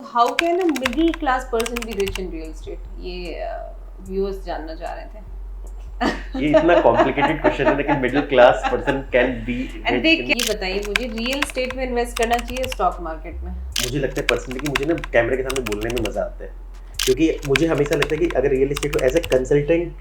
How can a middle class person be rich in real estate? ये viewers जानना चाह रहे थे। ये इतना कॉम्प्लिकेटेड क्वेश्चन है कि middle class person can be and ये बताइए मुझे, रियल एस्टेट में इन्वेस्ट करना चाहिए स्टॉक मार्केट में? मुझे लगता है पर्सनली कि मुझे ना कैमरे के सामने बोलने में मजा आता है, क्योंकि मुझे हमेशा लगता है कि अगर रियल एस्टेट को एज ए कंसल्टेंट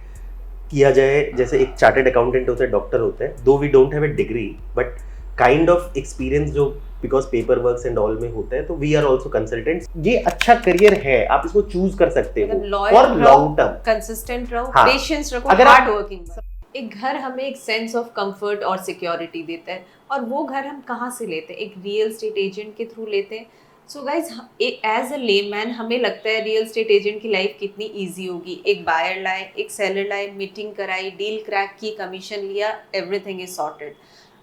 किया जाए, जैसे एक चार्टर्ड अकाउंटेंट होता है, डॉक्टर होता है, though we don't have a degree but kind of experience जो because paper works and all में होता है, तो वी आर आल्सो कंसल्टेंट्स। ये अच्छा करियर है, आप इसको चूज कर सकते हो फॉर लॉन्ग टर्म। कंसिस्टेंट रहो, हाँ, पेशेंस रखो, अगर हार्ड वर्किंग। एक घर हमें एक सेंस ऑफ कंफर्ट और सिक्योरिटी देता है, और वो घर हम कहाँ से लेते हैं? एक रियल एस्टेट एजेंट के थ्रू लेते हैं। So guys, as a layman हमें लगता है रियल एस्टेट एजेंट की लाइफ कितनी इजी होगी। एक बायर लाए, एक सेलर लाए, मीटिंग कराई, डील क्रैक की, कमीशन लिया, everything is sorted.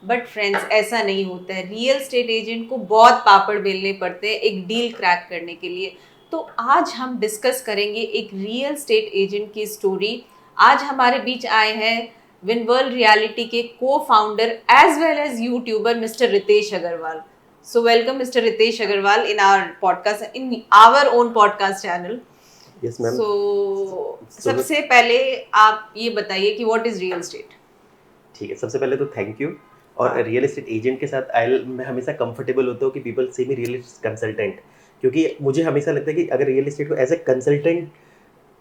But friends, ऐसा नहीं होता है। रियल एस्टेट एजेंट को बहुत पापड़ बेलने पड़ते हैं एक डील क्रैक करने के लिए। तो आज हम डिस्कस करेंगे एक रियल एस्टेट एजेंट की स्टोरी। आज हमारे बीच आए हैं विनवर्ल्ड रियलिटी के co-founder as well as YouTuber mister Ritesh Agarwal. So welcome Mr. Ritesh Agarwal in our podcast, in our own podcast channel. Yes, ma'am. So सबसे पहले आप ये बताइए कि what is real estate? ठीक है, सबसे पहले तो थैंक यू। और रियल एस्टेट एजेंट के साथ मैं हमेशा कंफर्टेबल होता हूँ कि पीपल से मी रियल एस्टेट कंसल्टेंट, क्योंकि मुझे हमेशा लगता है कि अगर रियल एस्टेट को एज ए कंसल्टेंट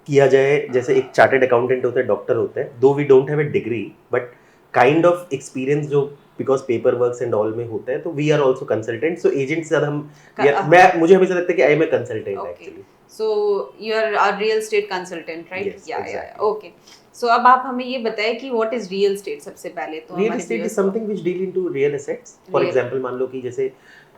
किया जाए, जैसे एक चार्टर्ड अकाउंटेंट होता है, डॉक्टर होता है, though we don't have a degree but kind of experience जो because paper works and all में होता है, तो we are also consultant. So agent से ज्यादा मुझे हमेशा लगता है कि I am a consultant actually. So you are a real estate consultant, right? Yes, yeah exactly. Okay. So अब आप हमें ये बताएं कि व्हाट इज रियल एस्टेट। सबसे पहले तो real estate is something which deal into real assets. For example, मान लो कि जैसे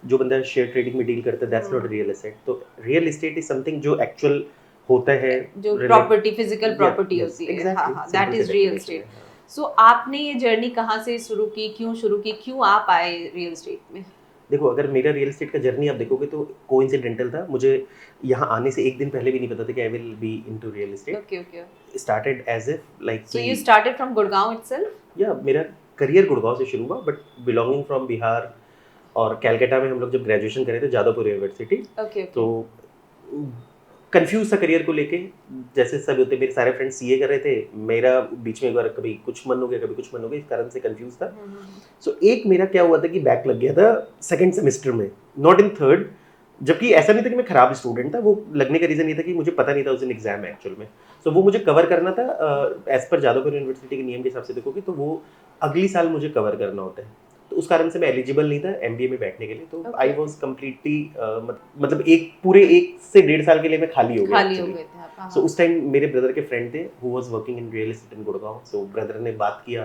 जो बंदा शेयर ट्रेडिंग में डील करता है, दैट्स नॉट रियल एसेट। तो रियल एस्टेट इज समथिंग जो एक्चुअल होता है, जो प्रॉपर्टी, फिजिकल प्रॉपर्टी होती है। exactly, हाँ, दैट इज रियल एस्टेट। सो आपने ये जर्नी कहाँ से शुरू की, क्यों आप आए रियल एस्टेट में? देखो, अगर मेरा रियल एस्टेट का जर्नी आप देखोगे तो कोइंसिडेंटल था। मुझे यहाँ आने से एक दिन पहले भी नहीं पता था कि I will be into real estate. Okay. Started as if like, so you started from Gurgaon itself? या मेरा करियर गुड़गांव से शुरू हुआ, बट बिलोंगिंग फ्रॉम बिहार। और कैलकाटा में हम लोग जब ग्रेजुएशन करे थे, जादवपुर यूनिवर्सिटी। तो कंफ्यूज था करियर को लेके, जैसे सब होते। मेरे सारे फ्रेंड्स सीए कर रहे थे, मेरा बीच में एक बार कभी कुछ मन हो गया, कभी कुछ मन हो गया, इस कारण से कंफ्यूज था। सो एक मेरा क्या हुआ था कि बैक लग गया था सेकंड सेमेस्टर में, नॉट इन थर्ड। जबकि ऐसा नहीं था कि मैं खराब स्टूडेंट था, वो लगने का रीजन ये था कि मुझे पता नहीं था उस दिन एग्जाम है एक्चुअल में। सो वो मुझे कवर करना था एज पर जादवपुर यूनिवर्सिटी के नियम के हिसाब से देखोगे तो वो अगली साल मुझे कवर करना होता है। तो उस कारण से मैं एलिजिबल नहीं था एमबीए में बैठने के लिए। तो आई वाज कम्प्लीटली मतलब एक पूरे 1 से 1.5 साल के लिए मैं खाली हो गया। सो उस टाइम मेरे ब्रदर के फ्रेंड थे who was working in real estate in Gurgaon. So brother ने बात किया,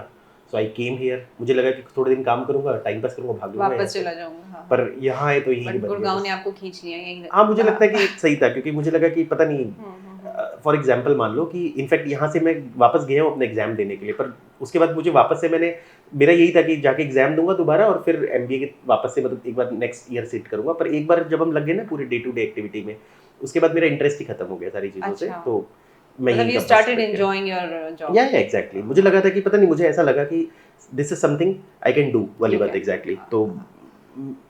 सो आई केम हियर। मुझे लगा कि थोड़े दिन काम करूंगा, टाइम पास करूंगा, भाग लूंगा, वापस चला जाऊंगा। हाँ। पर यहाँ है तो यही गुड़गांव ने आपको खींच लिया यहीं। हाँ, मुझे लगता है कि सही था, क्योंकि मुझे लगा कि पता नहीं, फॉर एग्जाम्पल मान लो कि इनफैक्ट यहाँ से मैं वापस गया हूँ अपने एग्जाम देने के लिए, पर उसके बाद मुझे वापस से मेरा यही था कि जाके एग्जाम दूंगा दोबारा और फिर एमबीए के वापस से मतलब एक बार नेक्स्ट ईयर सीट करूंगा। पर एक बार जब हम लग गए ना पूरे डे टू डे एक्टिविटी में, उसके बाद मेरा इंटरेस्ट ही खत्म हो गया सारी चीजों से। तो मैं you started enjoying your job. या एग्जैक्टली, मुझे लगा था कि पता नहीं, मुझे ऐसा लगा कि this is something I can do वाली बात। एग्जैक्टली, तो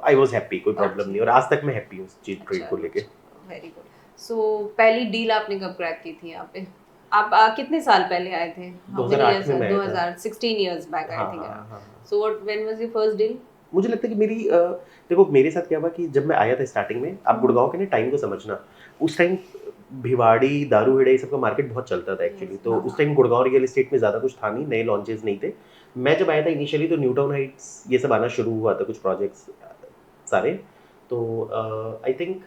आई वाज हैप्पी, कोई प्रॉब्लम नहीं, और आज तक मैं हैप्पी हूँ इस चीज ट्रेड को लेके। Very good. सो पहली डील आपने कब क्रैक की थी यहाँ पे? आप कितने साल पहले आए थे? 2008 में मैं 2016 years back I think. So what, when was your first deal? मुझे लगता है कि मेरी देखो, मेरे साथ क्या हुआ कि जब मैं आया था स्टार्टिंग में, आप गुड़गांव के ना टाइम को समझना, उस टाइम भिवाड़ी, दारू हेड़ा, ये सब का मार्केट बहुत चलता था एक्चुअली। तो उस टाइम गुड़गांव रियल एस्टेट में ज़्यादा कुछ था नहीं, नए लॉन्चेस नहीं थे। मैं जब आया था इनिशियली तो न्यू टाउन हाइट्स ये सब आना शुरू हुआ था, कुछ प्रोजेक्ट्स सारे। तो आई थिंक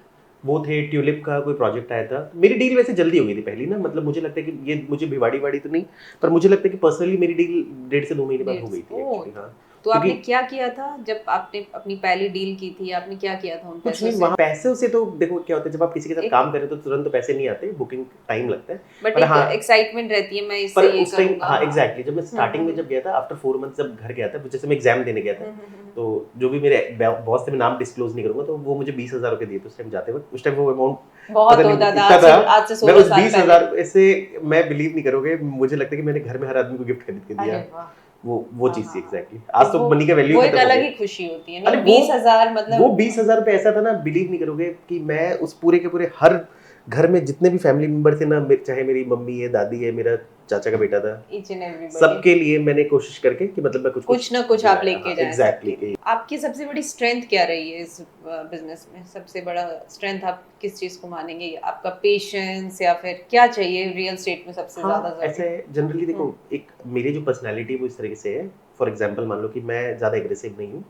वो थे, ट्यूलिप का कोई प्रोजेक्ट आया था। मेरी डील वैसे जल्दी हो गई थी पहली ना, मतलब मुझे लगता है कि ये मुझे भिवाड़ी वाड़ी तो नहीं, पर मुझे लगता है कि पर्सनली मेरी डील 1.5 से 2 महीने बाद हो गई थी एक्चुअली। हाँ, तो आपने क्या किया था जब आपने अपनी पहली डील की थी? आपने क्या किया था उन पैसों से? कुछ नहीं, वहाँ पैसों से तो देखो क्या होता है, जब आप किसी के साथ काम करें तो तुरंत तो पैसे नहीं आते, बुकिंग टाइम लगता है। बट एक एक्साइटमेंट रहती है, मैं इससे पर ये उस टाइम, करूंगा। हाँ एग्जैक्टली, जब मैं स्टार्टिंग में जब गया था आफ्टर 4 मंथ्स जब घर गया था, जैसे मैं एग्जाम देने गया था, तो जो भी मेरे बॉस थे, मैं नाम डिस्क्लोज नहीं करूंगा, तो वो मुझे 20,000 रुपए दिए थे उस टाइम जाते वक्त। उस टाइम वो अमाउंट बहुत होता था, आज से 16 साल पहले। 20,000 ऐसे मैं बिलीव नहीं करोगे, मुझे लगता है कि मैंने घर में हर आदमी को गिफ्ट खरीद के दिया। वो चीज थी एग्जैक्टली। आज तो मनी का वैल्यू वो खत्म एक हो अलग गया। ही खुशी होती है। अरे नहीं 20,000 मतलब वो 20,000 रुपये ऐसा था ना, बिलीव नहीं करोगे कि मैं उस पूरे के पूरे हर घर में जितने भी फैमिली मेंबर थे ना, चाहे मेरी मम्मी है, दादी है, मेरा चाचा का बेटा था, ईच एंड एवरीबॉडी सबके लिए मैंने कोशिश करके कि मतलब मैं कुछ ना कुछ आप लेके जाएं एग्जैक्टली। सबके लिए। आपकी सबसे बड़ी स्ट्रेंथ क्या रही है इस बिजनेस में? सबसे बड़ा स्ट्रेंथ आप किस चीज को मानेंगे? आपका पेशेंस या फिर क्या चाहिए रियल एस्टेट में सबसे ज्यादा हाँ, जरूरी? ऐसे जनरली देखो, एक मेरी जो पर्सनालिटी वो इस तरीके से है। फॉर एग्जांपल मान लो कि मैं ज़्यादा एग्रेसिव नहीं हूँ।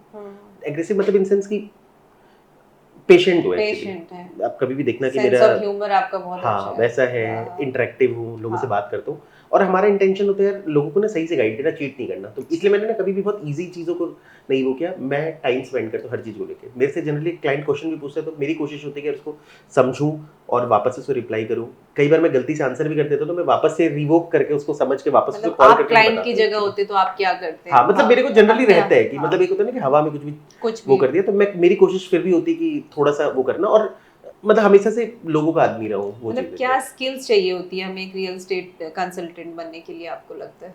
एग्रेसिव मतलब इन सेंस की पेशेंट हूँ एक्चुअली। पेशेंट है, आप कभी भी देखना कि सेंस मेरा ऑफ ह्यूमर आपका बहुत अच्छा हाँ है। वैसा है, हाँ, इंटरेक्टिव हूँ, लोगों से हाँ। बात करता हूँ, और हमारा इंटेंशन होता है लोगों को ना सही से गाइड करना, चीट नहीं करना। तो इसलिए मैंने ना कभी भी बहुत इजी चीज़ों को नहीं वो किया। मैं टाइम स्पेंड करता हूँ हर चीज़ को लेकर। मेरे से जनरली क्लाइंट क्वेश्चन भी पूछते हैं तो मेरी कोशिश होती है कि उसको समझूं और वापस से उसको रिप्लाई करूँ। कई बार मैं गलती से आंसर भी कर देता हूँ तो मैं वापस से रिवोक करके उसको समझ के वापस उसको मतलब कॉल आप करके क्लाइंट बताता की हूँ जगह actually। होते तो आप क्या करते? हाँ मतलब मेरे को जनरली अपने रहता है कि हाँ, मतलब एक होता है ना कि हवा में कुछ कुछ वो भी कर दिया, तो मैं मेरी कोशिश फिर भी होती है कि थोड़ा सा वो करना, और मतलब हमेशा से लोगों का आदमी रहा हूँ, वो मतलब चीज़ क्या है। स्किल्स चाहिए होती है हमें एक रियल एस्टेट कंसल्टेंट बनने के लिए, आपको लगता है?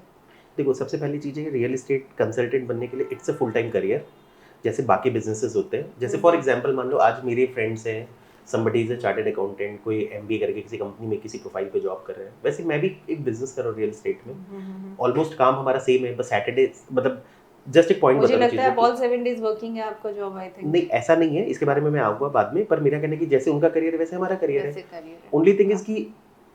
देखो, सबसे पहली चीज़ है कि रियल एस्टेट कंसल्टेंट बनने के लिए it's a full time career, जैसे बाकी बिजनेसेस होते हैं। जैसे फॉर एग्जांपल मान लो आज मेरे फ्रेंड्स हैं, somebody is a chartered accountant, कोई एमबीए करके किसी कंपनी में किसी प्रोफाइल पे जॉब कर रहे हैं, वैसे मैं भी एक बिजनेस कर रहा हूँ रियल एस्टेट में। ऑलमोस्ट काम हमारा सेम है, बस सैटरडे मतलब जस्ट एक पॉइंट मुझे बता दो लगता है चीज़ें ऑल 7 डेज वर्किंग है आपका जॉब, आई थिंक। नहीं ऐसा नहीं है, इसके बारे में मैं आऊँगा बाद में। पर मेरा कहना है कि जैसे उनका करियर है वैसे हमारा करियर है। वैसे करियर है। ओनली थिंग इज कि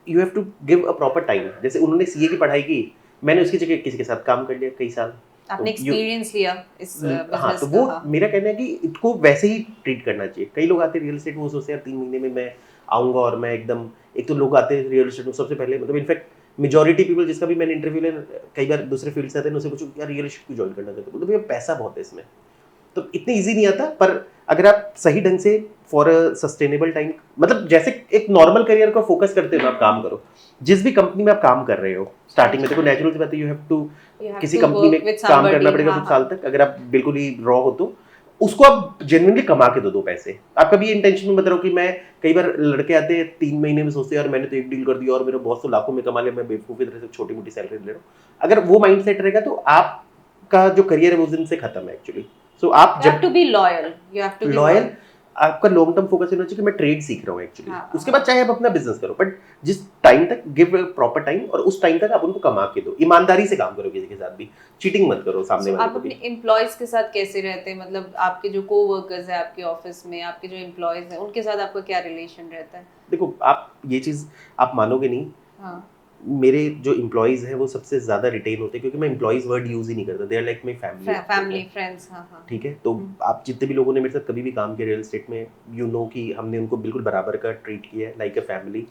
you have to give a proper time. जैसे उन्होंने सीए की पढ़ाई की, मैंने उसकी जगह किसी के साथ काम कर लिया कई साल। आपने तो यू एक्सपीरियंस लिया इस हाँ, तो बिजनेस का। वो हाँ, मेरा कहना है कि इसको वैसे ही ट्रीट करना चाहिए। कई लोग आते हैं रियल एस्टेट, वो सोचते हैं 3 महीने में मैं आऊँगा और मैं एकदम, एक तो लोग आते हैं रियल एस्टेट में सबसे पहले, मतलब इनफैक्ट मेजॉरिटी पीपल जिसका भी मैंने इंटरव्यू लिया, कई बार दूसरे फील्ड से आते हैं, उनसे पूछो यार रियल एस्टेट क्यों ज्वाइन करना चाहते हो, तो भैया पैसा बहुत है इसमें। तो इतनी इजी नहीं आता, पर अगर आप सही ढंग से फॉर अ सस्टेनेबल टाइम, मतलब जैसे एक नॉर्मल करियर को फोकस करते हो आप काम करो। जिस भी कंपनी में आप काम कर रहे हो, स्टार्टिंग में देखो नेचुरल सी बात है, यू हैव टू किसी कंपनी में काम करना पड़ेगा कुछ साल तक। अगर आप बिल्कुल ही रॉ हो तो उसको आप जेन्युइनली कमा के दो पैसे। आप कभी इंटेंशन में मत रहो कि मैं, कई बार लड़के आते हैं 3 महीने में सोचते हैं यार मैंने तो एक डील कर दिया और मेरे बहुत तो लाखों में कमा लिया, मैं बेवकूफ़ी तरह से छोटी मोटी सैलरी ले रहा हूँ। अगर वो माइंडसेट रहेगा तो आपका जो करियर है वो उस दिन से खत्म है एक्चुअली। सो आप you have to be loyal, you have to be loyal, आपका लॉन्ग टर्म फोकस होना चाहिए कि मैं ट्रेड सीख रहा हूँ एक्चुअली। हाँ, उसके बाद चाहे आप अपना बिजनेस करो, बट जिस टाइम तक गिव प्रॉपर टाइम, और उस टाइम तक आप उनको कमा के दो। ईमानदारी से काम करो, किसी के साथ भी चीटिंग मत करो सामने वाले आप को अपने भी। एम्प्लॉयज के साथ कैसे रहते हैं? मतलब आपके जो कोवर्कर्स हैं आपके ऑफिस में, आपके जो एम्प्लॉयज हैं, उनके साथ आपका क्या रिलेशन रहता है? देखो, आप ये चीज आप मानोगे नहीं, हाँ, मेरे जो एम्प्लॉयज हैं वो सबसे ज्यादा रिटेन होते हैं, क्योंकि मैं एम्प्लॉयज वर्ड यूज ही नहीं करता। They are like my family. Family friends. हाँ, हाँ। ठीक है, तो आप जितने भी लोगों ने मेरे साथ कभी भी काम किया रियल एस्टेट में, यू नो कि हमने उनको बिल्कुल बराबर का ट्रीट किया है, लाइक अ फैमिली।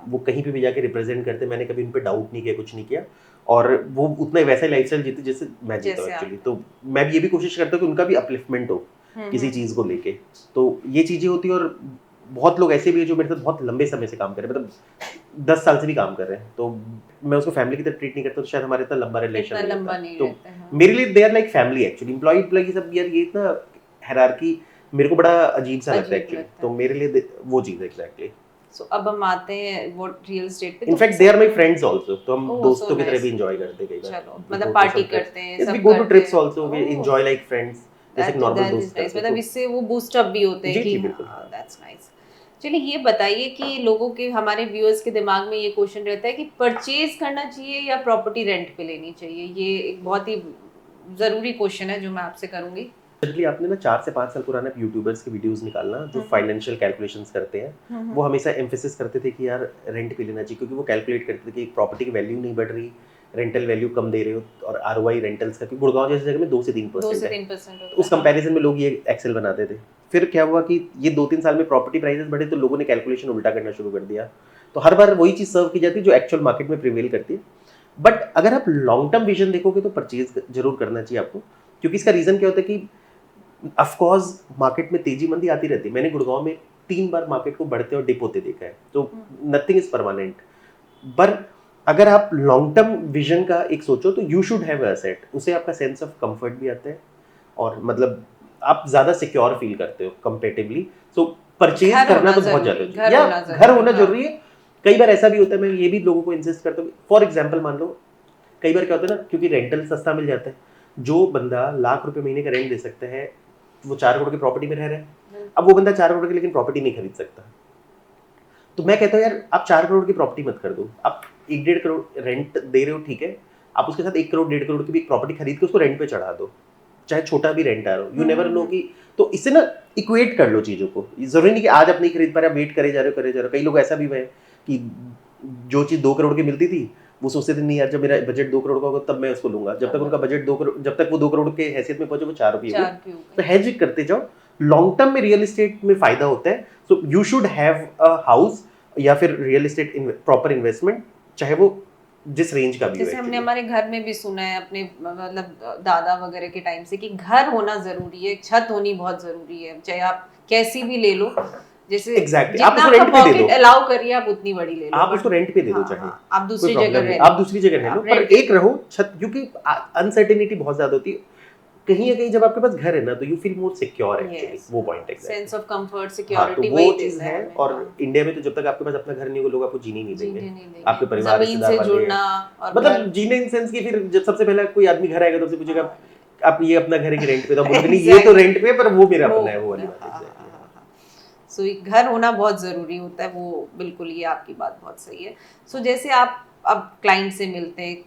वो कहीं पे भी जाके रिप्रेजेंट करते, मैंने कभी उन पर डाउट नहीं किया, कुछ नहीं किया, और वो उतना ही वैसा लाइफस्टाइल जीते जैसे मैं जीता हूँ एक्चुअली। तो मैं भी ये भी कोशिश करता हूँ कि उनका भी अपलिफ्टमेंट हो किसी चीज़ को लेके। तो ये चीज़ें होती है, और बहुत लोग ऐसे भी है जो मेरे साथ बहुत लंबे समय से काम कर रहे हैं, मतलब 10 साल से भी काम कर रहे हैं, तो मैं उसको फैमिली की तरह ट्रीट नहीं करता, तो शायद हमारे इतना लंबा रिलेशन नहीं होता। तो मेरे लिए they are like family actually. Employ सब यार ये इतना हायरार्की मेरे को बड़ा अजीब सा लगता है एक्चुअली। तो मेरे लिए वो चीज़ है एग्जैक्टली। सो अब हम आते हैं वो रियल एस्टेट पे। In fact they are my friends also, तो हम दोस्तों की तरह भी एंजॉय करते हैं कई बार। चलो, मतलब पार्टी करते हैं, सब सब वी गो टू करते ट्रिप्स हैं। Also, we enjoy like friends, जैसे एक नॉर्मल दोस्त करते हैं। मतलब इससे वो बूस्ट अप भी होते हैं जी कि जी बिल्कुल। That's nice. चलिए ये बताइए कि लोगों के, हमारे व्यूअर्स के दिमाग में ये क्वेश्चन रहता है कि परचेज करना चाहिए या प्रॉपर्टी रेंट पे लेनी चाहिए? ये एक बहुत ही ज़रूरी क्वेश्चन है जो मैं आपसे करूँगी। जनरली आपने ना 4 से 5 साल पुराने यूट्यूबर्स के वीडियोस निकालना जो फाइनेंशियल कैलकुलेशंस करते हैं, वो हमेशा एम्फेसिस करते थे कि यार रेंट पे लेना चाहिए, क्योंकि वो कैलकुलेट करते थे कि एक प्रॉपर्टी की वैल्यू नहीं बढ़ रही, रेंटल वैल्यू कम दे रहे हो, और आरओआई रेंटल्स का, गुड़गांव जैसी जगह में 2 से 3% है। तो उस कंपैरिजन में लोग ये एक्सेल बनाते थे। फिर क्या हुआ कि ये 2-3 साल में प्रॉपर्टी प्राइसेस बढ़े, तो लोगों ने कैलकुलेशन उल्टा करना शुरू कर दिया। तो हर बार वही चीज़ सर्व की जाती है जो एक्चुअल मार्केट में प्रिवेल करती है। बट अगर आप लॉन्ग टर्म विजन देखोगे तो परचेज जरूर करना चाहिए आपको, क्योंकि इसका रीज़न क्या होता है कि ऑफकोर्स मार्केट में तेजी मंदी आती रहती है। मैंने गुड़गांव में 3 बार मार्केट को बढ़ते और डिप होते देखा है, तो नथिंग इज परमानेंट। पर अगर आप लॉन्ग टर्म विजन का एक सोचो तो यू शुड हैव एसेट, उसे आपका सेंस ऑफ कंफर्ट भी आता है, और मतलब आप ज्यादा सिक्योर फील करते हो कंपेरेटिवली। सो परचेज करना तो बहुत ज्यादा, या घर होना जरूरी है। कई बार ऐसा भी होता है, मैं ये भी लोगों को इंसिस्ट करता हूँ, फॉर एग्जाम्पल मान लो कई बार क्या होता है ना, क्योंकि रेंटल सस्ता मिल जाता है, जो बंदा लाख रुपए महीने का रेंट दे सकता है वो 4 करोड़ की प्रॉपर्टी में रह रहा है। अब वो बंदा 4 करोड़ की लेकिन प्रॉपर्टी नहीं खरीद सकता। तो मैं कहता हूँ यार आप 4 करोड़ की प्रॉपर्टी मत कर दो, आप 1-1.5 करोड़ रेंट दे रहे हो ठीक है, आप उसके साथ 1 करोड़ 1.5 करोड़ की भी प्रॉपर्टी खरीद के उसको रेंट पे चढ़ा दो, चाहे छोटा भी रेंट आ रहा हो, यू नेवर नो कि। तो इससे ना इक्वेट कर लो चीज़ों को, जरूरी नहीं कि आज आप नहीं खरीद पा रहे, आप वेट करे जा रहे हो। कई लोग ऐसा भी है कि जो चीज़ 2 करोड़ की मिलती थी वो सोचते थे नहीं यार जब मेरा बजट 2 करोड़ का होगा तब मैं उसको लूंगा, जब तक उनका बजट 2 करोड़, जब तक वो 2 करोड़ के हैसियत में पहुंचे वो 4 रुपये हुए। तो हेज करते जाओ, लॉन्ग टर्म में रियल एस्टेट में फायदा होता है। So you should have a house या फिर रियल एस्टेट प्रॉपर इन्वेस्टमेंट, चाहे वो जिस रेंज का भी हो। जैसे हमने हमारे घर में भी सुना है अपने मतलब दादा वगैरह के टाइम से कि घर होना जरूरी है, छत होनी बहुत जरूरी है, चाहे आप कैसी भी ले लो, जैसे एग्जैक्टली जितना आपका पॉकेट अलाउ करिए आप उतनी बड़ी ले लो, आप उसको रेंट पे दे दो, चाहे आप दूसरी जगह रह लो, आप दूसरी जगह रह लो, पर एक रहो छत, क्योंकि अनसर्टेनिटी बहुत ज्यादा होती है कहीं ना कहीं। जब आपके पास घर है ना तो you feel more secure actually, वो पॉइंट है, सेंस ऑफ कंफर्ट सिक्योरिटी वो चीज है। और इंडिया में तो जब तक आपके पास अपना घर नहीं होगा लोग आपको जीने नहीं देंगे, आपके परिवार रिश्तेदार वाले, मतलब जीने इन सेंस की। फिर जब सबसे पहले कोई आदमी घर आएगा तो उससे पूछेगा आप ये अपना घर है कि रेंट पे, तो बोलते नहीं ये तो रेंट पे पर वो मेरा अपना है, वो वाली बात है। सो घर होना बहुत ज़रूरी होता है, वो बिल्कुल, ये आपकी बात बहुत सही है। सो जैसे आप अब क्लाइंट से मिलते हैं,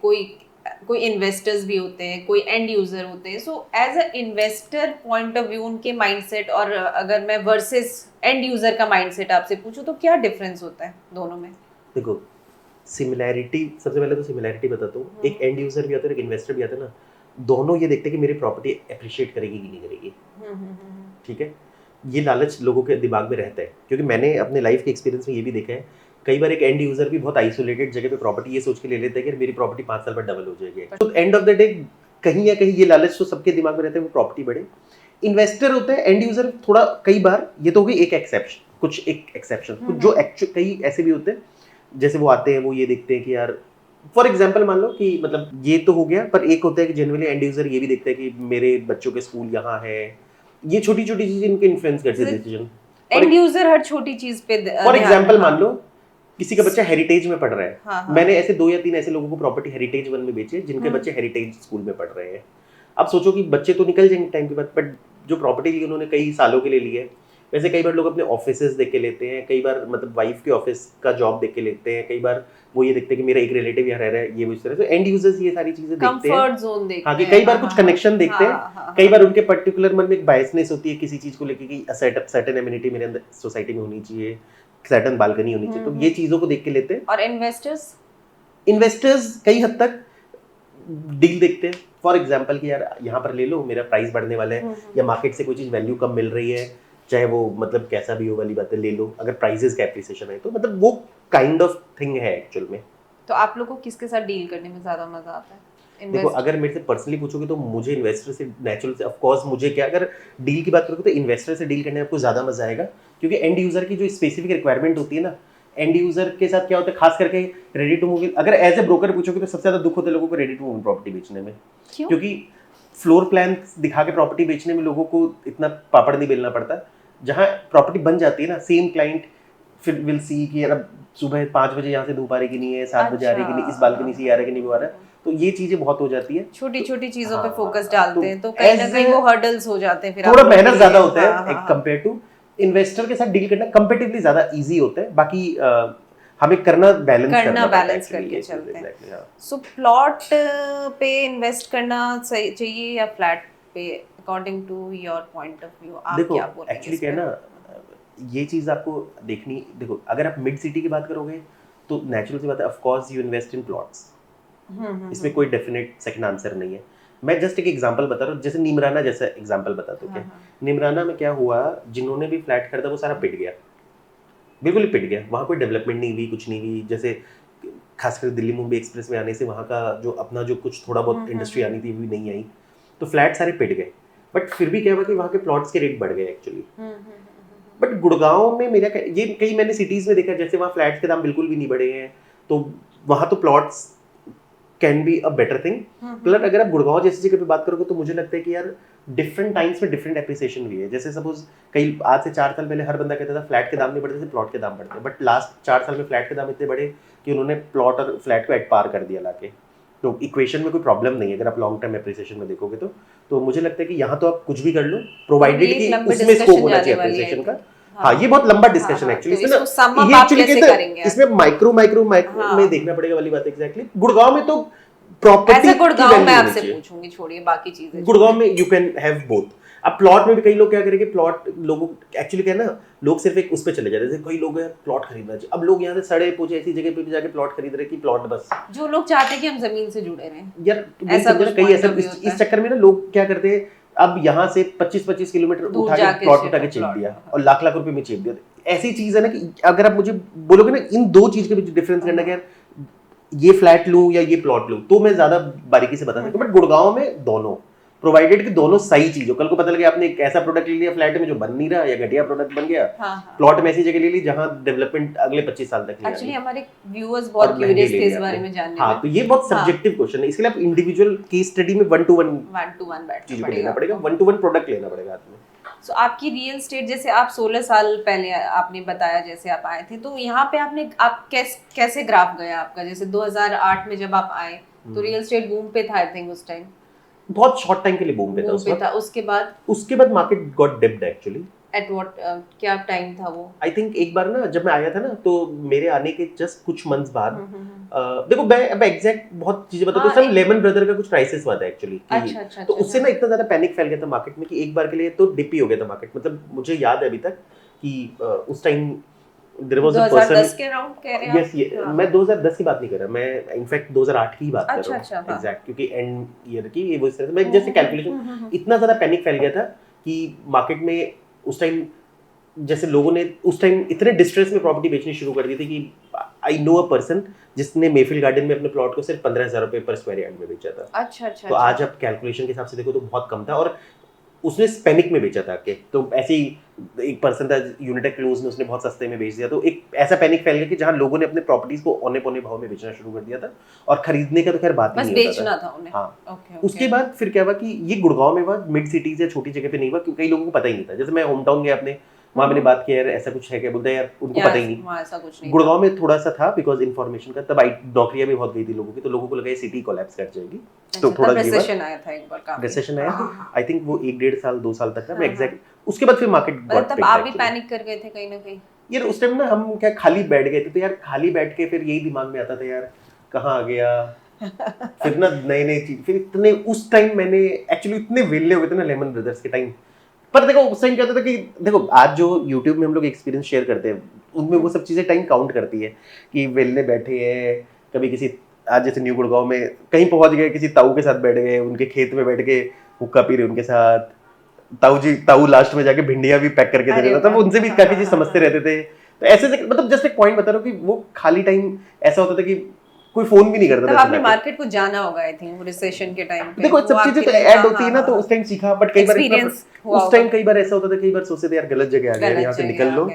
कोई इन्वेस्टर्स भी होते हैं, कोई एंड यूजर होते हैं, so as a investor point of view उनके माइंडसेट और अगर मैं वर्सेस एंड यूजर का माइंडसेट आपसे पूछूं तो क्या डिफरेंस होता है दोनों में? देखो सिमिलैरिटी, सबसे पहले तो सिमिलैरिटी बताता हूँ। एक एंड यूजर भी आता है, एक इन्वेस्टर भी आता है ना, दोनों ये देखते हैं कि मेरी प्रॉपर्टी अप्रिशिएट करेगी कि नहीं करेगी, ठीक है। ये लालच लोगों के दिमाग में रहता है, क्योंकि मैंने अपने लाइफ के एक्सपीरियंस में ये भी देखा है, कई बार एक एंड यूजर भी बहुत आइसोलेटेड जगह पे प्रॉपर्टी ये सोच के ले लेते हैं कि मेरी प्रॉपर्टी 5 साल बाद डबल हो जाएगी। तो एंड ऑफ द डे कहीं ना कहीं ये लालच तो सबके दिमाग में रहता है वो प्रॉपर्टी बढ़े। इन्वेस्टर होता है, एंड यूजर थोड़ा, कई बार ये तो होगी एक एक्सेप्शन, कुछ जो एक्चुअल कई ऐसे भी होते हैं जैसे वो आते हैं वो ये देखते हैं कि यार फॉर एग्जाम्पल मान लो कि मतलब ये तो हो गया, पर एक होता है कि जनरली एंड यूजर ये भी देखता है कि मेरे बच्चों के स्कूल यहाँ है, ये छोटी छोटी चीजें इनके इन्फ्लुएंस करती है डिसीजन। एंड यूजर हर छोटी चीज पे फॉर एग्जांपल मान लो किसी का बच्चा हेरिटेज में पढ़ रहा है, मैंने ऐसे 2 या 3 ऐसे लोगों को प्रॉपर्टी हेरिटेज 1 में बेची है जिनके बच्चे हेरिटेज स्कूल में पढ़ रहे हैं। अब सोचो कि बच्चे तो निकल जाएंगे टाइम के बाद, बट जो प्रॉपर्टी ली उन्होंने कई सालों के लिए ली है। वैसे कई बार लोग अपने ऑफिसेज देख के लेते हैं, कई बार मतलब वाइफ के ऑफिस का जॉब देख के लेते हैं, कई बार वो ये देखते हैं कि मेरा एक रिलेटिव यहाँ रह रहा है, ये वो इस तरह से एंड यूजर्स ये सारी चीजें देखते हैं। हाँ, कि कई बार कुछ कनेक्शन देखते हैं, कई बार उनके पर्टिकुलर मन में एक बायसनेस होती है किसी चीज को लेके कि सर्टेन एमिनिटी मेरे अंदर सोसाइटी में होनी चाहिए, सर्टेन बालकनी होनी चाहिए, तो ये चीजों को देख के लेते हैं। और इन्वेस्टर्स कई हद तक डील देखते हैं। फॉर एग्जाम्पल कि यार यहाँ पर ले लो, मेरा प्राइस बढ़ने वाला है, या मार्केट से कोई चीज वैल्यू कम मिल रही है, चाहे वो मतलब कैसा भी हो वाली बात है, ले लो, अगर प्राइसेस का एप्रिसिएशन है तो मतलब वो काइंड ऑफ थिंग है एक्चुअल में। तो आप लोगों को किसके साथ डील करने में ज्यादा मजा आता है? देखो अगर मेरे से पर्सनली पूछोगे तो मुझे इन्वेस्टर से नेचुरल से, ऑफ कोर्स मुझे क्या, अगर डील की बात करोगे तो इन्वेस्टर से डील करने में आपको ज्यादा मजा आएगा, क्योंकि एंड यूजर की जो स्पेसिफिक रिक्वायरमेंट होती है ना, एंड यूजर के साथ क्या होता है खास करके रेडी टू मूव, अगर एज ए ब्रोकर पूछोगे तो सबसे ज्यादा दुख होता है लोगों को रेडी टू मूव प्रॉपर्टी बेचने में। क्योंकि फ्लोर प्लान दिखा के प्रॉपर्टी बेचने में लोगों को इतना पापड़ नहीं बेलना पड़ता। जहाँ प्रॉपर्टी बन जाती है ना, सेम क्लाइंट फिर विल सी कि यार अब सुबह 5 बजे यहाँ से धूप आ रही कि नहीं है, 7 बजे आ रही कि नहीं, इस बालकनी से आ रहा है कि नहीं वो आ रहा है, तो ये चीजें बहुत हो जाती है। छोटी छोटी चीजों पे फोकस डालते हैं तो कहीं ना कहीं वो हर्डल्स हो जाते हैं, फिर थोड़ा मेहनत ज्यादा होता है कंपेयर टू इन्वेस्टर के साथ डील करना कंपैरेटिवली ज्यादा इजी होता है। बाकी हमें करना बैलेंस करके चलते हैं। सो प्लॉट पे इन्वेस्ट करना चाहिए या फ्लैट पे, according to your point of view? आप क्या बोलेंगे? एक्चुअली क्या है ना, ये चीज आपको देखनी, देखो अगर आप मिड सिटी की बात करोगे तो नेचुरल सी बात है, of course you invest in plots, इसमें कोई डेफिनेट सेकंड आंसर नहीं है। मैं जस्ट एक एग्जांपल बता रहा हूँ, जैसे निमराना जैसा एग्जांपल बताता हूँ। क्या निमराना में क्या हुआ, जिन्होंने भी फ्लैट खरीदा वो सारा पिट गया, बिल्कुल ही पिट गया, वहाँ कोई डेवलपमेंट नहीं हुई, कुछ नहीं हुई। जैसे खासकर दिल्ली मुंबई एक्सप्रेस में आने से वहाँ का जो अपना जो कुछ थोड़ा बहुत इंडस्ट्री आनी थी वो नहीं आई, तो फ्लैट सारे पिट गए। बट फिर भी क्या हुआ कि वहाँ के प्लॉट्स के रेट बढ़ गए एक्चुअली। बट गुड़गांव में मेरा ये कई मैंने सिटीज में देखा जैसे वहाँ फ्लैट्स के दाम बिल्कुल भी नहीं बढ़े हैं, तो वहाँ तो plots can be a better thing. Plus अगर आप गुड़गांव जैसी जगह पे बात करोगे तो मुझे लगता है कि यार डिफरेंट टाइम्स में डिफरेंट एप्रिसिएशन हुई है। जैसे सपोज कई आज से 4 साल पहले हर बंदा कहता था फ्लैट के दाम नहीं बढ़ते थे, प्लॉट के दाम बढ़ते, बट लास्ट 4 साल में फ्लैट के दाम इतने बढ़े कि उन्होंने प्लॉट और फ्लैट को एट पार कर दिया लाके। तो इक्वेशन में कोई प्रॉब्लम नहीं है अगर आप लॉन्ग टर्म एप्रिसिएशन में देखोगे तो मुझे लगता है कि यहाँ तो आप कुछ भी कर लो प्रोवाइडेड कि उसमें स्कोप होना चाहिए एप्रिसिएशन का। हाँ, ये बहुत लंबा डिस्कशन एक्चुअली इसमें ना, ये एक्चुअली कहते हैं इसमें माइक्रो में देखना पड़ेगा वाली बात एग्जैक्टली। गुड़गांव में तो प्रॉपर्टी गुड़गांव में आपसे पूछूंगी, छोड़िए बाकी चीजें। गुड़गांव में यू कैन हैव बोथ। अब प्लॉट में भी कई लोग क्या करेंगे, प्लॉट लोगों एक्चुअली क्या है ना, लोग सिर्फ एक उस पे चले जाते हैं, जैसे कई लोग हैं प्लॉट खरीदना चाहिए, अब लोग यहाँ से सड़े पूछे ऐसी जगह पे भी जाके प्लॉट खरीद रहे कि प्लॉट बस। जो लोग चाहते हैं कि हम जमीन से जुड़े रहें यार, ऐसा कई ऐसा इस चक्कर में ना लोग क्या करते हैं, अब यहाँ से 25-25 किलोमीटर उठा के प्लॉट उठा के चेप दिया और लाख लाख रुपए में चेप दिया। ऐसी चीज है ना कि अगर आप मुझे बोलोगे ना इन दो चीज के बीच डिफरेंस करना कि यार ये फ्लैट लूं या ये प्लॉट लूं, तो मैं ज्यादा बारीकी से बता सकता हूँ। बट गुड़गांव में दोनों प्रोवाइडेड कि दोनों सही चीज हो। कल को पता लगे आपने एक ऐसा प्रोडक्ट ले लिया फ्लैट में जो बन नहीं रहा या घटिया प्रोडक्ट बन गया, प्लॉट में ऐसी जगह ले ली जहां डेवलपमेंट अगले 25 साल तक एक्चुअली हमारे व्यूअर्स बहुत क्यूरियस थे इस बारे में जानने में। हाँ, तो ये बहुत सब्जेक्टिव क्वेश्चन है, इसके लिए आप इंडिविजुअल केस स्टडी में 1-to-1 चीज को लेना पड़ेगा, 1-to-1 प्रोडक्ट लेना पड़ेगा आदमी। सो आपकी रियल स्टेट, जैसे आप 16 साल पहले आपने बताया जैसे आप आए थे, तो यहाँ पे आप कैसे ग्राफ गया आपका? जैसे 2008 में जब आप आए तो रियल स्टेट बूम पे था आई थिंक उस टाइम, बहुत शॉर्ट टाइम के लिए बूम पे था। उसके बाद market got dipped actually. At what क्या टाइम था वो? आई थिंक एक बार ना जब मैं आया था ना, तो मेरे आने के जस्ट कुछ मंथ्स बाद देखो मैं अब एग्जैक्ट बहुत चीजें बताता हूँ। सब लेमन ब्रदर का कुछ क्राइसिस हुआ था एक्चुअली। अच्छा, तो उससे ना इतना ज्यादा पैनिक फैल गया था मार्केट में कि एक बार के लिए तो डिप ही हो गया था मार्केट। मतलब मुझे याद है अभी तक कि उस time there was a person 2010 के अराउंड कह रहे हैं। यस, मैं 2010 की बात नहीं कर रहा, मैं इनफैक्ट 2008 की बात कर रहा हूँ एग्जैक्ट, क्योंकि एंड ईयर की ये वो इस तरह से मैं जैसे कैलकुलेशन इतना ज्यादा पैनिक फैल गया था कि मार्केट में उस टाइम जैसे लोगों ने उस टाइम इतने डिस्ट्रेस में प्रॉपर्टी बेचनी शुरू कर दी थी कि आई नो अ पर्सन जिसने मेफिल गार्डन में अपने प्लॉट को सिर्फ 15,000 रुपए पर स्क्वायर यार्ड में बेचा था। अच्छा। तो आज आप कैलकुलेशन के हिसाब से देखो तो बहुत कम था, और उसने पैनिक में बेचा था के। तो ऐसे ही एक पर्सन था यूनिटेक क्लोज में, उसने बहुत सस्ते में बेच दिया। तो एक ऐसा पैनिक फैल गया कि जहां लोगों ने अपने प्रॉपर्टीज को औने पौने भाव में बेचना शुरू कर दिया था, और खरीदने का तो खैर बात ही नहीं होता था उन्हें। हाँ, उसके बाद फिर क्या हुआ कि ये गुड़गांव में हुआ, मिड सिटीज या छोटी जगह पे नहीं हुआ, क्योंकि कई लोगों को पता ही नहीं था। जैसे मैं होम टाउन गया अपने, वहाँ मैंने बात की यार ऐसा कुछ है क्या, बोलते यार उनको पता ही नहीं। गुड़गांव में थोड़ा सा था बिकॉज इन्फॉर्मेशन का, तब नौकरियां भी बहुत गई थी लोगों की, तो लोगों को लगा ये सिटी कोलैप्स कर जाएगी। तो थोड़ा रिसेशन आया था, एक बार रिसेशन आया। आई थिंक वो 1-1.5 साल 2 साल तक था, मैं एग्जैक्ट। उसके बाद फिर मार्केट तब आप भी पैनिक कर गए थे कहीं ना कहीं यार। उस टाइम ना हम क्या खाली बैठ गए थे, तो यार खाली बैठ के फिर यही दिमाग में आता था यार कहाँ आ गया। फिर ना नए चीज, फिर इतने उस टाइम मैंने एक्चुअली इतने वेले हो गए थे ना लेमन ब्रदर्स के टाइम। पर देखो उस टाइम क्या होता था कि देखो आज जो YouTube में हम लोग एक्सपीरियंस शेयर करते हैं उनमें वो सब चीज़ें टाइम काउंट करती है कि वेलने बैठे हैं कभी किसी, आज जैसे न्यू गुड़गांव में कहीं पहुंच गए, किसी ताऊ के साथ बैठ गए, उनके खेत में बैठ के हुक्का पी रहे उनके साथ, ताऊ लास्ट में जाके भिंडियाँ भी पैक करके दे रहे थे, तब उनसे भी काफी चीज समझते रहते थे। तो ऐसे मतलब जस्ट एक पॉइंट बता रहा हूँ कि वो खाली टाइम ऐसा होता था कि कोई फोन भी नहीं करता था। आपने मार्केट को जाना होगा आई थिंक रिसेशन के टाइम पे। देखो सब चीजें तो ऐड होती है ना, तो उस टाइम सीखा। बट कई बार उस टाइम कई बार ऐसा होता था, कई बार सोचते थे यार गलत जगह आ गए, यहाँ से निकल लो,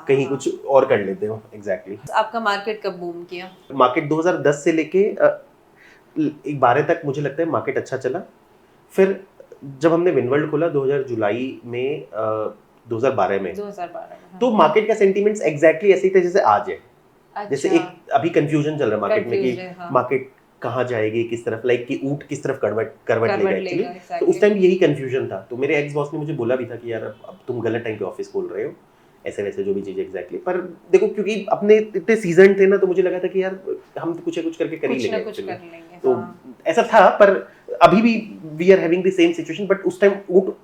कहीं कुछ और कर लेते हो। एग्जैक्टली। आपका मार्केट कब बूम किया? मार्केट 2010 से लेके 12 तक मुझे लगता है मार्केट अच्छा चला। फिर जब हमने विनवर्ल्ड खोला 2000 जुलाई में 2012 में, तो मार्केट का सेंटीमेंट्स एग्जैक्टली ऐसे ही थे जैसे आज है। जैसे एक अभी कंफ्यूजन चल रहा है मार्केट में कि मार्केट कहाँ जाएगी, किस तरफ, लाइक कि ऊंट किस तरफ करवट लेगा एक्चुअली। तो उस टाइम यही कंफ्यूजन था। तो मेरे एक्स बॉस ने मुझे बोला भी था कि यार अब तुम गलत टाइम पे ऑफिस खोल रहे हो, ऐसे वैसे जो भी चीज एग्जैक्टली। पर देखो क्योंकि अपने इतने सीजन थे ना, तो मुझे लगा था कि यार हम कुछ करके कर ही लेंगे। तो ऐसा था। पर अभी भी we are having the same situation, but उस टाइम ऊंट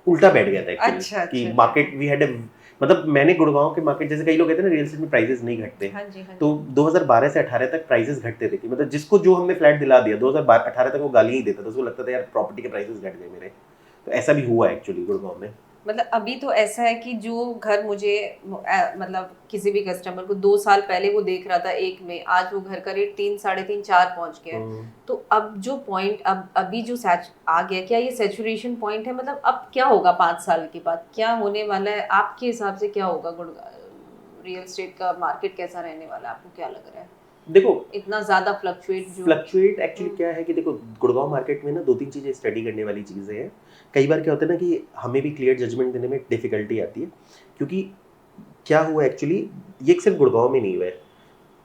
उल्टा बैठ गया था एक्चुअली कि मार्केट वी हैड मतलब मैंने गुड़गांव के मार्केट, जैसे कई लोग कहते हैं ना रियल एस्टेट में प्राइसेस नहीं घटते। तो 2012 से 18 तक प्राइसेस घटते थे कि मतलब जिसको जो हमने फ्लैट दिला दिया 2018 तक वो गाली ही देता था, उसको लगता था यार प्रॉपर्टी के प्राइसेस घट गए मेरे। तो ऐसा भी हुआ एक्चुअली गुड़गांव में। मतलब अभी तो ऐसा है कि जो घर मुझे मतलब किसी भी कस्टमर को 2 साल पहले वो देख रहा था 1 में, आज वो घर का रेट 3, 3.5, 4 पहुंच गया है। तो अब जो पॉइंट अभी जो आ गया, क्या ये सैचुरेशन पॉइंट है? मतलब अब क्या होगा 5 साल के बाद, क्या होने वाला है आपके हिसाब से? क्या होगा रियल एस्टेट का मार्केट कैसा रहने वाला है, आपको क्या लग रहा है? देखो इतना ज्यादा फ्लक्चुएट एक्चुअली क्या है कि देखो गुड़गांव मार्केट में ना 2-3 चीजें स्टडी करने वाली चीजें हैं। कई बार क्या होता है ना कि हमें भी क्लियर जजमेंट देने में डिफिकल्टी आती है, क्योंकि क्या हुआ एक्चुअली, ये सिर्फ गुड़गांव में नहीं हुआ है,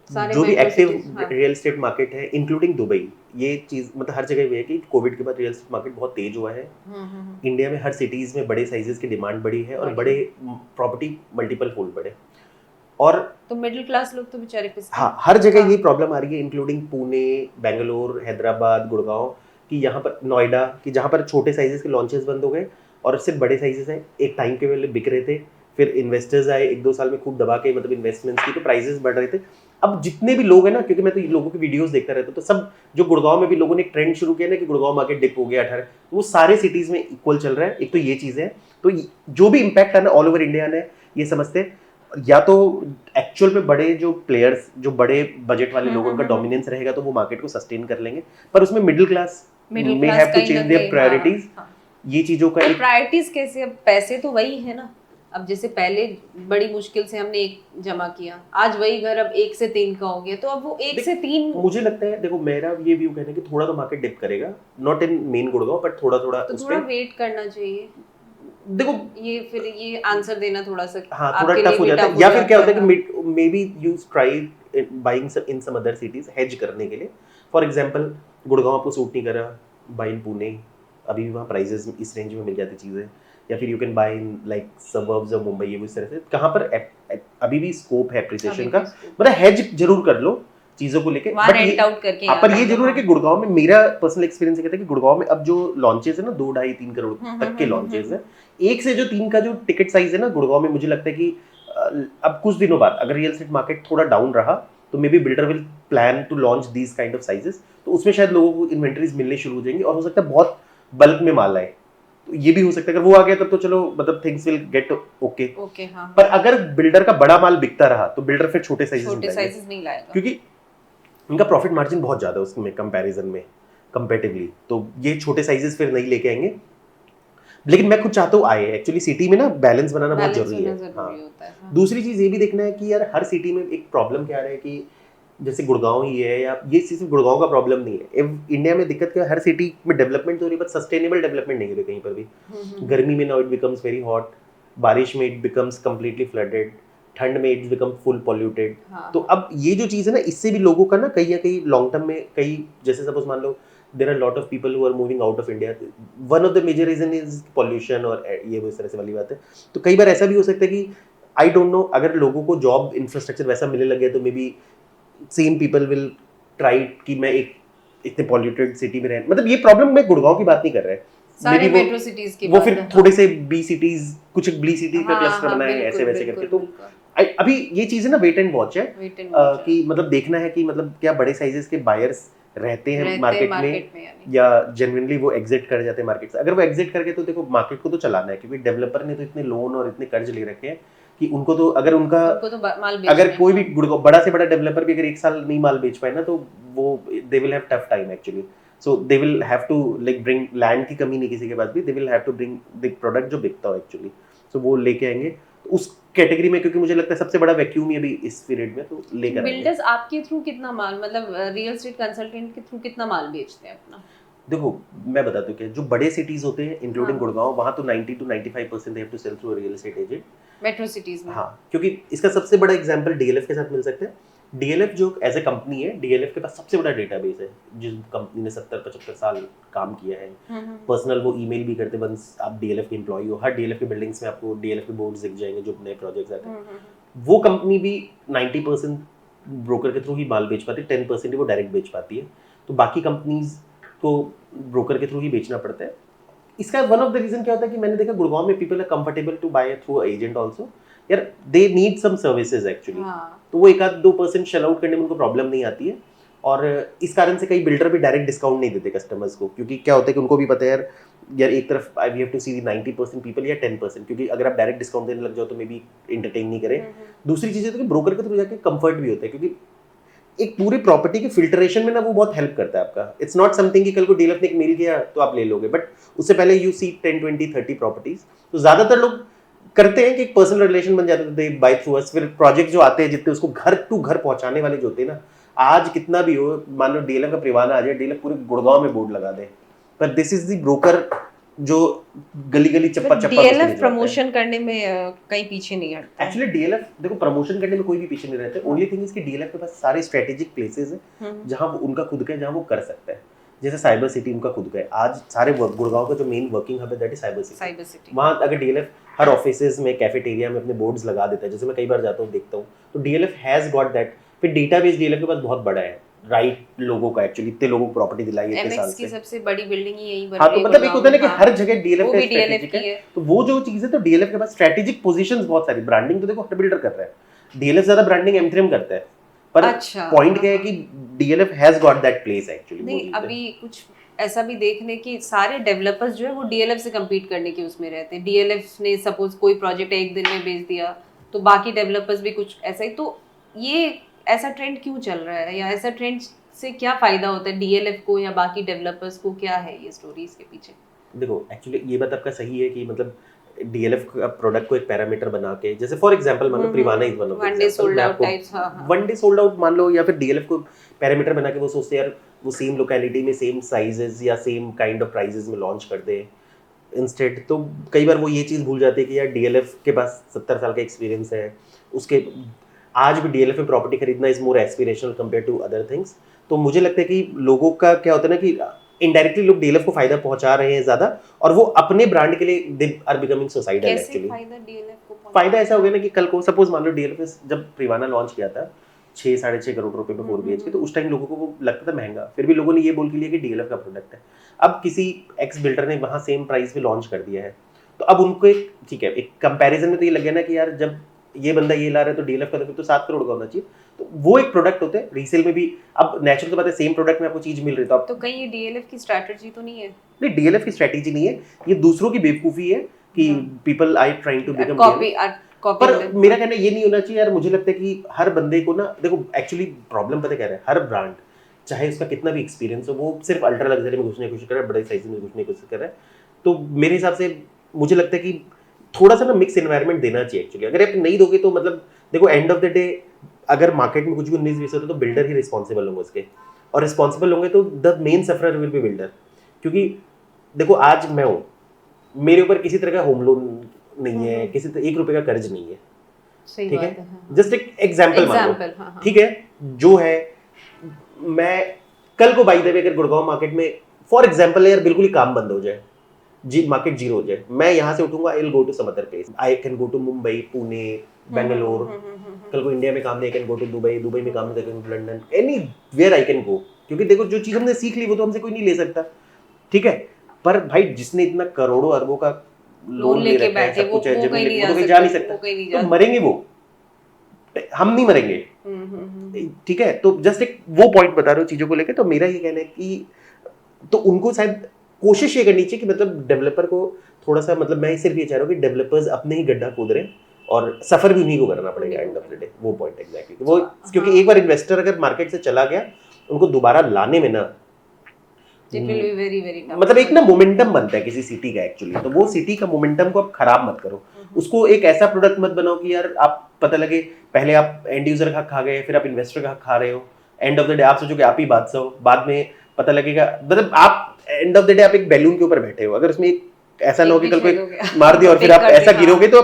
सारे जो भी metro एक्टिव cities, हाँ। रियल एस्टेट मार्केट है इंक्लूडिंग दुबई, ये चीज मतलब हर जगह हुई है कि कोविड के बाद रियल एस्टेट मार्केट बहुत तेज हुआ है। इंडिया में हर सिटीज में बड़े साइजेस की डिमांड बढ़ी है और बड़े प्रॉपर्टी मल्टीपल फोल्ड बढ़े, और तो मिडिल क्लास लोग तो बेचारे पिसते हाँ हर जगह ये प्रॉब्लम आ रही है इंक्लूडिंग पुणे, बेंगलोर, हैदराबाद, गुड़गांव, कि यहाँ पर नोएडा, कि जहाँ पर छोटे साइजेस के लॉन्चेस बंद हो गए और सिर्फ बड़े साइजेस हैं, एक टाइम के पहले बिक रहे थे, फिर इन्वेस्टर्स आए 1-2 साल में खूब दबा के मतलब इन्वेस्टमेंट्स की, तो प्राइसेस बढ़ रहे थे। अब जितने भी लोग हैं ना, क्योंकि मैं तो लोगों की वीडियोस देखता रहता हूँ, तो सब जो गुड़गांव में भी लोगों ने एक ट्रेंड शुरू किया ना कि गुड़गांव मार्केट डिप हो गया 18, तो वो सारे सिटीज में इक्वल चल रहा है। एक तो ये चीज़ है, तो जो भी इम्पैक्ट आना ऑल ओवर इंडिया ने ये समझते हैं, या तो एक्चुअल में बड़े जो प्लेयर्स, जो बड़े बजट वाले लोगों का डोमिनेंस रहेगा तो वो मार्केट को सस्टेन कर लेंगे, पर उसमें middle class may have to change their priorities। ये चीजों का एक प्रायोरिटीज कैसे, अब पैसे तो वही है ना, अब जैसे पहले बड़ी मुश्किल से हमने एक जमा किया, आज वही घर अब 1 से 3 का हो गया, तो अब वो 1 से 3 मुझे लगता है, देखो मेरा ये व्यू कहना है कि थोड़ा तो मार्केट डिप करेगा, not in main Gurgaon but थोड़ा थोड़ा तो थोड़ा वेट करना चाहिए। देखो ये फिर ये आंसर देना थोड़ा सा हाँ थोड़ा टफ हो जाता है, या फिर क्या होता है कि maybe you try buying in some other cities hedge करने के लिए। फॉर एग्जांपल गुड़गांव आपको सूट नहीं कर रहा, बाय इन पुणे, अभी भी वहाँ प्राइसेस इस रेंज में मिल जाती चीज़ें, या फिर you can buy in like suburbs of Mumbai, ये इस तरह से कहाँ पर अभी भी स्कोप है एप्रिसिएशन का, मतलब हेज जरूर कर लो चीजों को लेके, बट रेंट आउट करके। पर ये जरूर है कि गुड़गांव में मेरा पर्सनल एक्सपीरियंस कहता है कि गुड़गांव में अब जो लॉन्चेस है ना 2, 2.5, 3 करोड़ तक के लॉन्चेस है, 1 से जो 3 का जो टिकट साइज है ना गुड़गांव में, मुझे लगता है कि अब कुछ दिनों बाद अगर रियल एस्टेट मार्केट थोड़ा डाउन रहा तो maybe builder will plan to launch these kind of sizes, तो उसमें शायद लोगों को इन्वेंटरीज मिलने शुरू हो जाएंगी और हो सकता है बहुत बल्क में माल आए, तो ये भी हो सकता है। अगर वो आ गया तब तो चलो मतलब थिंग्स विल गेट ओके, पर अगर बिल्डर का बड़ा माल बिकता रहा तो बिल्डर फिर छोटे साइजेस नहीं लाएगा, क्योंकि उनका प्रॉफिट मार्जिन बहुत ज्यादा है उसमें कंपैरिजन में कंपैरेटिवली, तो ये छोटे साइजेस फिर नहीं लेके आएंगे। लेकिन मैं खुद चाहता हूँ आए, एक्चुअली सिटी में ना बैलेंस बनाना बहुत जरूरी है। हाँ। दूसरी चीज ये भी देखना है कि यार हर सिटी में एक प्रॉब्लम क्या है कि जैसे गुड़गांव ही है, या ये सिर्फ गुड़गांव का प्रॉब्लम नहीं है, इंडिया में दिक्कत क्या है, हर सिटी में डेवलपमेंट तो हो रही है बट सस्टेनेबल डेवलपमेंट नहीं हो रही कहीं पर भी। गर्मी में now it becomes very hot, बारिश में इट बिकम्स कंप्लीटली फ्लडेड, ठंड में इट्स बिकम फुल पॉल्यूटेड। तो अब ये जो चीज़ है ना, इससे भी लोगों का ना कहीं या कहीं लॉन्ग टर्म में कई, जैसे सपोज मान लो there are lot of people who are moving out of India, one of the major reason is pollution, और ये वो इस तरह से वाली बात है। तो कई बार ऐसा भी हो सकता है कि आई डोंट नो, अगर लोगों को जॉब इंफ्रास्ट्रक्चर वैसा मिलने लगे तो may be same people will try कि मैं एक इतने पॉल्यूटेड सिटी में रह, मतलब ये प्रॉब्लम मैं गुड़गांव की बात नहीं कर रहा है, सारे मेट्रो सिटीज की वो फिर थोड़े से बी सिटीज, कुछ बी सिटी का क्लस्टर बनाए ऐसे वैसे करके। तो अभी ये चीज है ना, वेट एंड वॉच है कि मतलब देखना है कि मतलब क्या बड़े साइजेस के बायर्स रहते हैं मार्केट में या जेन्युइनली वो एग्जिट कर जाते हैं मार्केट से। अगर वो एग्जिट करके तो देखो मार्केट को तो चलाना है, क्योंकि डेवलपर ने तो इतने लोन और इतने कर्ज ले रखे हैं कि उनको तो अगर उनका अगर कोई भी बड़ा से बड़ा डेवलपर भी अगर 1 साल नहीं माल बेच पाए ना, तो वो they will have tough time actually. So they will have to like bring, land की कमी नहीं किसी के पास भी, they will have to bring the product जो बिकता हो एक्चुअली, सो वो लेके आएंगे उस कैटेगरी में, क्योंकि मुझे लगता है सबसे बड़ा वैक्यूम ही अभी इस पीरियड में, तो लेकर बिल्डर्स आपके थ्रू कितना माल, मतलब रियल एस्टेट कंसल्टेंट के थ्रू कितना माल बेचते हैं अपना? देखो मैं बताता हूँ कि जो बड़े सिटीज होते हैं इंक्लूडिंग गुड़गांव, वहाँ तो 90 to 95% they have to sell through real estate agent, metro cities में। हाँ, क्योंकि इसका सबसे बड़ा एग्जांपल डीएलएफ के साथ मिल सकते हैं। डीएलएफ जो एज ए कंपनी है, डीएलएफ के पास सबसे बड़ा डेटाबेस है, जिस कंपनी ने 70-75 साल काम किया है। पर्सनल वो ईमेल भी करते, बस आप डीएलएफ के एम्प्लॉय हो, हर डीएलएफ के बिल्डिंग्स में आपको डीएलएफ के बोर्ड्स दिख जाएंगे जो नए प्रोजेक्ट्स आते हैं। वो कंपनी भी 90% ब्रोकर के थ्रू ही माल बेच पाती है, 10% ही वो डायरेक्ट बेच पाती है, तो बाकी कंपनीज को ब्रोकर के थ्रू ही बेचना पड़ता है। इसका वन ऑफ द रीजन क्या होता है कि मैंने देखा गुड़गांव में people are comfortable to buy through agent also, यार they need some services actually, तो वो 1-2% शेल आउट करने में उनको प्रॉब्लम नहीं आती है। और इस कारण से कई बिल्डर भी डायरेक्ट डिस्काउंट नहीं देते कस्टमर्स को, क्योंकि क्या होता है कि उनको भी पता है यार एक तरफ we have to see 90% people या 10%, क्योंकि अगर आप डायरेक्ट डिस्काउंट देने लग जाओ तो मे बी एंटरटेन नहीं करें। दूसरी चीज़ है तो कि ब्रोकर के थ्रू जाके कंफर्ट भी होता है, क्योंकि एक पूरी प्रॉपर्टी के फिल्ट्रेशन में ना वो बहुत हेल्प करता है आपका। इट्स नॉट समथिंग कि कल को डीलर ने एक मेल किया तो आप ले लोगे, बट उससे पहले यू सी 10, 20, 30 प्रॉपर्टीज। तो ज्यादातर लोग करते हैं कि एक पर्सनल रिलेशन बन जाता है, दे बाय थ्रू अस। फिर प्रोजेक्ट जो आते हैं जितने उसको घर टू घर पहुंचाने वाले जो होते हैं ना, आज कितना भी हो, मान लो डीलर का परिवार आ जाए, डीलर पूरे गुड़गांव में बोर्ड लगा दे, पर दिस इज द ब्रोकर जो गली गली चप्पा चप्पा डीएलएफ प्रमोशन करने में कहीं पीछे नहीं हटता। एक्चुअली डीएलएफ देखो प्रमोशन करने में कोई भी पीछे नहीं रहता। ओनली थिंग इज कि डीएलएफ के पास सारे स्ट्रेटेजिक प्लेसेस है जहां वो उनका खुद का है, जहां वो कर सकता है। जैसे साइबर सिटी उनका खुद का है। आज सारे गुड़गांव का जो मेन वर्किंग हब है दैट इज साइबर सिटी। वहां अगर डीएलएफ हर ऑफिसेज में कैफेटेरिया में अपने बोर्ड्स लगा देता है, जैसे मैं कई बार जाता हूँ देखता हूँ, तो डीएलएफ हैज गॉट दैट। फिर डेटाबेस डीएलएफ के पास बहुत बड़ा है, राइट लोगों का, एक्चुअली इतने लोगों को प्रॉपर्टी दिलाई है इतने साल से। की सबसे बड़ी बिल्डिंग ही यही बन रही है। हाँ, तो मतलब एक होता है ना कि हर जगह डीएलएफ का स्ट्रेटेजिक है। तो वो जो चीज है, तो डीएलएफ के पास स्ट्रेटेजिक पोजीशंस बहुत सारी। ब्रांडिंग तो देखो हर बिल्डर कर रहा है, डीएलएफ ज्यादा ब्रांडिंग M3M करता है, पर पॉइंट क्या है कि DLF has got that place actually. नहीं, अभी कुछ ऐसा भी देखने की सारे डेवलपर्स जो है वो डीएलएफ से कम्पीट करने के उसमें रहते हैं। डीएलएफ ने सपोज कोई प्रोजेक्ट एक दिन में बेच दिया तो बाकी डेवलपर्स भी कुछ ऐसा ही। तो ये ऐसा ट्रेंड क्यों चल रहा है, या ऐसा ट्रेंड से क्या फायदा होता है डीएलएफ को या बाकी डेवलपर्स को? क्या है ये स्टोरी इसके पीछे? देखो एक्चुअली ये बात आपका सही है कि मतलब डीएलएफ का प्रोडक्ट को एक पैरामीटर बना के, जैसे फॉर एग्जांपल मान लो प्रीवाना is one of one day sold out types, one day sold out मान लो, या फिर डीएलएफ को पैरामीटर बना के वो सोचते हैं यार वो सेम लोकेलिटी में सेम साइजेस या सेम काइंड ऑफ प्राइसेस में लॉन्च कर दे इंस्टेड। तो कई बार वो ये चीज़ भूल जाते हैं कि यार डीएलएफ के पास 70 साल का एक्सपीरियंस है, उसके आज भी डीएलएफ में प्रॉपर्टी खरीदना is more aspirational compare to other things. तो मुझे लगता है कि लोगों का क्या होता है ना कि इनडायरेक्टली लोग डीएलएफ को फायदा पहुंचा रहे हैं ज्यादा, और वो अपने ब्रांड के लिए they are becoming societal actually. फायदा ऐसा हो गया ना कि कल को सपोज मान लो डीएलएफ जब प्रीवाना लॉन्च किया था 6-6.5 करोड़ रुपए में 4 BHK, तो उस टाइम लोगों को वो लगता था महंगा, फिर भी लोगों ने ये बोल के लिया कि डीएलएफ का प्रोडक्ट है। अब किसी एक्स बिल्डर ने वहां सेम प्राइस पे लॉन्च कर दिया है, तो अब उनको एक ठीक है एक कंपैरिजन में तो ये लग गया ना कि यार जब ये बंदा ये ला रहा है तो डीएलएफ का तो 7 करोड़ का होना चाहिए। तो वो एक प्रोडक्ट होते हैं रीसेल में भी। अब नेचुरल तो बात है सेम प्रोडक्ट में आपको चीज मिल रही है, तो कहीं ये डीएलएफ की स्ट्रेटजी तो नहीं है? नहीं, डीएलएफ की स्ट्रेटजी नहीं है, ये दूसरों की बेवकूफी है कि people are trying to become copy. पर मेरा कहना ये नहीं होना चाहिए यार। मुझे लगता है कि हर बंदे को ना, देखो एक्चुअली प्रॉब्लम पता क्या है, हर ब्रांड चाहे उसका कितना भी एक्सपीरियंस हो, वो सिर्फ अल्ट्रा लग्जरी में घुसने की कोशिश कर रहा है, बड़े साइज में घुसने की कोशिश कर रहा है। तो मेरे हिसाब से मुझे लगता है कि थोड़ा सा ना मिक्स एनवायरनमेंट देना चाहिए एक्चुअली। अगर आप नहीं दोगे तो मतलब देखो एंड ऑफ द डे अगर मार्केट में कुछ भी 19-20 होता है तो बिल्डर ही रिस्पॉन्सिबल होंगे उसके, और रिस्पॉन्सिबल होंगे तो the main sufferer will be builder. क्योंकि देखो आज मैं हूँ, मेरे ऊपर किसी तरह का होम लोन नहीं है, किसी तरह 1 रुपए का कर्ज नहीं है, ठीक है, जस्ट एक एग्जाम्पल मान लो, ठीक है, जो है मैं कल को बाई द वे अगर गुड़गांव मार्केट में फॉर एग्जाम्पल यार बिल्कुल ही काम बंद हो जाए, मार्केट जीरो हो जाए, मैं यहाँ से उठूंगा, I will go to some other place, I can go to Mumbai, Pune, Bangalore, कल को इंडिया में काम नहीं, I can go to Dubai, Dubai में काम नहीं, I can go to London, anywhere I can go. क्योंकि देखो जो चीज हमने सीख ली वो तो हमसे कोई नहीं ले सकता, ठीक है। पर भाई जिसने इतना करोड़ों अरबों का लोन लेके बैठे वो कहीं जा नहीं सकता, तो मरेंगे वो, हम नहीं मरेंगे, ठीक है। तो जस्ट एक वो पॉइंट बता रहे हो चीजों को लेकर। तो मेरा ये कहना है कि तो उनको शायद कोशिश ये करनी चाहिए कि मतलब डेवलपर को थोड़ा सा, मतलब मैं सिर्फ ये चाह रहा हूँ कि डेवलपर्स अपने ही गड्ढा खोद रहे हैं और सफर भी उन्हीं को करना पड़ेगा एंड ऑफ द डे। वो पॉइंट एग्जैक्टली वो, क्योंकि एक बार इन्वेस्टर अगर मार्केट से चला गया, उनको दोबारा लाने में ना मतलब एक ना मोमेंटम बनता है किसी सिटी का एक्चुअली। तो वो सिटी का मोमेंटम को आप खराब मत करो, उसको एक ऐसा प्रोडक्ट मत बनाओ कि यार आप पता लगे पहले आप एंड यूजर का खा गए, फिर आप इन्वेस्टर का खा रहे हो, एंड ऑफ द डे आप सोचो कि आप ही बादशाह हो, बाद में पता लगेगा, मतलब आप एंड ऑफ द डे आप एक बैलून के ऊपर बैठे हो, अगर उसमें ऐसा ना हो कि कल कोई मार दिया और फिर आप ऐसा गिरोगे तो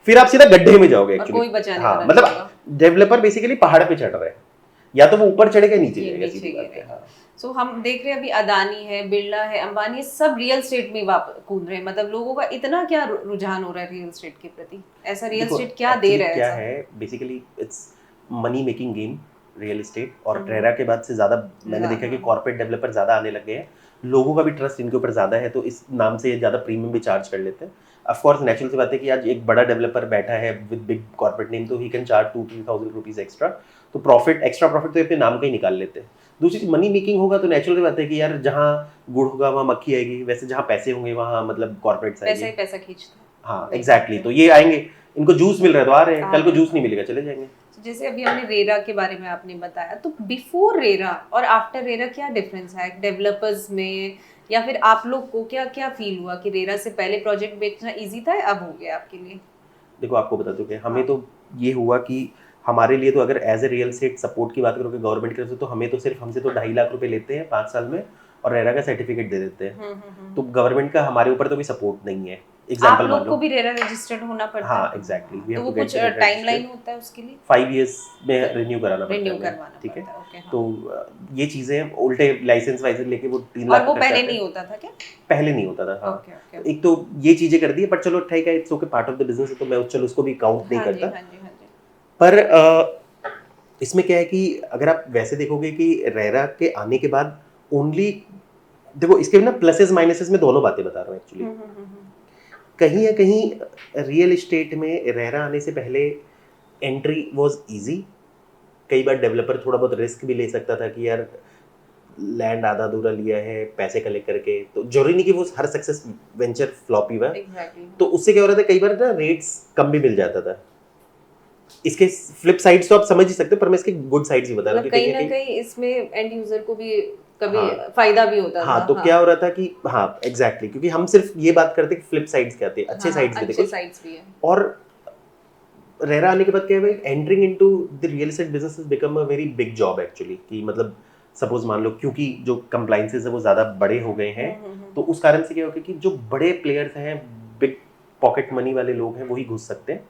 फिर आप सीधा गड्ढे में जाओगे एक्चुअली। हाँ, मतलब डेवलपर बेसिकली पहाड़ पे चढ़ रहा है, या तो वो ऊपर चढ़ेगा नीचे जाएगा, सीधी बात है। हाँ, सो हम देख रहे हैं अभी अदानी है, बिरला है, अंबानी, सब रियल एस्टेट में कूद रहे हैं। मतलब लोगों का इतना क्या रुझान हो रहा है रियल एस्टेट के प्रति? ऐसा रियल एस्टेट क्या दे रहा है? क्या है basically it's money making game real estate, और ट्रेरा के बाद से ज्यादा मैंने देखा कि कॉर्पोरेट डेवलपर ज्यादा आने लगे हैं, लोगों का भी ट्रस्ट इनके ऊपर ज्यादा है, तो इस नाम से ये ज्यादा प्रीमियम भी चार्ज कर लेते हैं। ऑफ कोर्स नेचुरल सी बात है कि आज एक बड़ा डेवलपर बैठा है विद बिग कॉर्पोरेट नेम, तो he can charge 2-3,000 rupees extra, तो प्रॉफिट एक्स्ट्रा प्रॉफिट तो अपने नाम का ही निकाल लेते हैं। दूसरी चीज मनी मेकिंग होगा तो नेचुरल सी बात है कि यार जहाँ गुड़ होगा वहाँ मक्खी आएगी, वैसे जहाँ पैसे होंगे वहाँ मतलब कॉर्पोरेट्स आएंगे, पैसा खींचते। हाँ एग्जैक्टली, तो ये आएंगे, इनको जूस मिल रहा है तो आ रहे हैं, कल को जूस नहीं मिलेगा चले जाएंगे। जैसे अभी हमने रेरा के बारे में आपने बताया, तो बिफोर रेरा और आफ्टर रेरा क्या डिफरेंस है डेवलपर्स में, या फिर आप लोग को क्या क्या फील हुआ कि रेरा से पहले प्रोजेक्ट बेचना इजी था, अब हो गया आपके लिए? देखो आपको बता दूं कि हमें तो ये हुआ कि हमारे लिए तो अगर as a real estate support की बात करोगे गवर्नमेंट की तरफ से, तो हमें तो सिर्फ हमसे तो 2.5 लाख रुपए लेते हैं 5 साल में, और रेरा का सर्टिफिकेट दे देते हैं। तो गवर्नमेंट का हमारे ऊपर तो कोई सपोर्ट नहीं है। एग्जांपल मान लो, आप लोग को भी रेरा रजिस्टर्ड होना पड़ता है। हाँ एग्जैक्टली, वी तो हैव वो टू गेट कुछ टाइमलाइन होता है उसके लिए? 5 इयर्स में रिन्यू कराना पड़ता रिन्यू है, करवाना ठीक है। पड़ता है, ओके हाँ। तो ये चीजें उल्टे लाइसेंस वाइसेंस लेके वो 3 और लाख वो का खर्चा पहले आता है। नहीं होता था क्या? पहले नहीं होता था, हाँ। Okay okay. तो एक तो ये चीजें कर दी है, पर चलो ठीक है, it's okay, part of the business है, तो मैं चलो उसको भी काउंट नहीं हाँ जी करता। हाँ जी हाँ जी। पर इसमें क्या है कि अगर आप वैसे देखोगे कि रेरा के आने के बाद ओनली, देखो इसके ना प्लसेस माइनसेस में दोनों बातें बता रहा हूँ एक्चुअली। कहीं ना कहीं रियल एस्टेट में रेरा आने से पहले एंट्री वाज इजी। कई बार डेवलपर थोड़ा बहुत रिस्क भी ले सकता था कि यार लैंड आधा अधूरा लिया है पैसे कलेक्ट करके, तो जरूरी नहीं कि वो हर सक्सेस वेंचर फ्लॉप ही हुआ। तो उससे क्या हो रहा था, कई बार ना रेट्स कम भी मिल जाता था। इसके फ्लिप साइड्स तो आप समझ ही सकते हो, पर मैं इसके गुड साइड्स भी बता रहा हूँ कि कहीं ना कहीं इसमें एंड यूजर को भी कभी हाँ, फायदा भी होता हाँ, था। तो क्या हो रहा था कि हाँ एग्जैक्टली, क्योंकि हम सिर्फ ये बात करते कि फ्लिप साइड्स क्या आते हैं, अच्छे साइड्स भी देखो। साइड्स भी है। और रेरा आने के बाद क्या है भाई, entering into the real estate business has become a very big job actually. कि मतलब सपोज मान लो, क्योंकि जो कंप्लाइंसेस है वो ज़्यादा बड़े हो गए हैं, तो उस कारण से क्या हो गया कि जो बड़े प्लेयर्स हैं, बिग पॉकेट मनी वाले लोग हैं, वही घुस सकते हैं।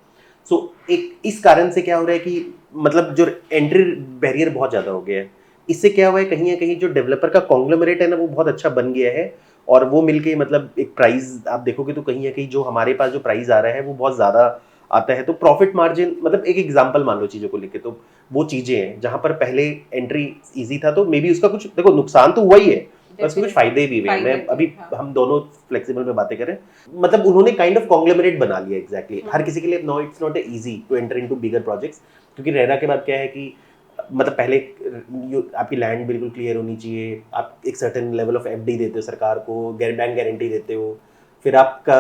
सो एक इस कारण से क्या हो रहा है कि मतलब जो एंट्री बैरियर बहुत ज़्यादा हो गया है। इससे क्या हुआ है, कहीं ना कहीं जो डेवलपर का कॉन्ग्लोमरेट है ना, वो बहुत अच्छा बन गया है। और वो मिलके मतलब एक प्राइस आप देखोगे तो कहीं ना कहीं जो हमारे पास जो प्राइस आ रहा है वो बहुत ज़्यादा आता है। तो प्रॉफिट मार्जिन, मतलब एक एग्जांपल मान लो चीज़ों को लेके, तो वो चीज़ें हैं जहाँ पर पहले एंट्री इजी था, तो मे बी उसका कुछ, देखो नुकसान तो हुआ ही है, और उसके कुछ फायदे भी हुए हैं। मैं अभी हम दोनों फ्लेक्सिबल में बातें करें, मतलब उन्होंने काइंड ऑफ कॉन्ग्लोमरेट बना लिया एग्जैक्टली। हर किसी के लिए no, it's not easy to enter into bigger projects. क्योंकि रेरा के बाद क्या है कि मतलब पहले आपकी लैंड बिल्कुल क्लियर होनी चाहिए, आप एक सर्टेन लेवल ऑफ एफडी देते हो सरकार को, बैंक गारंटी देते हो, फिर आपका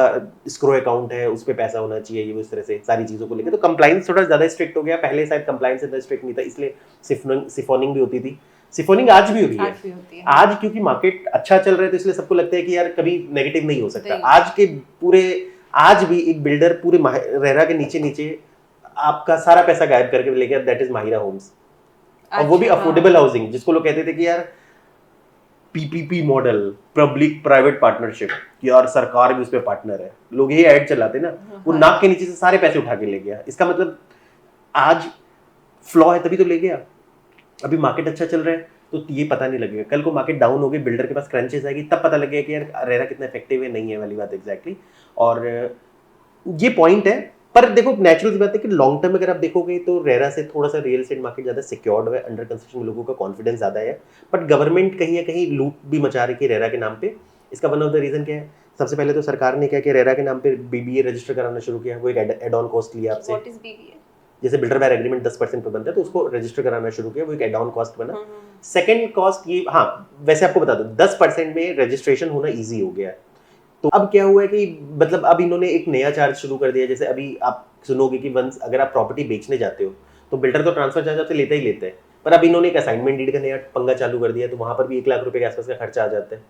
स्क्रो अकाउंट है उस पर पैसा होना चाहिए, ये इस तरह से सारी चीज़ों को लेकर। तो कंप्लाइंस थोड़ा ज़्यादा स्ट्रिक्ट हो गया। पहले शायद कंप्लाइंस इतना स्ट्रिक्ट नहीं था, इसलिए सिफोनिंग भी होती थी। सिफोनिंग आज भी हो रही है। आज क्योंकि मार्केट अच्छा चल रहा है, तो इसलिए सबको लगता है कि यार कभी नेगेटिव नहीं हो सकता। आज के पूरे, आज भी एक बिल्डर पूरे रेरा के नीचे नीचे आपका सारा पैसा गायब करके ले गया, दैट इज माहिरा होम्स। और वो भी अफोर्डेबल हाउसिंग, जिसको लोग कहते थे कि यार PPP model, public private partnership, यार सरकार भी उसमें पार्टनर है, लोग ये ऐड चलाते ना, वो नाक के नीचे से सारे पैसे उठा के ले गया। इसका मतलब आज फ्लॉ है तभी तो ले गया। अभी मार्केट अच्छा चल रहा है तो ये पता नहीं लगेगा, कल को मार्केट डाउन हो गई, बिल्डर के पास क्रंचेस आएगी, तब पता लगेगा कि यार रेरा कितना इफेक्टिव है, नहीं है वाली बात एग्जैक्टली। और ये पॉइंट है। पर देखो नेचुरल सी बात है कि लॉन्ग टर्म अगर आप देखोगे तो रेरा से थोड़ा सा रियल एस्टेट मार्केट ज़्यादा सिक्योर्ड है, अंडर कंस्ट्रक्शन लोगों का कॉन्फिडेंस ज़्यादा है। बट गवर्नमेंट कहीं ना कहीं लूट भी मचा रही है रेरा के नाम पे। इसका वन ऑफ द रीज़न क्या है, सबसे पहले तो सरकार ने क्या किया, रेरा के नाम पे बीबीए रजिस्टर कराना शुरू किया। वो एक एड ऑन कॉस्ट लिया आपसे। What is BBA? जैसे बिल्डर बायर एग्रीमेंट 10% पे बनता है, तो उसको रजिस्टर कराना शुरू किया, वो एक एड ऑन कॉस्ट बना। सेकंड कॉस्ट ये, हाँ वैसे आपको बता दूं 10% में रजिस्ट्रेशन होना ईजी हो गया है। तो अब क्या हुआ है कि मतलब अब इन्होंने एक नया चार्ज शुरू कर दिया। जैसे अभी आप सुनोगे कि वंस अगर आप प्रॉपर्टी बेचने जाते हो तो बिल्डर तो ट्रांसफर चार्ज आपसे लेता ही लेते हैं, पर अब इन्होंने एक असाइनमेंट डीड का नया पंगा चालू कर दिया, तो वहां पर भी 1 लाख रुपए के आसपास का खर्चा आ जाता है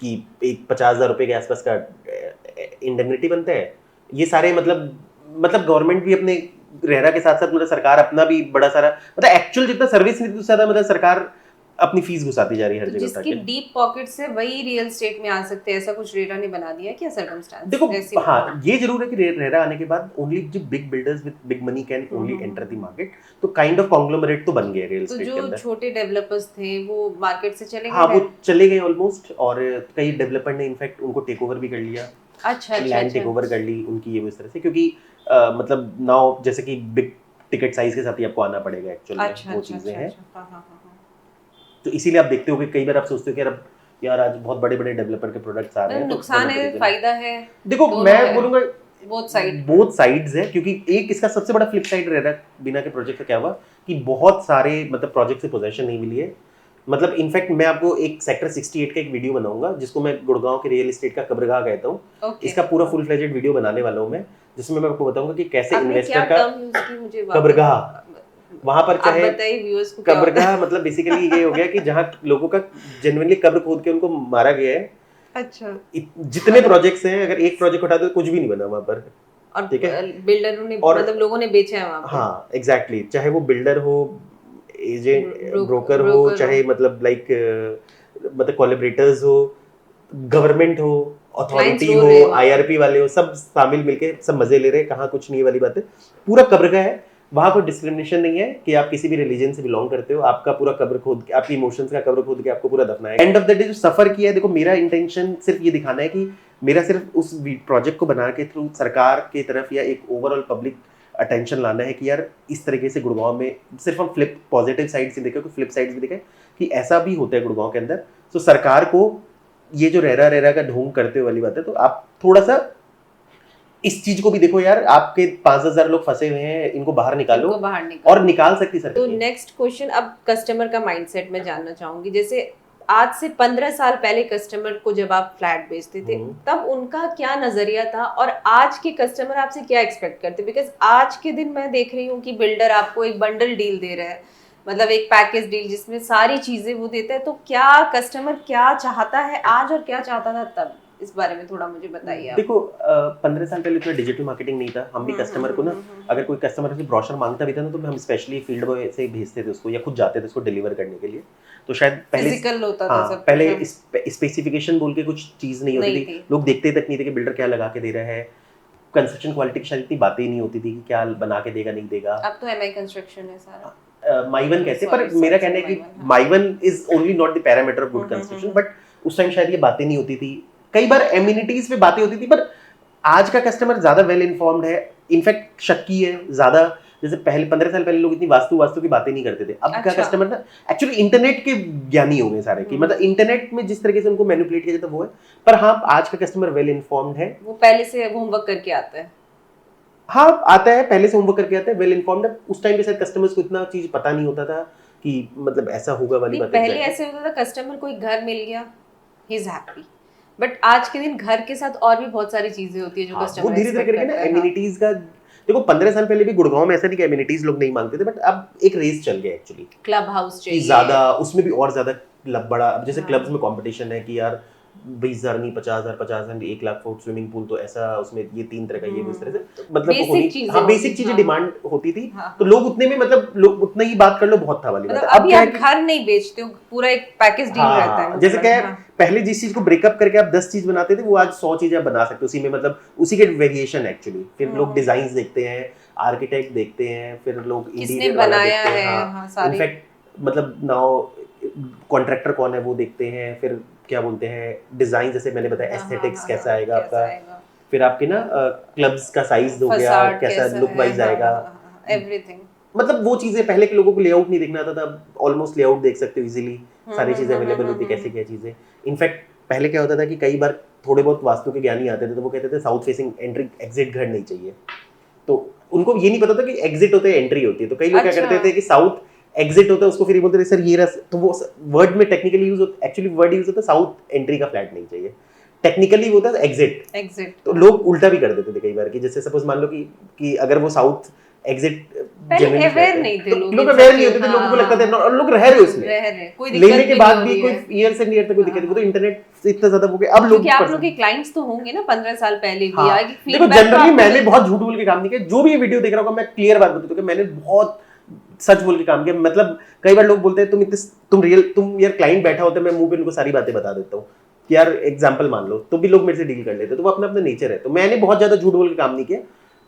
कि एक 50,000 रुपए के आसपास का इंडेमनिटी बनता है। ये सारे मतलब गवर्नमेंट भी अपने रेरा के साथ साथ मतलब सरकार अपना भी बड़ा सारा, मतलब एक्चुअल जितना सर्विस नहीं, उससे ज्यादा मतलब सरकार अपनी फीस घुसाती जा रही है हर जगह। जिसकी डीप पॉकेट से वही रियल एस्टेट में आ सकते हैं, ऐसा कुछ रेरा ने बना दिया है क्या सर्कमस्टेंस? देखो हाँ, ये जरूर है कि रेरा आने के बाद ओनली जो big builders with big money can only enter the market. तो काइंड ऑफ कॉन्ग्लोमरेट तो बन गए रियल एस्टेट के अंदर। जो छोटे डेवलपर्स थे वो मार्केट से चले गए। हाँ, वो चले गए ऑलमोस्ट, और कई डेवलपर ने इनफैक्ट उनको टेक ओवर भी कर लिया। अच्छा, लैंड टेक ओवर कर ली उनकी, ये इस तरह से, क्योंकि मतलब नाउ जैसे कि बिग टिकट साइज के साथ ही आपको आना पड़ेगा एक्चुअल में, वो चीजें हैं। तो इसीलिए आप देखते हो कि कई बार आप सोचते हो कि यार आज बहुत बड़े बड़े डेवलपर के प्रोडक्ट्स आ रहे हैं। नुकसान है, फायदा है, देखो मैं बोलूंगा बोथ साइड्स है। क्योंकि एक इसका सबसे बड़ा फ्लिप साइड रह रहा है बिना के प्रोजेक्ट का क्या हुआ कि बहुत सारे मतलब प्रोजेक्ट से पोजेशन नहीं मिली है। मतलब इनफैक्ट मैं आपको एक सेक्टर 68 का एक वीडियो बनाऊंगा, जिसको मैं गुड़गांव के रियल एस्टेट का कब्रगाह कहता हूँ। इसका पूरा फुल फ्लेजेड वीडियो बनाने वाला हूँ मैं, जिसमें मैं आपको बताऊंगा कि कैसे इन्वेस्टर का कब्रगाह, वहां पर चाहे कब्रगाह मतलब बेसिकली ये हो गया कि जहाँ लोगों का जेन्युइनली कब्र खोद के उनको मारा गया है। अच्छा, जितने प्रोजेक्ट्स हैं, अगर एक प्रोजेक्ट उठा दो कुछ भी नहीं बना वहां पर, और ठीक है, बिल्डरों ने मतलब लोगों ने बेचा है वहां पे। हाँ एग्जैक्टली, चाहे वो बिल्डर हो, एजेंट, ब्रोकर हो, चाहे मतलब लाइक मतलब कोलैबोरेटर्स हो, गवर्नमेंट हो, अथॉरिटी Clients रो हो, रहे हो। आईआरपी वाले हो, सब शामिल मिलके सब मजे ले रहे हैं, कहाँ कुछ नहीं वाली बात है, पूरा कब्र का है। वहाँ कोई डिस्क्रिमिनेशन नहीं है कि आप किसी भी रिलीजन से बिलोंग करते हो, आपका पूरा कब्र खोद के, आपकी इमोशंस का कब्र खोद के आपको पूरा दफनाएगा। एंड ऑफ द डे जो सफर किया है, देखो मेरा इंटेंशन सिर्फ ये दिखाना है कि मेरा सिर्फ उस प्रोजेक्ट को बना के थ्रू सरकार की तरफ या एक ओवरऑल पब्लिक अटेंशन लाना है कि यार इस तरीके से गुड़गांव में सिर्फ हम फ्लिप पॉजिटिव साइड से देखें, फ्लिप साइड भी देखें कि ऐसा भी होता है गुड़गांव के अंदर। तो सरकार को ये जो रेरा का ढोंग करते वाली बात है, तो आप थोड़ा सा इस चीज को भी देखो यार, आपके 5,000 लोग फंसे हुए हैं, इनको बाहर निकालो, और निकाल सकती सरकार। तो नेक्स्ट क्वेश्चन, अब कस्टमर का माइंडसेट मैं जानना चाहूंगी। जैसे आज से 15 साल पहले कस्टमर को जब आप फ्लैट बेचते थे, तब उनका क्या नजरिया था, और आज के कस्टमर आपसे क्या एक्सपेक्ट करते? बिकॉज आज के दिन मैं देख रही हूँ कि बिल्डर आपको एक बंडल डील दे रहा है, मतलब एक पैकेज डील जिसमें सारी चीजें वो देता है। तो क्या कस्टमर क्या चाहता है आज और क्या चाहता था तब, इस बारे में थोड़ा मुझे बताइए। देखो 15 साल पहले इतना डिजिटल मार्केटिंग नहीं था। हम भी कस्टमर को ना, अगर कोई कस्टमर से ब्रोशर मांगता भी था ना, तो हम स्पेशली फील्ड बॉय से भेजते थे उसको, या खुद जाते थे उसको डिलीवर करने के लिए। तो शायद पहले फिजिकल होता था सब, पहले स्पेसिफिकेशन बोल के कुछ चीज नहीं होती थी, लोग देखते तक नहीं थे कि बिल्डर क्या लगा के दे रहा है। कंस्ट्रक्शन क्वालिटी की शायद इतनी बातें ही नहीं होती थी कि क्या बना के देगा नहीं देगा। अब तो एमआई कंस्ट्रक्शन है सारा, माइवन कहते हैं, पर मेरा कहना है कि माइवन is only not the parameter of good construction. But उस टाइम शायद ये बातें नहीं होती थी, कई बार एमिनिटीज पे बातें होती थी। पर आज का कस्टमर ज्यादा वेल इन्फॉर्म्ड है, इनफैक्ट शक्की है ज्यादा। जैसे पहले 15 साल पहले लोग इतनी वास्तु की बातें नहीं करते थे। अब का कस्टमर ना एक्चुअली इंटरनेट के ज्ञानी हो गए सारे की, मतलब इंटरनेट में जिस तरीके से उनको मैनिपुलेट किया जाता है वो है। पर हाँ, आज का कस्टमर वेल इन्फॉर्म्ड है, वो पहले से होमवर्क करके आता है। हाँ आता है, पहले से होमवर्क करके आता है, वेल इन्फॉर्म्ड है। उस टाइम पे शायद कस्टमर्स को इतना चीज पता नहीं होता था कि मतलब ऐसा होगा वाली बात। पहले ऐसे होता था, कस्टमर कोई घर मिल गया, ही इज हैप्पी। बट आज के दिन घर के साथ और भी बहुत सारी चीजें होती है जो कस्टमर वो धीरे धीरे करके ना एमिनिटीज का। देखो 15 साल पहले भी गुड़गांव में ऐसा नहीं कि एमिनिटीज लोग नहीं मांगते थे, बट अब एक रेस चल गया एक्चुअली। क्लब हाउस चाहिए ज्यादा, उसमें भी और ज्यादा क्लब बड़ा। अब जैसे क्लब्स में कंपटीशन है कि यार 20,000 नहीं 50,000, 50,000 1 लाख फुट स्विमिंग पूल, तो ऐसा उसमें ये 3 तरह का ये इस तरह से मतलब बेसिक चीजें डिमांड होती थी। तो लोग उतने में मतलब लोग उतना ही बात कर लो बहुत था वाली बात। अब क्या घर नहीं बेचते हो, पूरा एक पैकेज डील रहता है। जैसे क्या पहले जिस चीज को ब्रेकअप करके आप 10 चीज बनाते थे, वो आज 100 चीजें आप बना सकते हो उसी में, मतलब उसी के वेरिएशन एक्चुअली। फिर लोग डिजाइन देखते हैं, आर्किटेक्ट देखते हैं, फिर लोग इंटीरियर वाला देखते हैं, इनफैक्ट मतलब नाउ कॉन्ट्रैक्टर कौन है वो देखते हैं, फिर क्या बोलते हैं डिजाइन, जैसे मैंने बताया एस्थेटिक्स कैसा आएगा आपका, फिर आपके ना क्लब्स का साइज हो गया, कैसा लुक वाइज आएगा, एवरीथिंग। मतलब वो चीजें पहले के लोगों को लेआउट नहीं देखना आता था, ऑलमोस्ट लेआउट देख सकते हो इजीली, सारी चीजें अवेलेबल होती है, कैसे क्या चीजें। इनफैक्ट पहले क्या होता था कि कई बार थोड़े बहुत वास्तु के ज्ञानी आते थे, तो वो कहते थे साउथ फेसिंग एंट्री एग्जिट घर नहीं चाहिए। तो उनको ये नहीं पता था कि एग्जिट होता है एंट्री होती है। तो कई लोग क्या करते थे कि साउथ एग्जिट होता है, उसको फिर बोलते थे सर ये रस, तो वो वर्ड में टेक्निकली यूज होता, एक्चुअली वर्ड यूज होता है साउथ एंट्री का फ्लैट नहीं चाहिए, टेक्निकली वो होता है एग्जिट। तो लोग उल्टा भी कर देते थे कई बार कि जैसे सपोज मान लो कि अगर वो साउथ एग्जिट अवेयर नहीं थे लोग अवेयर नहीं होते थे, लोगों को लगता था लोग रह रहे उसमें, लेने के बाद भी कोई ईयर से नियर तक कोई दिक्कत नहीं। तो इंटरनेट से इतना ज्यादा हो गया अब लोग, आप लोग के क्लाइंट्स तो होंगे ना 15 साल पहले भी आगे देखो जनरली मैंने बहुत झूठ बोल के काम नहीं किया। जो भी ये वीडियो देख रहा होगा मैं क्लियर बात बताता हूं कि मैंने बहुत सच बोल के काम किया। मतलब कई बार लोग बोलते हैं तुम यार क्लाइंट बैठा होता है, मैं मुंह पे उनको सारी बातें बता देता हूँ कि यार एग्जांपल मान लो, तो भी लोग मेरे से डील कर लेते, तो वो अपना अपना नेचर है। तो मैंने बहुत ज्यादा झूठ बोल के काम नहीं किया।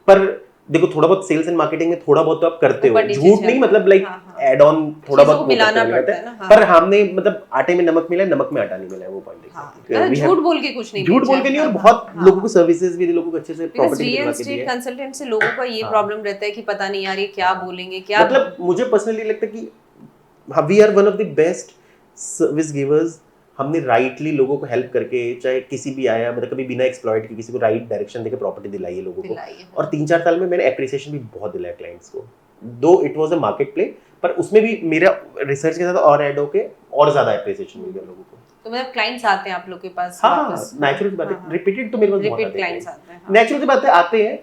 पर देखो थोड़ा बहुत सेल्स एंड मार्केटिंग में थोड़ा बहुत तो आप करते हो, झूठ नहीं, मतलब लाइक एड ऑन थोड़ा बहुत मिलाना पड़ता है ना। पर हमने मतलब आटे में नमक मिला है, नमक में आटा नहीं मिला है, वो पॉइंट। झूठ बोल के कुछ नहीं, झूठ बोल के नहीं, और बहुत लोगों को सर्विसेज भी लोगों को अच्छे से प्रॉपर्टी रियल एस्टेट कंसल्टेंट से लोगों का ये प्रॉब्लम रहता है कि पता नहीं यार ये क्या बोलेंगे क्या। मतलब मुझे पर्सनली लगता है कि we are one of the best service givers. हमने राइटली लोगों को हेल्प करके, चाहे किसी भी आया, मतलब कभी बिना एक्सप्लॉइट के किसी को राइट डायरेक्शन देके प्रॉपर्टी दिलाई है लोगों को। और 3-4 साल में मैंने एप्रिसिएशन भी बहुत दिलाया क्लाइंट्स को, दो it was a market play, पर उसमें भी मेरा रिसर्च के साथ और ऐड होके और ज्यादा एप्रिसिएशन मिल गया लोगों को। तो मतलब क्लाइंट्स आते हैं आप लोग के पास? हाँ, नेचुरल बात है, रिपीटेड तो मेरे पास बहुत आते हैं, नेचुरल बात है, आते हैं,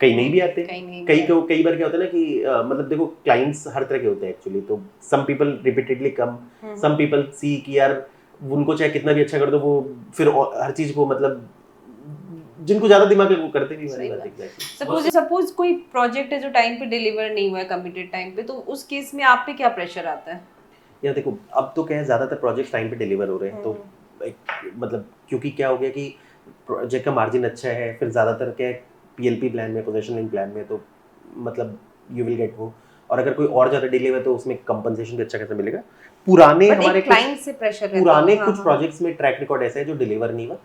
कई नहीं भी आते, कई बार क्या होता है ना कि मतलब देखो क्लाइंट्स हर तरह के होते हैं एक्चुअली। तो सम पीपल रिपीटेडली कम, सम पीपल सी कि यार उनको चाहे कितना भी अच्छा कर दो, वो फिर हर चीज को मतलब जिनको ज्यादा दिमाग है वो करते भी वाली बात। एग्जैक्टली सपोज कोई प्रोजेक्ट है जो टाइम पे डिलीवर नहीं हुआ है कमिटेड टाइम पे, तो उस केस में आप पे क्या प्रेशर आता है? यार देखो अब तो क्या है, ज़्यादातर प्रोजेक्ट्स टाइम पे डिलीवर हो रहे हैं, तो मतलब क्योंकि क्या हो गया कि प्रोजेक्ट का मार्जिन अच्छा है, फिर ज़्यादातर क्या है पीएलपी प्लान में, पोजीशन लिंक प्लान में, तो मतलब यू विल गेट वो। और अगर कोई और ज़्यादा डिले हुआ तो उसमें कंपनसेशन भी अच्छा खासा मिलेगा। पुराने हमारे क्लाइंट से प्रेशर रहता पुराने है। कुछ प्रोजेक्ट्स में ट्रैक रिकॉर्ड ऐसा है जो डिलीवर नहीं हुआ।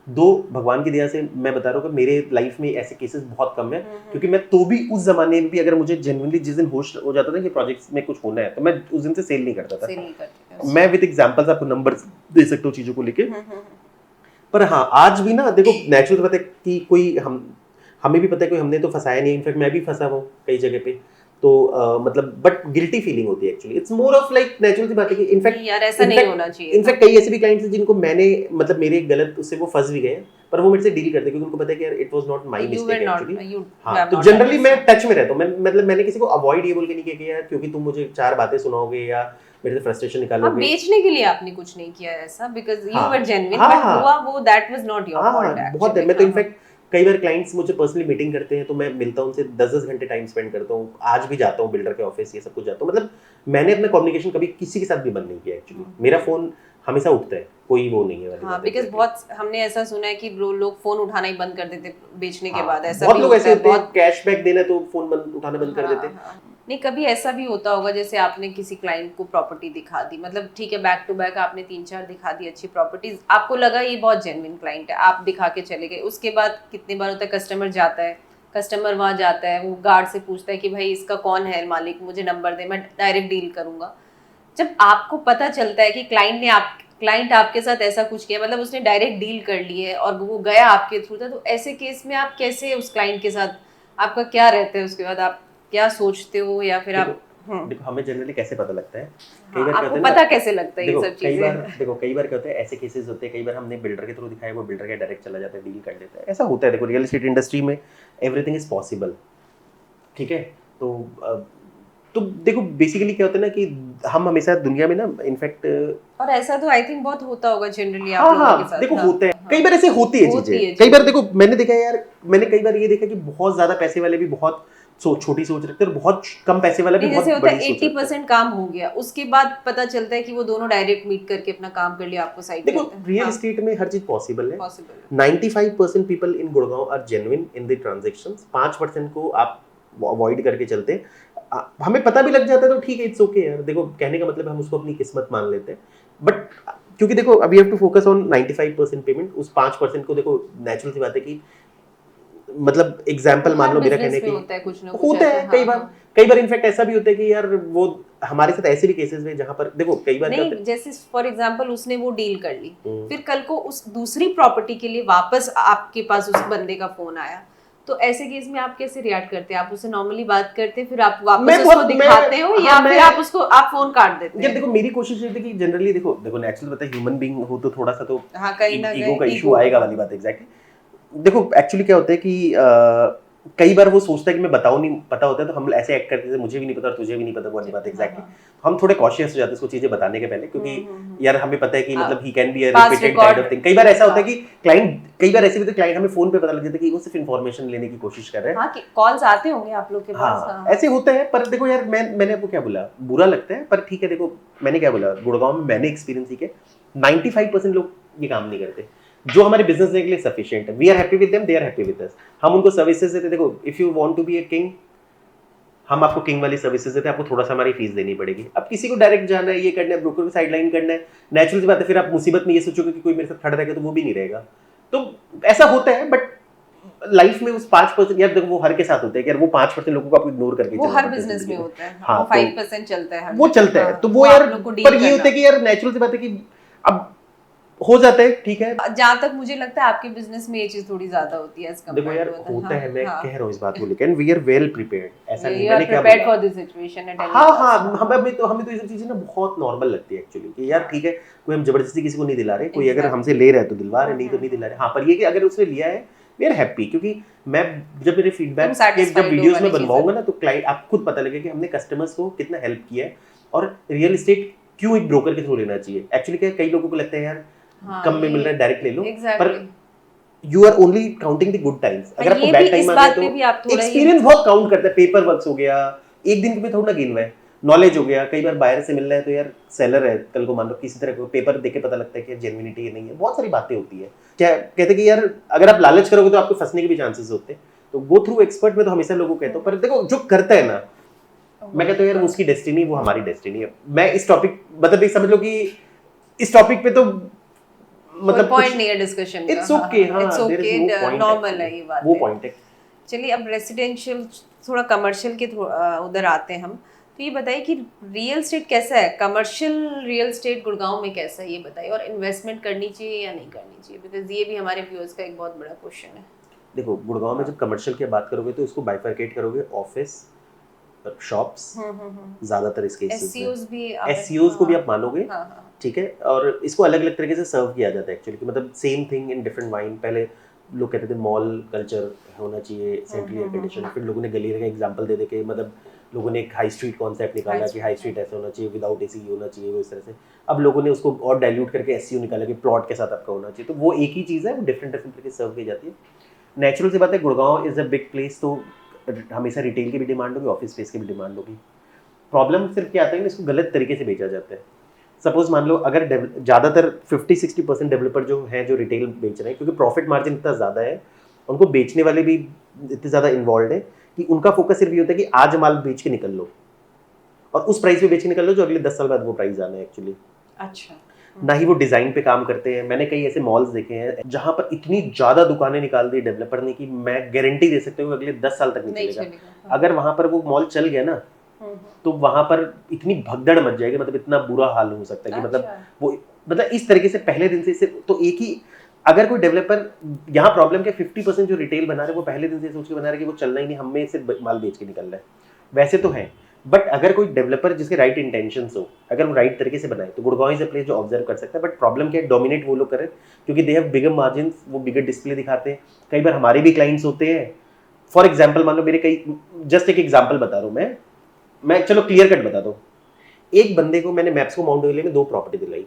दो, भगवान की दया से मैं बता रहा हूँ कि मेरे लाइफ में ऐसे केसेस बहुत कम है, क्योंकि मैं तो भी उस जमाने में भी अगर मुझे जेन्युइनली जिस दिन होश हो जाता था कि प्रोजेक्ट्स में कुछ होना है, तो मैं उस दिन से सेल नहीं करता था। मैं विद एग्जांपल्स आपको नंबर्स दे सकता हूँ चीजों को लेके। पर हाँ, आज भी ना देखो नेचुरल बात है कि कोई हमें भी पता है कोई हमने तो फंसाया नहीं, इनफैक्ट मैं भी फंसा हूँ कई जगह पे, तो मतलब बट गिल्टी फीलिंग होती है actually. It's more of like natural सी बात है कि इनफैक्ट यार ऐसा नहीं होना चाहिए। इनफैक्ट कई ऐसे भी क्लाइंट्स हैं जिनको मैंने मतलब मेरे गलत उससे वो फंस भी गए, पर वो मेरे से डील करते क्योंकि उनको पता है कि यार it was not my mistake actually. हाँ, तो जनरली मैं टच में रहता हूँ। मैं मतलब मैंने किसी को अवॉइड ये बोल के नहीं किया कि यार क्योंकि तुम मुझे 4 बातें सुनाओगे या मेरे से फ्रस्ट्रेशन निकालोगे। बेचने के लिए आपने कुछ नहीं किया ऐसा, because you were genuine, but हुआ वो that was not your fault actually. बहुत है। मैं तो इनफैक्ट कई बार क्लाइंट्स मुझे पर्सनली मीटिंग करते हैं तो मैं मिलता हूं उनसे 10-10 घंटे टाइम स्पेंड करता हूं। आज भी जाता हूं बिल्डर के ऑफिस, ये सब कुछ जाता हूं। मतलब मैंने अपना कम्युनिकेशन कभी किसी के साथ भी बंद नहीं किया एक्चुअली। मेरा फोन हमेशा उठता है, कोई वो नहीं है वाली बात। बिकॉज़ बहुत हमने ऐसा सुना है कि लोग फोन उठाना ही बंद कर देते बेचने के बाद। ऐसा बहुत लोग ऐसे होते हैं, कैशबैक देना तो फोन उठाना बंद कर देते हैं। नहीं, कभी ऐसा भी होता होगा जैसे आपने किसी क्लाइंट को प्रॉपर्टी दिखा दी, मतलब ठीक है बैक टू बैक आपने 3-4 दिखा दी अच्छी प्रॉपर्टीज, आपको लगा ये बहुत जेन्युइन क्लाइंट है, आप दिखा के चले गए। उसके बाद कितनी बार होता है कस्टमर जाता है, कस्टमर वहाँ जाता है, वो गार्ड से पूछता है कि भाई इसका कौन है मालिक, मुझे नंबर दे, मैं डायरेक्ट डील करूंगा। जब आपको पता चलता है कि क्लाइंट आपके साथ ऐसा कुछ किया, मतलब उसने डायरेक्ट डील कर ली है और वो गया आपके थ्रू था, तो ऐसे केस में आप कैसे उस क्लाइंट के साथ, आपका क्या रहता है उसके बाद, आप क्या सोचते हो या फिर आप देखो हमें जनरली कैसे पता लगता है, कई बार आपको पता कैसे लगता है ये सब चीजें? कई बार क्या होता है, ऐसे केसेस होते हैं, कई बार हमने बिल्डर के थ्रू दिखाया, वो बिल्डर के डायरेक्ट चला जाता है, डील कर लेता है। ऐसा होता है। देखो रियल एस्टेट इंडस्ट्री में एवरीथिंग इज पॉसिबल, ठीक है। तो देखो बेसिकली क्या होता है ना कि हम हमेशा दुनिया में ना इनफैक्ट, और ऐसा तो आई थिंक बहुत होता होगा जनरली आप लोगों के साथ। देखो होता है, कई बार ऐसे होती है चीजें। कई बार देखो मैंने देखा है यार, मैंने कई बार ये देखा कि बहुत ज्यादा पैसे वाले भी बहुत छोटी सोच रखते हैं और बहुत कम पैसे वाला भी बहुत बड़ी सोच रखते हैं। 80% काम हो गया, उसके बाद पता चलता है कि वो दोनों डायरेक्ट मीट करके अपना काम कर लिया, आपको साइड देखो रियल एस्टेट में हर चीज पॉसिबल है। 95% people in Gurgaon are genuine in the transactions. 5% को आप अवॉइड करके चलते, हमें पता भी लग जाता है तो ठीक है, इट्स ओके यार। देखो कहने का मतलब हम उसको अपनी किस्मत मान लेते हैं, बट क्योंकि देखो अभी have to focus on 95% payment. उस 5% को देखो नेचुरल सी बात है कि मतलब एग्जांपल मान लो मेरा कहने की होता है कई बार इनफैक्ट ऐसा भी होता है कि यार वो हमारे साथ ऐसे भी केसेस में जहां पर देखो कई बार नहीं, जैसे फॉर एग्जांपल उसने वो डील कर ली, फिर कल को उस दूसरी प्रॉपर्टी के लिए वापस आपके पास उस बंदे का फोन आया, तो ऐसे केस में आप कैसे रिएक्ट करते हैं? आप उससे नॉर्मली बात करते हैं, फिर आप वापस उसको दिखाते हो या फिर आप उसको आप फोन काट देते हैं? देखो मेरी कोशिश ये थी कि जनरली देखो नेचुरल बता ह्यूमन बीइंग हो तो थोड़ा सा तो कहीं ना ईगो का इशू आएगा वाली बात। एग्जैक्टली देखो एक्चुअली क्या होता है कि कई बार वो सोचता है कि मैं बताऊं, नहीं पता होता है तो हम ऐसे एक्ट करते हैं मुझे भी नहीं पता और तुझे भी नहीं पता वाली बात। एग्जैक्टली हम थोड़े कॉशियस हो जाते हैं उसको चीजें बताने के पहले, क्योंकि यार हमें पता है कि मतलब he can be a repeated kind of thing. कई बार ऐसा होता है कि क्लाइंट, कई बार ऐसे भी तो क्लाइंट हमें फोन पे पता लग जाता है कि वो सिर्फ इन्फॉर्मेशन लेने की कोशिश कर रहे हैं। हां, कॉल्स आते होंगे आप लोग के पास। ऐसे होता है। पर देखो यार मैंने आपको क्या बोला, बुरा लगता है पर ठीक है। देखो मैंने क्या बोला, गुड़गांव में मैंने एक्सपीरियंस किया 95% लोग ये काम नहीं करते जो हमारे बिजनेस के लिए सफिशिएंट है। We are happy with them, they are happy with us. हम उनको सर्विसेज देते। देखो if you want to be a king, हम आपको किंग वाली सर्विसेज देते हैं, आपको थोड़ा सा हमारी फीस देनी पड़ेगी। अब किसी को डायरेक्ट जाना है, ये करना है, ब्रोकर को साइडलाइन करना है, नेचुरल सी बात है। फिर आप मुसीबत में ये सोचोगे कि कोई मेरे साथ खड़ा रहेगा तो वो भी नहीं रहेगा। तो ऐसा होता है। बट लाइफ में उस 5% यार देखो वो हर के साथ होता है कि यार वो 5% लोगों को आपको इग्नोर करके वो हर बिजनेस में होता है। हाँ, 5% चलता है, वो चलता है। तो वो यार पर ये होता है कि यार नेचुरल सी बात है कि अब हो जाता है, ठीक है। जहां तक मुझे लगता है आपके बिजनेस में ये चीज थोड़ी ज्यादा होती है। देखो यार होता है, मैं कह रहा हूँ इस बात को लेकर वी आर वेल प्रिपेयर्ड। ऐसा नहीं मैंने क्या बोला for this situation at any cost. हमें तो ये सब चीजें ना बहुत नॉर्मल लगती है एक्चुअली कि यार ठीक है, कोई हम जबरदस्ती किसी को नहीं दिला रहे। कोई अगर हमसे ले रहा है तो दिलवा रहे, नहीं तो नहीं दिला रहे। हाँ, पर ये कि अगर उसने लिया है वी आर हैप्पी, क्योंकि मैं जब मेरे फीडबैक जब वीडियोस में बनवाऊंगा ना तो क्लाइंट आपको खुद पता लगेगा कि हमने कस्टमर्स को कितना हेल्प किया है और रियल एस्टेट क्यों एक ब्रोकर के थ्रू लेना चाहिए। एक्चुअली क्या कई लोगों को लगता है यार कम में मिल रहा है डायरेक्ट ले लो, पर you are only counting the good times. अगर आपको बैड टाइम आ रहा है तो एक्सपीरियंस बहुत काउंट करता है। पेपर वर्क्स हो गया, एक दिन में थोड़ा गिन हुआ है। नॉलेज हो गया। कई बार बायर से मिल रहा है तो यार सेलर है, कल को मान लो किसी तरह को पेपर देख के पता लगता है कि जेन्युइनिटी नहीं है, बहुत सारी बातें होती है। क्या कहते हैं कि यार अगर आप लालच करोगे तो आपको फंसने के भी चांसेस होते हैं, तो गो थ्रू एक्सपर्ट में तो हमेशा लोगों को कहता हूँ। पर देखो जो करता है ना, मैं कहता हूँ यार उसकी डेस्टिनी, वो हमारी डेस्टिनी है। मैं इस टॉपिक मतलब ये समझ लो कि इस टॉपिक पे तो मतलब पॉइंट नहीं है डिस्कशन का, इट्स ओके, हां it's there is no okay, point, normal है ये बात, वो पॉइंट है। चलिए अब रेसिडेंशियल थोड़ा कमर्शियल के उधर आते हैं हम। तो ये बताइए कि रियल एस्टेट कैसा है, कमर्शियल रियल एस्टेट गुड़गांव में कैसा है ये बताइए, और इन्वेस्टमेंट करनी चाहिए या नहीं करनी चाहिए, बिकॉज ये भी हमारे व्यूअर्स का एक बहुत बड़ा क्वेश्चन है। देखो गुड़गांव में जब कमर्शियल की बात करोगे तो इसको बाइफरकेट करोगे, ऑफिस, शॉप्स, ज्यादातर इस केसेस में एसईओज को भी आप मानोगे, ठीक है। और इसको अलग अलग तरीके से सर्व किया जाता है एक्चुअली, कि मतलब same thing in different wine. पहले लोग कहते थे मॉल कल्चर होना चाहिए, सेंट्रली एयर कंडीशन, फिर लोगों ने गैलरी का एग्जांपल दे के मतलब लोगों ने एक हाई स्ट्रीट कॉन्सेप्ट निकाला कि हाई स्ट्रीट ऐसा होना चाहिए, विदाउट एसी होना चाहिए, वो इस तरह से। अब लोगों ने उसको और डाइल्यूट करके एसईओ निकाला कि प्लॉट के साथ आपका होना चाहिए। तो वो एक ही चीज़ है, वो डिफरेंट डिफरेंट तरीके से सर्व की जाती है। नेचुरल सी बात है, Gurgaon is a big place, तो हमेशा रिटेल की भी डिमांड होगी, ऑफिस स्पेस की भी डिमांड होगी। प्रॉब्लम सिर्फ क्या आता है कि इसको गलत तरीके से बेचा जाता है। सपोज मान लो अगर ज़्यादातर 50-60% डेवलपर जो हैं जो रिटेल बेच रहे हैं, क्योंकि प्रॉफिट मार्जिन इतना ज़्यादा है, उनको बेचने वाले भी इतने ज़्यादा इन्वॉल्व है कि उनका फोकस सिर्फ ये होता है कि आज माल बेच के निकल लो और उस प्राइस पे बेच के निकल लो जो अगले 10 साल बाद वो प्राइस आना है एक्चुअली। अच्छा। ना ही वो डिज़ाइन पे काम करते हैं। मैंने कई ऐसे मॉल्स देखे हैं जहाँ पर इतनी ज़्यादा दुकानें निकाल दी डेवलपर ने कि मैं गारंटी दे सकता हूँ अगले 10 साल तक नहीं चलेगा। अगर वहाँ पर वो मॉल चल गया ना तो वहां पर इतनी भगदड़ मच जाएगी, मतलब इतना बुरा हाल हो सकता है कि मतलब वो मतलब इस तरीके से पहले दिन से तो एक ही अगर कोई डेवलपर यहाँ प्रॉब्लम क्या 50% जो रिटेल बना रहे हैं वो पहले दिन से सोच के बना रहे हैं कि वो चलना ही नहीं, हमें सिर्फ माल बेच के निकल रहा है, वैसे तो है। बट अगर कोई डेवलपर जिसके राइट इंटेंशंस हो, अगर वो राइट तरीके से बनाए तो गुड़गांव इज अ प्लेस जो ऑब्जर्व कर सकता है। बट प्रॉब्लम क्या है, डोमिनेट वो लोग करें क्योंकि दे हैव बिगर मार्जिन, वो बिगर डिस्प्ले दिखाते हैं। कई बार हमारे भी क्लाइंट्स होते हैं, फॉर एग्जाम्पल मान लो मेरे कई, जस्ट एक एग्जाम्पल बता रहा हूँ मैं चलो क्लियर कट बता दो। एक बंदे को मैंने मैप्स को माउंट वेली में 2 प्रॉपर्टी दिलाई,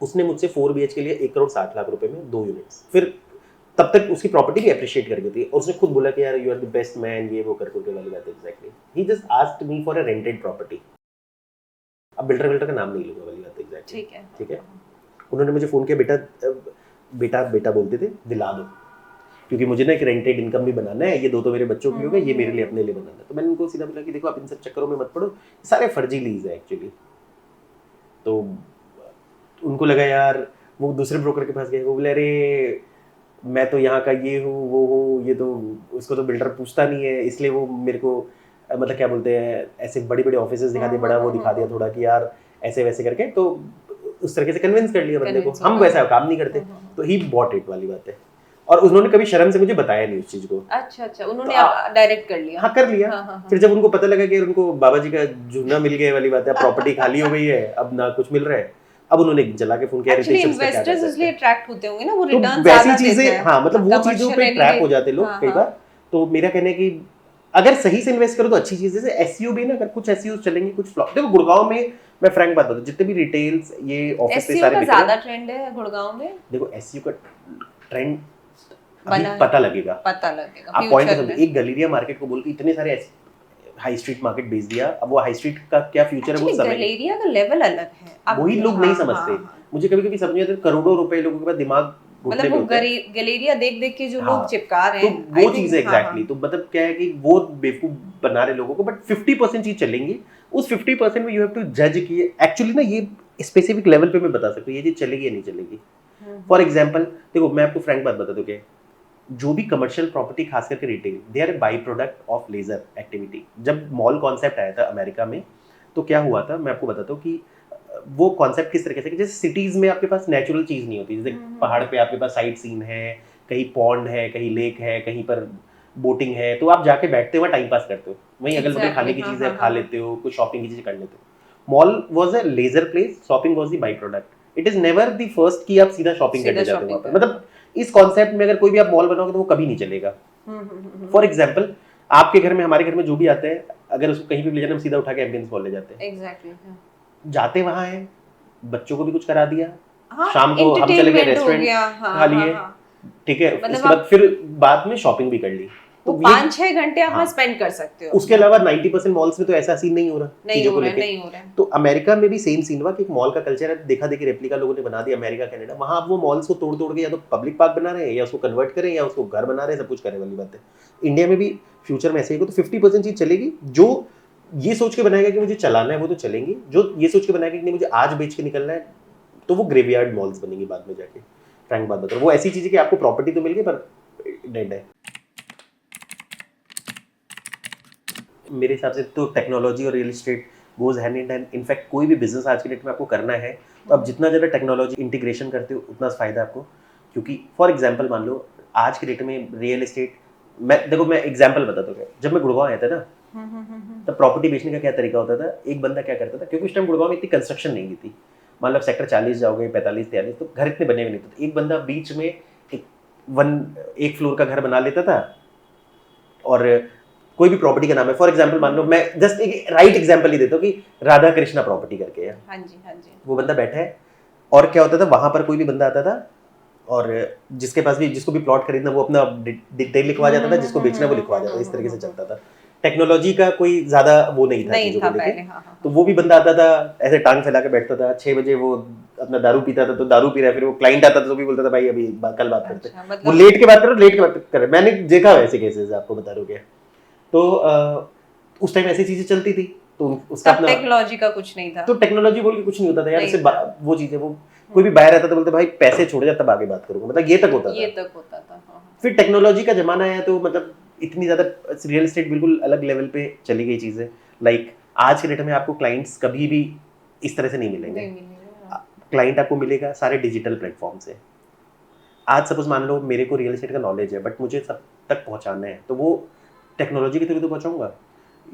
उसने मुझसे 4 BH के लिए 1,60,00,000 रुपए में 2 यूनिट्स, फिर तब तक उसकी प्रॉपर्टी भी अप्रिशिएट करके थी और उसने खुद बोला कि यार you are the best man, ये वो करके वाली बात है। Exactly he just asked me for a rented property. अब बिल्डर का नाम नहीं लूंगा वाली बात, एग्जैक्टली ठीक है। उन्होंने मुझे फोन किया, बेटा बोलते थे, दिला दो, क्योंकि मुझे ना एक रेंटेड इनकम भी बनाना है, ये 2 तो मेरे बच्चों के लिए होगा, ये मेरे लिए अपने लिए बनाना है। तो मैंने उनको सीधा बोला कि देखो आप इन सब चक्करों में मत पड़ो, सारे फर्जी लीज है एक्चुअली। तो उनको लगा यार, वो दूसरे ब्रोकर के पास गए, वो बोले अरे मैं तो यहाँ का ये हूँ वो हूँ, ये तो उसको तो बिल्डर पूछता नहीं है, इसलिए वो मेरे को मतलब क्या बोलते हैं ऐसे बड़ी बड़ी ऑफिसेज दिखा दिया, बड़ा वो दिखा दिया थोड़ा कि यार ऐसे वैसे करके, तो उस तरीके से कन्विंस कर लिया बंदे को। हम वैसा काम नहीं करते, तो ही बॉट इट वाली बात है। और उन्होंने कभी शर्म से मुझे बताया नहीं उस चीज को। अच्छा उन्होंने डायरेक्ट कर लिया। हाँ कर लिया। फिर जब उनको पता लगा कि उनको बाबा जी का झूना मिल गया वाली बात है, प्रॉपर्टी खाली हो गई है, अब ना कुछ मिल रहा है, अब उन्होंने जला के फोन किया। एक्चुअली इन्वेस्टर्स इसलिए अट्रैक्ट होते होंगे ना, वो रिटर्न ज्यादा देते हैं। चीजें, हाँ मतलब वो चीजों पे ट्रैप हो जाते लोग कई बार। तो मेरा कहना है कि अगर सही से इन्वेस्ट करो तो अच्छी चीज है। जैसे एसईओ भी ना, अगर कुछ एसईओ चलेंगे कुछ फ्लॉप। देखो गुड़गांव में मैं फ्रैंक बात बताऊं, जितने भी रिटेल्स ये ऑफिस पे सारे ज्यादा ट्रेंड है गुड़गांव में। देखो एसईओ का ट्रेंड पता लगेगा। आप पॉइंट समझो, एक गैलेरिया मार्केट को बोल के इतने सारे हाई स्ट्रीट मार्केट बेच दिया, अब वो हाई स्ट्रीट का क्या फ्यूचर है वो समझ, गैलेरिया का लेवल अलग है, वही लोग नहीं समझते। मुझे कभी-कभी समझ नहीं आता, करोड़ों रुपए लोगों के पास दिमाग मतलब वो गैलेरिया देख के जो लोग चिपका रहे हैं, तो वो चीज है एग्जैक्टली। तो मतलब क्या है कि वो बेवकूफ बना रहे लोगों को, बट 50% चीज चलेंगी, उस 50% में यू हैव टू जज कि एक्चुअली ना ये स्पेसिफिक लेवल पे मैं बता सकता हूँ ये चीज चलेगी या नहीं चलेगी। फॉर एग्जांपल देखो मैं आपको फ्रैंक बात बता दूं कि जो भी कमर्शियल प्रॉपर्टी खास करके retail, they are by product of leisure activity. जब मॉल कॉन्सेप्ट आया था अमेरिका में तो क्या हुआ था, मैं आपको बताता हूँ कि वो कॉन्सेप्ट किस तरीके से कि जैसे सिटीज में आपके पास नेचुरल चीज नहीं होती, जैसे पहाड़ पे आपके पास साइट सीन है, कहीं पॉन्ड है, कहीं लेक है, कहीं पर बोटिंग है, तो आप जाके बैठते हो टाइम पास करते हो, वहीं अगल बगल खाने की चीजें आप खा लेते हो, कुछ शॉपिंग की चीजें कर लेते हो। Mall was a leisure place, shopping was the by product. It is never the first कि आप सीधा शॉपिंग करने जाते हो वहां पर। मतलब इस कॉन्सेप्ट में अगर कोई भी आप मॉल बनाओगे तो वो कभी नहीं चलेगा। फॉर एग्जाम्पल आपके घर में, हमारे घर में जो भी आते हैं, अगर उसको कहीं भी ले जाना हम सीधा उठा के एम्बियंस मॉल ले जाते हैं। एग्जैक्टली जाते वहां है, बच्चों को भी कुछ करा दिया, शाम को हम चले गए रेस्टोरेंट खा लिए, ठीक है, उसके बाद फिर बाद में शॉपिंग भी कर ली। तो 5-6 घंटे आप वहाँ स्पेंड कर सकते हो। उसके अलावा 90% मॉल्स में तो ऐसा सीन नहीं हो रहा, नहीं हो रहा है। तो अमेरिका में भी सेम सीन हुआ कि एक मॉल का कल्चर है, देखा देखी रेप्लिका लोगों ने बना दिया अमेरिका कनाडा, वहाँ आप वो मॉल्स को तोड़ तोड़ के या तो पब्लिक पार्क बना रहे हैं या उसको कन्वर्ट करें या उसको घर बना रहे हैं, सब कुछ करने वाली बात है। इंडिया में भी फ्यूचर में ऐसे ही, तो 50% चीज चलेगी। जो ये सोच के बनाएगा कि मुझे चलाना है वो तो चलेंगी, जो ये सोच के बनाएगा कि नहीं मुझे आज बेच के निकलना है, तो वो ग्रेवयार्ड मॉल्स बनेंगे बाद में जाके। फ्रैंक बात बता रहा हूं, वो ऐसी चीज है कि आपको प्रॉपर्टी तो मिल गई पर डेड है। मेरे हिसाब से तो टेक्नोलॉजी और real estate goes hand in hand. In fact कोई भी बिजनेस आज के डेट में आपको करना है तो आप जितना ज़्यादा टेक्नोलॉजी इंटीग्रेशन करते हो उतना फ़ायदा आपको। क्योंकि फॉर एग्जांपल मान लो आज के डेट में रियल एस्टेट, मैं एग्जांपल बताता हूँ। जब मैं गुड़गांव आया था ना, तब प्रॉपर्टी बेचने का क्या तरीका होता था, एक बंदा क्या करता था, क्योंकि उस टाइम गुड़गांव में इतनी कंस्ट्रक्शन नहीं थी, मान लो सेक्टर 40 जाओगे 45-43, तो घर इतने बने हुए नहीं थे, तो एक बंदा बीच में एक फ्लोर का घर बना लेता था और कोई भी प्रॉपर्टी का नाम है, फॉर एग्जांपल मान लो, मैं जस्ट एक राइट एग्जांपल ही देता हूँ कि राधा कृष्णा प्रॉपर्टी करके है, हाँ जी, वो बंदा बैठा है और क्या होता था, वहां पर कोई भी बंदा आता था और जिसके पास भी, जिसको भी प्लॉट खरीदना वो अपना डिटेल लिखवा जाता था, जिसको बेचना वो लिखवा जाता था, इस तरीके से चलता था। टेक्नोलॉजी का कोई ज्यादा वो नहीं था चीजों को लेके। तो वो भी बंदा आता था ऐसे टांग फैला के बैठता था, 6 बजे वो अपना दारू पीता था, तो दारू पी रहा है, फिर वो क्लाइंट आता था तो भी बोलता था भाई अभी कल बात करते हैं, वो लेट के बात करो, लेट के बात कर, मैंने देखा वैसे केसेस, आपको बता रहा हूँ क्या। तो उस टाइम ऐसी चीजें चलती थी, तो उसका अपना टेक्नोलॉजी का कुछ नहीं था, तो टेक्नोलॉजी बोल के कुछ नहीं होता था यार, जैसे वो चीजें, वो कोई भी बाहर आता तो बोलते भाई पैसे छोड़ जा तब आगे बात करूंगा, मतलब ये तक होता था। फिर टेक्नोलॉजी का जमाना आया तो मतलब इतनी ज्यादा रियल एस्टेट बिल्कुल अलग लेवल पे चली गई चीजें। लाइक आज के डेट में आपको क्लाइंट्स कभी भी इस तरह से नहीं मिलेंगे, क्लाइंट आपको मिलेगा सारे डिजिटल प्लेटफॉर्म से। आज सपोज मान लो मेरे को रियल एस्टेट का नॉलेज है बट मुझे सब तक पहुंचाना है, तो वो टेक्नोलॉजी के थ्रू तो पहुंचाऊंगा।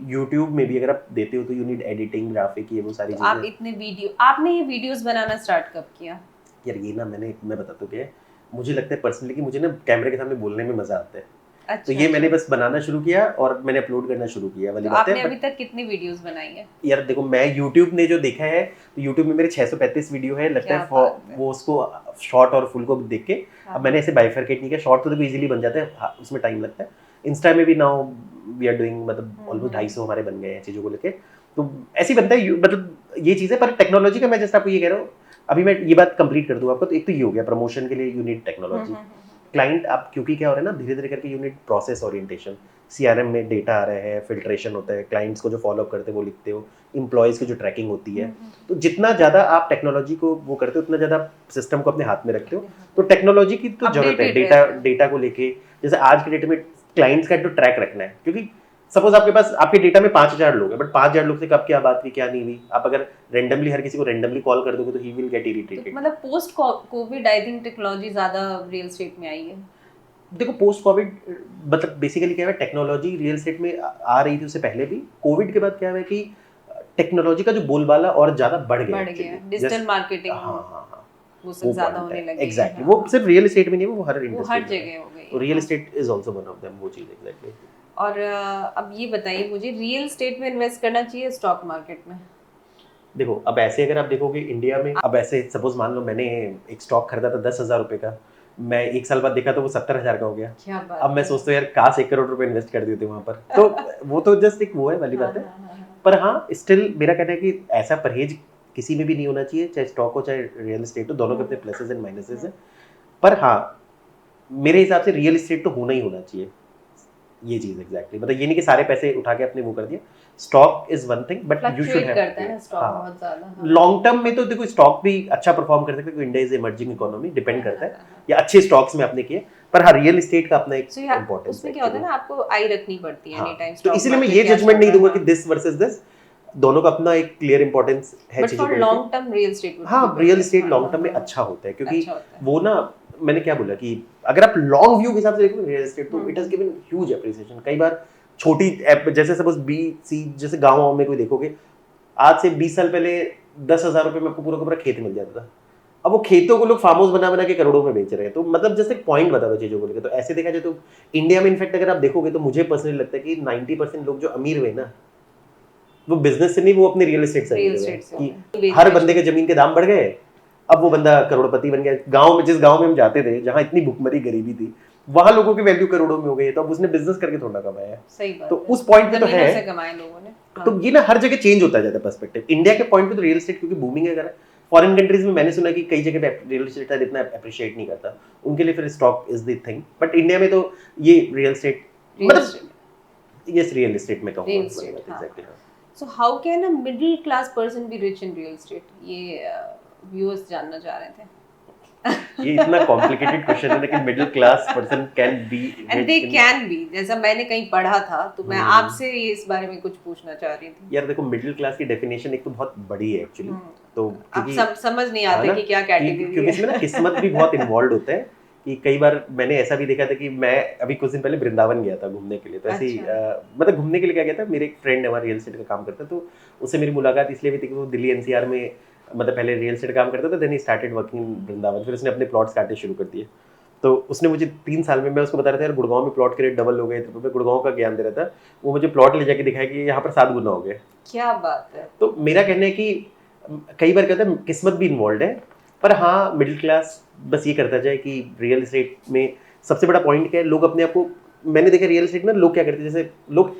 यूट्यूब में भी अगर आप देते हो तो यू नीड एडिटिंग, ग्राफिक, ये वो सारी चीजें। आप इतने आपने ये वीडियोस बनाना स्टार्ट कब किया? यार ये ना मैं बताता हूँ क्या, मुझे लगता है पर्सनली कि मुझे ना कैमरे के सामने बोलने में मजा आता है। अच्छा, तो ये मैंने बस बनाना शुरू किया और मैंने अपलोड करना शुरू किया वाली बात है। आपने अभी तक कितनी वीडियोस बनाई है? यार देखो, मैं YouTube ने जो देखा है तो YouTube में मेरे 635 वीडियो है, लगता है वो उसको शॉर्ट और फुल को देख के। अब मैंने ऐसे बाइफरकेट नहीं किया, शॉर्ट तो देखो इजीली बन जाता है, उसमें टाइम लगता है। इंस्टा में भी नाउ वी आर डूइंग, मतलब ऑलमोस्ट 250 हमारे बन गए हैं चीज़ों को लेके, तो ऐसी बनता है मतलब ये चीज़ है। पर टेक्नोलॉजी का मैं जैसे आपको ये कह रहा हूँ, अभी मैं ये बात कंप्लीट कर दूँ आपको, तो एक तो ये हो गया प्रमोशन के लिए यू नीड टेक्नोलॉजी। क्लाइंट आप क्योंकि क्या हो रहा है ना, धीरे धीरे करके यूनिट प्रोसेस ओरिएंटेशन, CRM में डेटा आ रहा है, फिल्ट्रेशन होता है, क्लाइंट्स को जो फॉलोअप करते हैं वो लिखते हो, एम्प्लॉयज़ की जो ट्रैकिंग होती है, तो जितना ज़्यादा आप टेक्नोलॉजी को वो करते हो उतना ज़्यादा सिस्टम को अपने हाथ में रखते हो। तो टेक्नोलॉजी की तो जरूरत है डेटा को लेके। जैसे आज के डेट में क्लाइंट्स का जो ट्रैक रखना है, क्योंकि सपोज आपके पास आपके डेटा में 5000 लोग हैं, बट 5000 लोग से कब क्या बात हुई क्या नहीं हुई, आप अगर रेंडमली हर किसी को रेंडमली कॉल कर दोगे तो ही विल गेट इरिटेटेड। मतलब post Covid I think technology ज्यादा रियल एस्टेट में आई है। देखो पोस्ट कोविड मतलब बेसिकली क्या है, टेक्नोलॉजी रियल एस्टेट में आ रही थी उससे पहले भी, कोविड के बाद क्या है कि टेक्नोलॉजी का जो बोलबाला और ज्यादा बढ़ गया, डिजिटल मार्केटिंग वो सब ज्यादा होने लगे। एग्जैक्टली, वो सिर्फ रियल एस्टेट में नहीं, वो हर इंडस्ट्री हर जगह हो गई। तो real estate is also one of them, वो चीज एग्जैक्टली। और अब ये बताइए मुझे, रियल एस्टेट में इन्वेस्ट करना चाहिए स्टॉक मार्केट में? देखो अब ऐसे अगर आप देखोगे इंडिया में, अब ऐसे सपोज मान लो मैंने एक स्टॉक खरीदा था 10,000 रुपए का, मैं 1 साल बाद देखा तो वो 70,000 का हो गया। क्या बात अब मैं सोचता हूँ यार काश 1 करोड़ रुपए इन्वेस्ट कर देते वहां पर, तो वो तो जस्ट एक वो है वाली बात है। पर हाँ स्टिल मेरा कहना है कि ऐसा परहेज किसी में भी नहीं होना चाहिए, चाहे स्टॉक हो चाहे रियल एस्टेट हो, दोनों के अपने प्लसेस एंड माइनसेस है। पर हाँ मेरे हिसाब से रियल एस्टेट तो होना ही होना चाहिए, ये चीज एग्जैक्टली। मतलब ये नहीं कि सारे पैसे उठा के अपने वो कर दिया। Stock is one thing but you should have, करता है स्टॉक बहुत ज्यादा। लॉन्ग टर्म में तो देखो स्टॉक भी अच्छा परफॉर्म कर सकता है क्योंकि India is emerging economy, depend करता है या अच्छे स्टॉक्स में आपने किए। पर हाँ रियल एस्टेट का अपना एक इंपॉर्टेंस उसमें क्या होता है ना, आपको आई रखनी पड़ती है एनी टाइम। तो इसलिए मैं ये जजमेंट नहीं दूंगा कि दिस वर्सेस दिस, दोनों का अपना एक क्लियर इंपॉर्टेंस है चीजों को। लॉन्ग टर्म रियल एस्टेट, हाँ रियल एस्टेट लॉन्ग टर्म में अच्छा होता है क्योंकि वो ना, मैंने क्या बोला कि अगर आप लॉन्ग व्यू के हिसाब से देखो रियल एस्टेट तो it has given huge appreciation. कई बार छोटी जैसे सपोज BC जैसे गाँव में कोई देखोगे, आज से 20 साल पहले 10,000 रुपए में आपको पूरा का पूरा खेत मिल जाता था, अब वो खेतों को लोग फार्म हाउस बना बना के करोड़ों में बेच रहे हैं। तो मतलब जैसे पॉइंट बता दो चीजों को लेकर, तो ऐसे देखा जाए तो इंडिया में इनफैक्ट अगर आप देखोगे तो मुझे पर्सनली लगता है कि 90% लोग जो अमीर हुए ना वो बिजनेस से नहीं, वो अपने रियल एस्टेट से कि हर बंदे के जमीन के दाम बढ़ गए, अब वो बंदा करोड़पति बन गया। गांव में, जिस गांव में हम जाते थे जहां इतनी भुखमरी गरीबी थी, वहां लोगों की वैल्यू करोड़ों में हो गई है, तो अब उसने बिजनेस करके थोड़ा कमाया है। सही बात तो है। उस पॉइंट पे तो है, से कमाए लोगों ने। तो ये ना हर जगह चेंज होता जाता है पर्सपेक्टिव। इंडिया के पॉइंट पे तो रियल एस्टेट क्योंकि बूमिंग है, अगर फॉरेन कंट्रीज में मैंने सुना कि कई जगह पे रियल एस्टेट इतना अप्रिशिएट नहीं करता, उनके लिए फिर stock is the thing. But India में तो ये रियल एस्टेट मतलब यस रियल एस्टेट में कहूंगा exactly. So how can a middle class person be rich in real estate, ये व्यूअर्स जानना चाह रहे थे। ये इतना कॉम्प्लिकेटेड क्वेश्चन है कि middle class person can be and they can be, जैसा मैंने कहीं पढ़ा था, तो मैं आपसे इस बारे में कुछ पूछना चाह रही थी। यार देखो मिडिल क्लास की डेफिनेशन एक तो बहुत बड़ी है एक्चुअली, तो क्योंकि समझ नहीं आता कि क्या कैटेगरी है, क्योंकि इसमें ना किस्मत भी बहुत इन्वॉल्व होता है। कि कई बार मैंने ऐसा भी देखा था कि मैं अभी कुछ दिन पहले वृंदावन गया था घूमने के लिए, तो ऐसे ही मतलब घूमने के लिए क्या गया था, मेरे एक फ्रेंड है वहाँ रियल एस्टेट का काम करता है, तो उससे मेरी मुलाकात इसलिए भी थी कि वो दिल्ली एनसीआर में मतलब पहले रियल एस्टेट काम करता था, then he started working in Vrindavan, फिर उसने अपने प्लॉट्स काटने शुरू कर दिए। तो उसने मुझे 3 साल में, मैं उसको बता रहा था यार गुड़गांव में प्लॉट के रेट डबल हो गए, तो मैं गुड़गांव का ज्ञान दे रहा था, वो मुझे प्लॉट ले जाके दिखाया कि यहाँ पर 7 गुना हो गए। क्या बात है। तो मेरा कहना है कि कई बार कहता है किस्मत भी इन्वॉल्व है, पर हाँ मिडिल क्लास बस ये करता जाए कि रियल एस्टेट में सबसे बड़ा पॉइंट क्या है, लोग अपने आप को, मैंने देखा रियल एस्टेट में लोग क्या करते हैं, जैसे लोग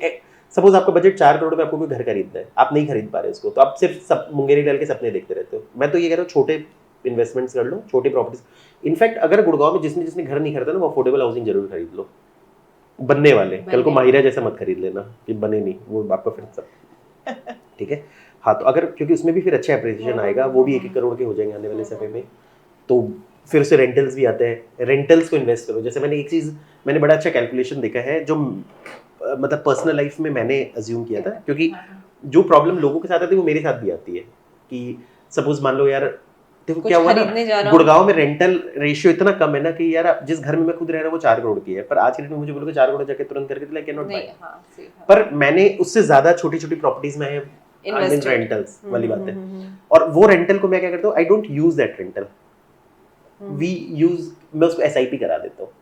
सपोज आपका बजट 4 करोड़ में आपको कोई घर खरीदना है, आप नहीं खरीद पा रहे उसको, तो आप सिर्फ सब मुंगेरी डाल के सपने देखते रहते हो। मैं तो ये कह रहा हूँ छोटे इन्वेस्टमेंट्स कर लो, छोटी प्रॉपर्टीज। इनफैक्ट अगर गुड़गांव में जिसने जिसने घर नहीं खरीदा ना, वो अफोर्डेबल हाउसिंग जरूर खरीद लो, बनने वाले, कल को माहिरा जैसा मत खरीद लेना कि बने नहीं, वो आपका फिर सब ठीक है। हाँ तो अगर, क्योंकि उसमें भी फिर अच्छा एप्रिसिएशन आएगा, वो भी 1-1 करोड़ के हो जाएंगे आने वाले समय में, तो फिर उससे रेंटल्स भी आते हैं, रेंटल्स को इन्वेस्ट करो। जैसे मैंने एक चीज़, मैंने बड़ा अच्छा कैलकुलेशन देखा है जो मतलब पर्सनल लाइफ में मैंने अज्यूम किया था, क्योंकि जो प्रॉब्लम लोगों के साथ आती है वो मेरे साथ भी आती है। कि सपोज मान लो यार देखो क्या हुआ ना, गुड़गांव में रेंटल रेशियो इतना कम है ना कि यार जिस घर में मैं खुद रह रहा हूँ वो 4 करोड़ की है, पर आज के डेट में मुझे बोलोगे 4 करोड़ जाके तुरंत करके तो कैन नॉट बाय। पर मैंने उससे ज्यादा छोटी छोटी प्रॉपर्टीज में रेंटल्स वाली बात है, और वो रेंटल को मैं क्या करता हूँ, I don't use that rental, we use, मैं उसको एसआईपी करा देता हूँ।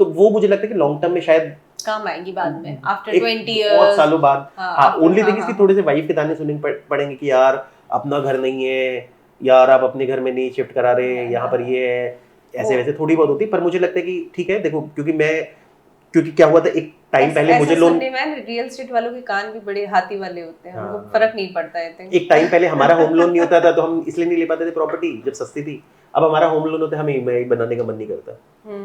तो वो मुझे लगता है कि लॉन्ग टर्म में शायद काम आएगी बाद में, आफ्टर 20 इयर्स, बहुत सालों बाद। हाँ ओनली थिंग इसकी थोड़े से वाइफ के ताने सुनने पड़ेंगे कि यार अपना घर नहीं है, यार आप अपने घर में नहीं शिफ्ट करा रहे, यहाँ पर ये है, ऐसे वैसे थोड़ी बहुत होती है। पर मुझे लगता है कि ठीक है, देखो क्योंकि क्या हुआ था एक टाइम पहले मुझे लोन, रियल एस्टेट वालों के कान भी बड़े हाथी वाले होते हैं, उनको फर्क नहीं पड़ता है। एक टाइम पहले हमारा होम लोन नहीं होता था तो हम इसलिए नहीं ले पाते थे प्रॉपर्टी जब सस्ती थी, अब हमारा होम लोन होता है हमें बनाने का मन नहीं करता,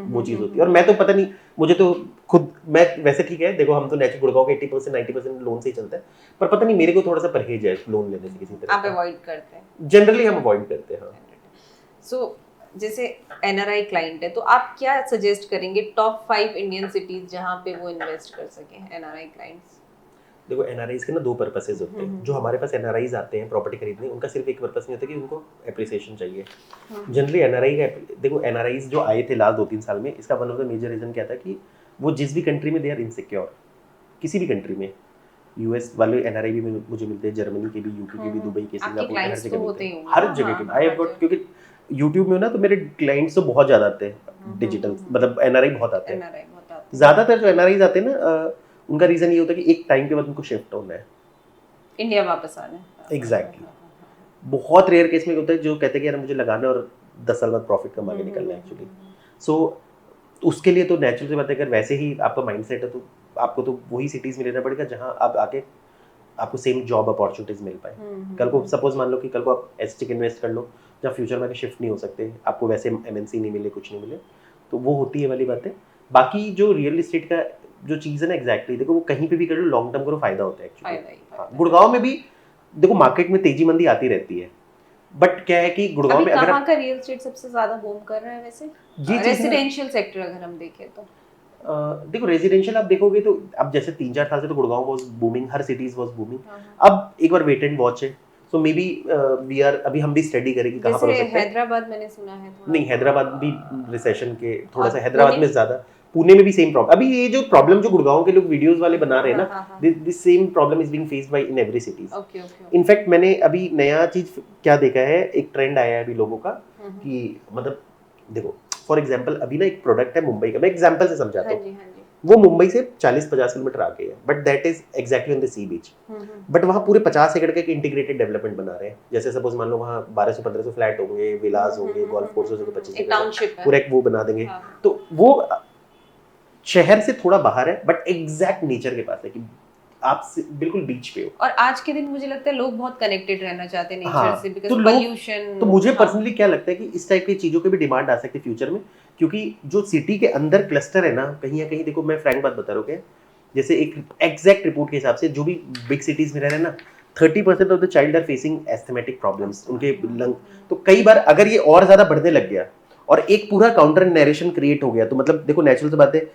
वो चीज होती है। और मैं तो पता नहीं, मुझे तो खुद, मैं वैसे ठीक है देखो हम तो नेचुरल गुड़गांव के 80% 90% लोन से ही चलता है, पर पता नहीं मेरे को थोड़ा सा परहेज है लोन लेने से किसी तरह। आप अवॉइड करते हैं? जनरली हम अवॉइड करते हैं। सो जैसे एनआरआई क्लाइंट है तो आप क्या सजेस्ट करेंगे टॉप 5 इंडियन सिटीज जहां पे वो इन्वेस्ट कर सके एनआरआई क्लाइंट्स? देखो एनआरआईज के ना 2 पर्पसेस होते हैं। जो हमारे पास एनआरआईज आते हैं प्रॉपर्टी खरीदने, उनका सिर्फ एक पर्पस नहीं होता कि उनको एप्रिसिएशन चाहिए। जनरली एनआरआई का, देखो एनआरआईज जो आए थे लास्ट 2-3 साल में, इसका one of the major reason क्या था कि वो जिस भी कंट्री में दे आर इनसिक्योर, किसी भी कंट्री में, यूएस वाले एनआरआई भी मुझे मिलते हैं, जर्मनी के भी, यूके के भी, दुबई के, सिंगापुर के, हर जगह मिलते हैं, हर जगह के। आई हैव गॉट, क्योंकि यूट्यूब में ना तो मेरे क्लाइंट्स तो बहुत ज्यादा आते हैं डिजिटल, मतलब एनआरआई बहुत आते हैं। ज्यादातर जो एनआरआईज आते हैं ना, उनका रीजन ये होता है कि एक टाइम के बाद उनको शिफ्ट होना है, इंडिया वापस आना है। एग्जैक्टली। बहुत रेयर केस में होता है जो कहते हैं कि यार मुझे लगाना है और 10 साल बाद प्रॉफिट कमा के निकलना है एक्चुअली। सो उसके लिए तो नेचुरल से बात है, अगर वैसे ही आपका माइंडसेट है तो आपको तो वही सिटीज में रहना पड़ेगा जहां आप आके आपको सेम जॉब अपॉर्चुनिटीज मिल पाए। कल को सपोज मान लो कि कल को आप एसटी इन्वेस्ट कर लो, जहाँ फ्यूचर में शिफ्ट नहीं हो सकते, आपको वैसे एमएनसी नहीं मिले, कुछ नहीं मिले, तो वो होती है वाली बात है। बाकी जो रियल एस्टेट का जो चीज़ है ना, एग्जैक्टली देखो वो कहीं पे भी कर लो लॉन्ग टर्म करो, फायदा होता है एक्चुअली। गुड़गांव में भी देखो मार्केट में तेजी मंदी आती रहती है, बट क्या है कि गुड़गांव में अगर कहाँ का रियल एस्टेट सबसे ज्यादा बूम कर रहा है वैसे? रेजिडेंशियल सेक्टर अगर हम देखें तो देखो रेजिडेंशियल आप देखोगे तो अब जैसे 3-4 साल से तो Gurgaon was booming, her cities was booming. अब एक बार वेट एंड वॉच है, सो मे बी वी आर, अभी हम भी स्टडी करेंगे कहां पर हो सकता है। हैदराबाद मैंने सुना है थोड़ा, नहीं हैदराबाद भी रिसेशन के थोड़ा सा, हैदराबाद में ज्यादा, पुणे में भी सेम प्रॉब्लम। अभी ये जो प्रॉब्लम जो गुड़गांव के लोग वीडियोस वाले बना रहे हैं ना, this same problem is being faced by in every cities. In fact मैंने अभी नया चीज क्या देखा है, एक ट्रेंड आया है अभी लोगों का कि मतलब देखो फॉर एग्जांपल अभी ना एक प्रोडक्ट है मुंबई का, मैं एग्जांपल से समझाता हूँ। वो मुंबई से 40-50 किलोमीटर आगे है, but that is exactly on the sea beach. बट वहाँ पूरे 50 एकड़ का एक इंटीग्रेटेड डेवलपमेंट बना रहे हैं। जैसे सपोज मान लो वहाँ 1200-1500 फ्लैट होंगे, विलास होंगे, गोल्फ कोर्सेज होंगे, 25 एकड़ पूरा वो बना देंगे। तो वो शहर से थोड़ा बाहर है बट एग्जैक्ट नेचर के पास है कि आप बिल्कुल बीच पे हो। और आज के दिन मुझे लगता है लोग बहुत कनेक्टेड रहना चाहते हैं नेचर हाँ, से, बिकॉज़ तो पोल्यूशन। तो मुझे पर्सनली क्या लगता है कि इस टाइप की चीज़ों पे भी डिमांड आ सकती है फ्यूचर में, क्योंकि जो सिटी के अंदर क्लस्टर है ना, कहीं ना कहीं देखो मैं फ्रैंक बात बता रहा हूँ, क्या जैसे एक एग्जैक्ट रिपोर्ट के हिसाब से जो भी बिग सिटीज में रह रहे हैं ना, 30% of the child are facing asthmatic problems, उनके लंग। तो कई बार अगर ये और ज्यादा बढ़ने लग गया और एक पूरा काउंटर नरेशन क्रिएट हो गया, तो मतलब देखो नेचुरल सी बात है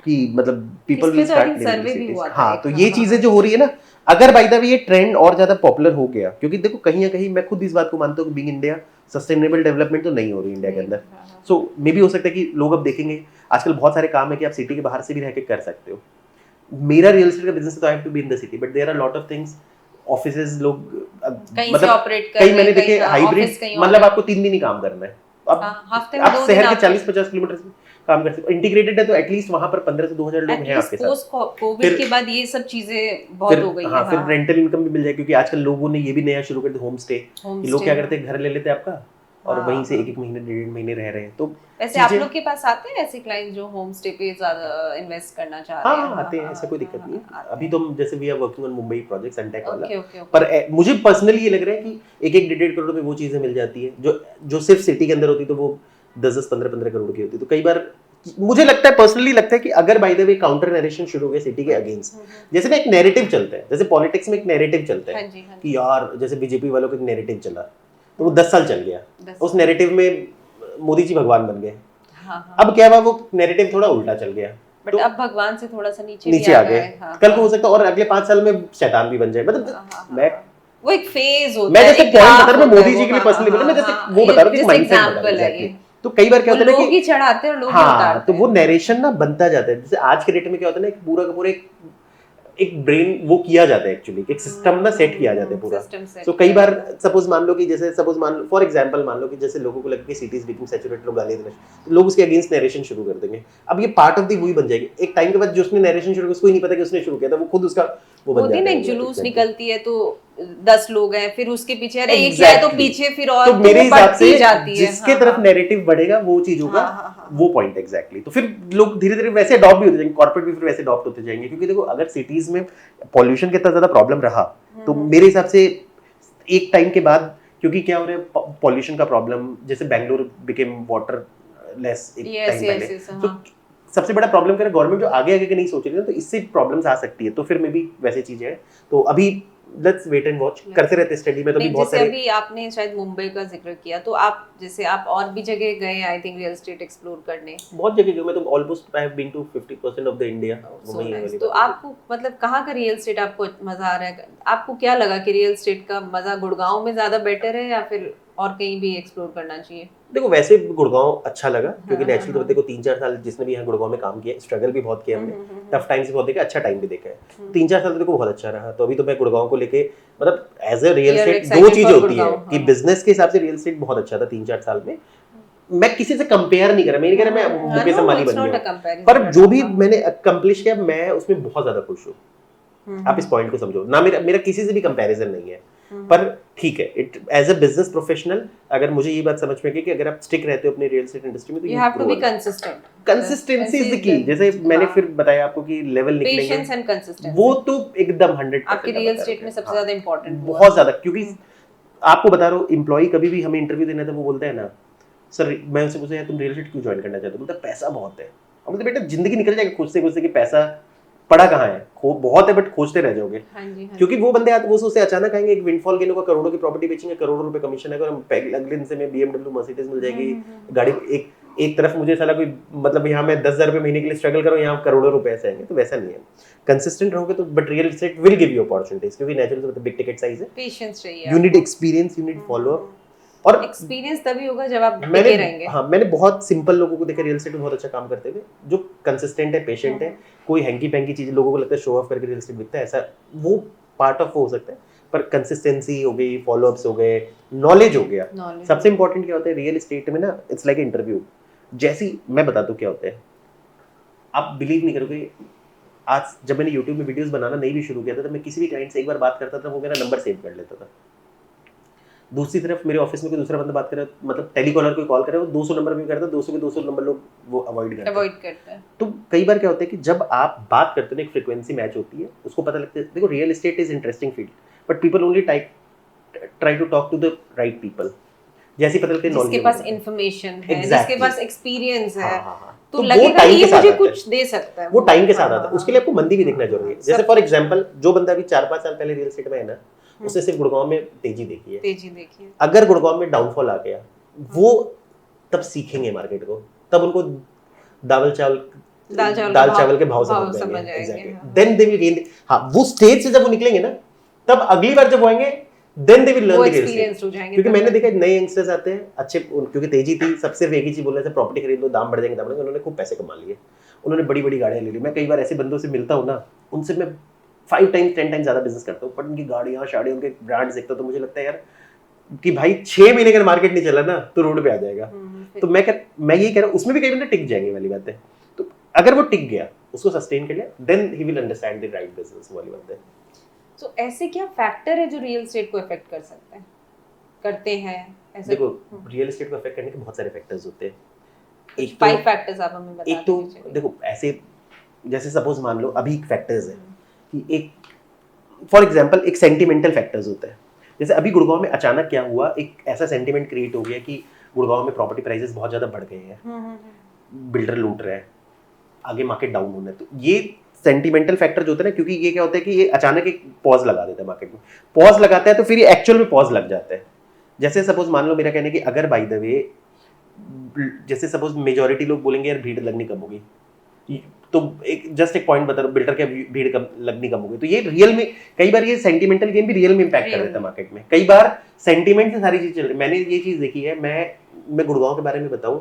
कि मतलब पीपल विल स्टार्ट सर्वे भी हुआ था। हाँ, तो ये चीजें जो हो रही है ना, अगर बाय द वे ये ट्रेंड और ज्यादा पॉपुलर हो गया, क्योंकि देखो कहीं ना कहीं मैं खुद इस बात को मानता हूँ कि बीइंग इंडिया सस्टेनेबल डेवलपमेंट तो नहीं हो रही इंडिया के अंदर। सो मे बी हो सकता है कि लोग अब देखेंगे, आजकल बहुत सारे काम है कि आप सिटी के बाहर से भी रह के कर सकते हो। मेरा रियल एस्टेट का बिजनेस है तो I have to be in the city, but there are lot of things, offices लोग मतलब कहीं मैंने देखे हाइब्रिड, मतलब आपको 3 दिन ही काम करना है, अब आप शहर के 40-50 किलोमीटर काम कर सकते हो। इंटीग्रेटेड है तो एटलीस्ट वहां पर 15 से 2000 लोग हैं आपके साथ। पोस्ट कोविड के बाद ये सब चीजें बहुत हो गई है। हाँ, फिर रेंटल इनकम भी मिल जाए, क्योंकि आजकल लोगों ने ये भी नया शुरू कर दिया, होम स्टे। लोग क्या करते हैं, घर ले लेते हैं आपका और वहीं से 1-1 महीने 1.5 महीने रह रहे हैं। तो वैसे आप लोग के पास आते हैं ऐसे क्लाइंट्स जो होम स्टे पे ज्यादा इन्वेस्ट करना चाह रहे हैं? हाँ, आते हैं, ऐसा कोई दिक्कत नहीं है। अभी तो जैसे we are working on Mumbai project Sunteck वाला, पर मुझे पर्सनली ये लग रहा है कि 1-1 1.5 करोड़ में वो चीजें मिल जाती है जो सिर्फ सिटी के अंदर होती, तो वो 10-10 15-15 करोड़ की होती। तो कई बार मुझे लगता है, पर्सनली लगता है कि अगर by the way counter narration शुरू हो गया सिटी के अगेंस्ट, जैसे ना एक नैरेटिव चलता है, जैसे पॉलिटिक्स में एक नैरेटिव चलता है कि यार जैसे बीजेपी वालों का एक नैरेटिव चला, तो वो 10 साल चल गया, उस नैरेटिव में मोदी जी भगवान बन गए। अब क्या हुआ, वो नैरेटिव थोड़ा उल्टा चल गया, बट तो अब भगवान से थोड़ा सा नीचे आ गए। कल को हो सकता है और अगले 5 साल में शैतान भी बन जाए। मतलब मैं वो एक फेज होता है। मैं जैसे पॉइंट बता रहा हूं, मोदी जी के लिए पर्सनली बोला, मैं जैसे वो बता रहा हूं कि माइंडसेट बता रहा हूं एग्जैक्टली। तो कई बार क्या होता है ना कि लोग ही चढ़ाते हैं और लोग ही हाँ, उतारते तो वो नरेशन ना बनता जाता है। जैसे आज के डेट में क्या होता है ना, एक पूरा का पूरा एक ब्रेन वो किया जाता है, एक्चुअली एक सिस्टम ना सेट किया जाता है पूरा। तो कई बार सपोज मान लो कि जैसे फॉर एग्जांपल मान लो कि जैसे लोगों को लगे कि सिटीज बिकम सैचुरेटेड, लोग गाली देना, तो लोग उसके अगेंस्ट नरेशन शुरू कर देंगे। अब ये पार्ट ऑफ द वही बन जाएगी। एक टाइम के बाद जो उसने नरेशन शुरू किया, उसको ही नहीं पता कि उसने शुरू किया था, वो खुद उसका वो बन जाता है। एक जुलूस निकलती है तो 10 लोग हैं, फिर उसके पीछे अरे एक है तो पीछे फिर और, तो मेरे हिसाब से जिसके तरफ नैरेटिव बढ़ेगा वो चीज होगा, वो पॉइंट एग्जैक्टली। तो फिर लोग धीरे धीरे वैसे अडॉप्ट भी होते जाएंगे, कॉर्पोरेट भी फिर वैसे अडॉप्ट होते जाएंगे। क्योंकि देखो अगर सिटीज में पॉल्यूशन का इतना ज्यादा प्रॉब्लम रहा, तो मेरे हिसाब से एक टाइम के बाद, क्योंकि क्या हो रहा है पॉल्यूशन का प्रॉब्लम, जैसे बैंगलोर बिकेम वाटर लेस एक टाइम पहले, तो सबसे बड़ा प्रॉब्लम करे गवर्नमेंट जो आगे आगे के नहीं सोच रही है, तो इससे प्रॉब्लम्स आ सकती है। तो फिर में भी वैसे चीजें हैं, तो अभी लेट्स वेट एंड वॉच करते रहते स्टडी में। तो भी बहुत सारे, अभी आपने शायद मुंबई का जिक्र किया, तो आप जैसे आप और भी जगह गए I think real estate explore करने? बहुत जगह गए मैं, तो almost I have been to 50% of the India. तो आपको मतलब कहाँ का रियल एस्टेट आपको मजा आ रहा है? आपको क्या लगा कि रियल एस्टेट का मजा गुड़गांव में ज्यादा बेटर है या फिर और कहीं भी एक्सप्लोर करना चाहिए? देखो वैसे गुड़गांव अच्छा लगा, क्योंकि नेचुरल तो देखो 3-4 साल जिसने भी यहाँ गुड़गांव में काम किया, स्ट्रगल भी बहुत किया हमने, टफ टाइम भी बहुत देखा, अच्छा टाइम भी देखा है। 3-4 साल तो देखो बहुत अच्छा रहा। तो अभी तो मैं गुड़गांव को लेके मतलब एज ए रियल एस्टेट दो चीजें होती है कि बिजनेस के हिसाब से रियल एस्टेट बहुत अच्छा था 3-4 साल में। मैं किसी से कंपेयर नहीं कर रहा, मैं नहीं कह रहा मैं मुकेश अंबानी बन गया, पर जो भी मैंने अकम्प्लिश किया मैं उसमें बहुत ज्यादा खुश हूँ। आप इस पॉइंट को समझो ना, मेरा किसी से भी कंपैरिजन नहीं है, पर ठीक है it as a business professional अगर मुझे ये बात समझ में कि अगर आप स्टिक रहते हो अपने रियल एस्टेट इंडस्ट्री में, तो you have to be consistent. Consistency is the key. जैसे मैंने फिर बताया आपको कि लेवल निकलेंगे, पेशेंस एंड कंसिस्टेंसी, वो तो एकदम 100% आपके रियल एस्टेट में सबसे ज्यादा इंपॉर्टेंट, बहुत ज्यादा। क्योंकि आपको बता रहा हूँ, एम्प्लॉय कभी भी हमें इंटरव्यू देना था, वो बोलता है ना सर, मैं उससे पूछा तुम रियल एस्टेट क्यों ज्वाइन करना चाहते हो, बोलता पैसा बहुत है। अब बोलते बेटा जिंदगी निकल जाएगी खुद से कि पैसा पड़ा कहाँ है, बहुत है बट खोजते रह जाओगे। क्योंकि वो बंदे आते, वो सोचते अचानक आएंगे एक विंडफॉल गेन होगा, करोड़ों की प्रॉपर्टी बेचेंगे, करोड़ों रुपए कमीशन है, अगले दिन से मैं BMW मर्सिडीज मिल जाएगी गाड़ी। एक तरफ मुझे साला कोई मतलब यहाँ मैं 10,000 रुपए महीने के लिए स्ट्रगल करूँ, यहाँ करोड़ों रुपए ऐसे आएंगे। तो वैसा नहीं है, कंसिस्टेंट रहोगे तो, but real estate will give you opportunities, क्योंकि नेचुरल बिग टिकट साइज है, पेशेंस चाहिए, you need experience, you need follow up. और एक्सपीरियंस तभी होगा जब आप टिके रहेंगे। हाँ, मैंने बहुत सिंपल लोगों को देखा रियल एस्टेट में बहुत अच्छा काम करते हुए, जो कंसिस्टेंट है, पेशेंट है। कोई हैंकी पैंकी चीज लोगों को लगता है शो ऑफ करके रियल एस्टेट बिकता है, ऐसा वो पार्ट ऑफ हो सकता है, पर कंसिस्टेंसी हो गई, फॉलो अप्स हो गए, नॉलेज हो गया। सबसे इंपॉर्टेंट क्या होता है रियल एस्टेट में ना, इट्स लाइक इंटरव्यू। जैसी मैं बता दूं क्या होता है, आप बिलीव नहीं करोगे, आज जब मैंने यूट्यूब में वीडियोस बनाना नहीं भी शुरू किया था, तो मैं किसी भी क्लाइंट से एक बार बात करता था, वो मेरा नंबर सेव कर लेता था। दूसरी तरफ मेरे ऑफिस में कोई दूसरा बंदा बात कर रहा है, मतलब टेलीकॉलर कोई कॉल कर रहा है, वो 200 नंबर भी करता है, 200 के 200 नंबर लोग वो अवॉइड करते हैं। तो कई बार क्या होता है कि जब आप बात करते हो एक फ्रीक्वेंसी मैच होती है, उसको पता लगता है। देखो real estate is interesting field, but people only try to talk to the right people, जैसे पता लगता है जिसके पास इंफॉर्मेशन है, जिसके पास एक्सपीरियंस है, तो लगेगा कि ये मुझे कुछ दे सकता है। वो टाइम के साथ आता है, उसके लिए आपको मंदी भी देखना जरूरी है। जैसे फॉर एग्जांपल जो बंदा अभी 4-5 साल पहले रियल एस्टेट में है ना, उसने सिर्फ गुड़गांव में तेजी देखी है। अगर गुड़गांव में डाउनफॉल आ गया, वो तब सीखेंगे मार्केट को, तब उनको दाल चावल के भाव समझ जाएंगे। Exactly, then they will gain. हाँ, वो स्टेज से जब वो निकलेंगे ना, तब अगली बार जब वो आएंगे, then they will learn the experience हो जाएंगे। क्योंकि मैंने देखा नए यंगस्टर्स आते हैं अच्छे, क्योंकि तेजी थी, सबसे एक ही चीज बोल रहे थे प्रॉपर्टी खरीद लो, दाम बढ़ जाएंगे, उन्होंने खूब पैसे कमा लिए, उन्होंने बड़ी बड़ी गाड़ियां ले ली। मैं कई बार ऐसे बंदों से मिलता हूँ ना, उनसे मैं 5 टाइम्स 10 टाइम्स ज्यादा बिजनेस करता हूँ, पर उनकी गाड़ियां शाड़ियां, उनके ब्रांड्स देखता हूँ तो मुझे लगता है यार कि भाई 6 महीने का मार्केट नहीं चला ना तो रोड पे आ जाएगा। तो मैं यही कह रहा हूँ, उसमें भी कई बंदे टिक जाएंगे वाली बात है। तो अगर वो टिक गया, उसको सस्टेन कर लिया, then he will understand the right business वाली बात है। तो ऐसे क्या फैक्टर है जो रियल एस्टेट को अफेक्ट कर सकते हैं, करते हैं ऐसे? देखो रियल एस्टेट को अफेक्ट करने के बहुत सारे फैक्टर्स होते हैं। एक 5 फैक्टर्स आप हमें बता दीजिए। एक तो देखो ऐसे, जैसे सपोज मान लो अभी फैक्टर्स है कि एक फॉर एग्जांपल एक सेंटिमेंटल फैक्टर्स होता है। जैसे अभी गुड़गांव में अचानक क्या हुआ, एक ऐसा सेंटिमेंट क्रिएट हो गया कि गुड़गांव में प्रॉपर्टी प्राइसेस बहुत ज्यादा बढ़ गए हैं, बिल्डर लूट रहे हैं, आगे मार्केट डाउन होना है। तो ये सेंटिमेंटल फैक्टर जो होता है ना, क्योंकि ये क्या होता है कि ये अचानक एक पॉज लगा देता है मार्केट में, पॉज लगाता है तो फिर ये एक्चुअल में पॉज लग जाता है। जैसे सपोज मान लो मेरा कहने की, अगर बाय द वे जैसे सपोज मेजॉरिटी लोग बोलेंगे यार भीड़ लगनी कम होगी, तो एक जस्ट एक पॉइंट बता रहा हूं, बिल्डर के भीड़ कम लगनी कम होगी, तो ये रियल में कई बार ये सेंटिमेंटल गेम भी रियल में इंपैक्ट कर देता है मार्केट में। कई बार सेंटिमेंट से सारी चीज चल रही है। मैंने ये चीज देखी है, मैं गुड़गांव के बारे में बताऊं,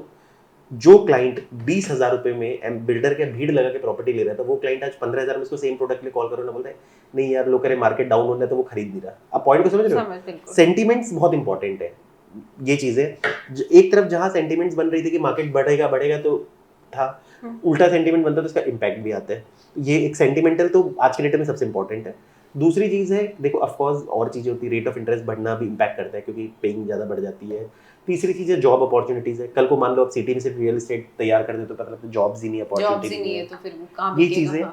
जो क्लाइंट 20,000 रुपए में बिल्डर के भीड़ लगा के प्रॉपर्टी ले रहा था, वो क्लाइंट आज 15,000 में उसको सेम प्रोडक्ट के लिए कॉल करो ना, बोलता है नहीं यार लोग कह रहे मार्केट डाउन होना है तो वो खरीद नहीं रहा। आप पॉइंट को समझ रहे हो? सेंटिमेंट्स बहुत इंपॉर्टेंट है। ये चीजें एक तरफ जहां सेंटिमेंट्स बन रही थी कि मार्केट बढ़ेगा बढ़ेगा तो था, उल्टा सेंटिमेंट बनता है तो उसका इम्पैक्ट भी आता है। ये एक सेंटिमेंटल तो आज के डेट में सबसे इंपॉर्टेंट है। दूसरी चीज है, देखो ऑफ कोर्स और चीजें होती है, रेट ऑफ इंटरेस्ट बढ़ना भी इम्पैक्ट करता है क्योंकि पेइंग ज्यादा बढ़ जाती है। तीसरी चीज है जॉब अपॉर्चुनिटीज है। कल को मान लो आप सिटी में सिर्फ रियल एस्टेट तैयार कर दे तो पता लगता है जॉब्स ही नहीं, अपॉर्चुनिटी नहीं है, तो फिर वो काम ये चीजें।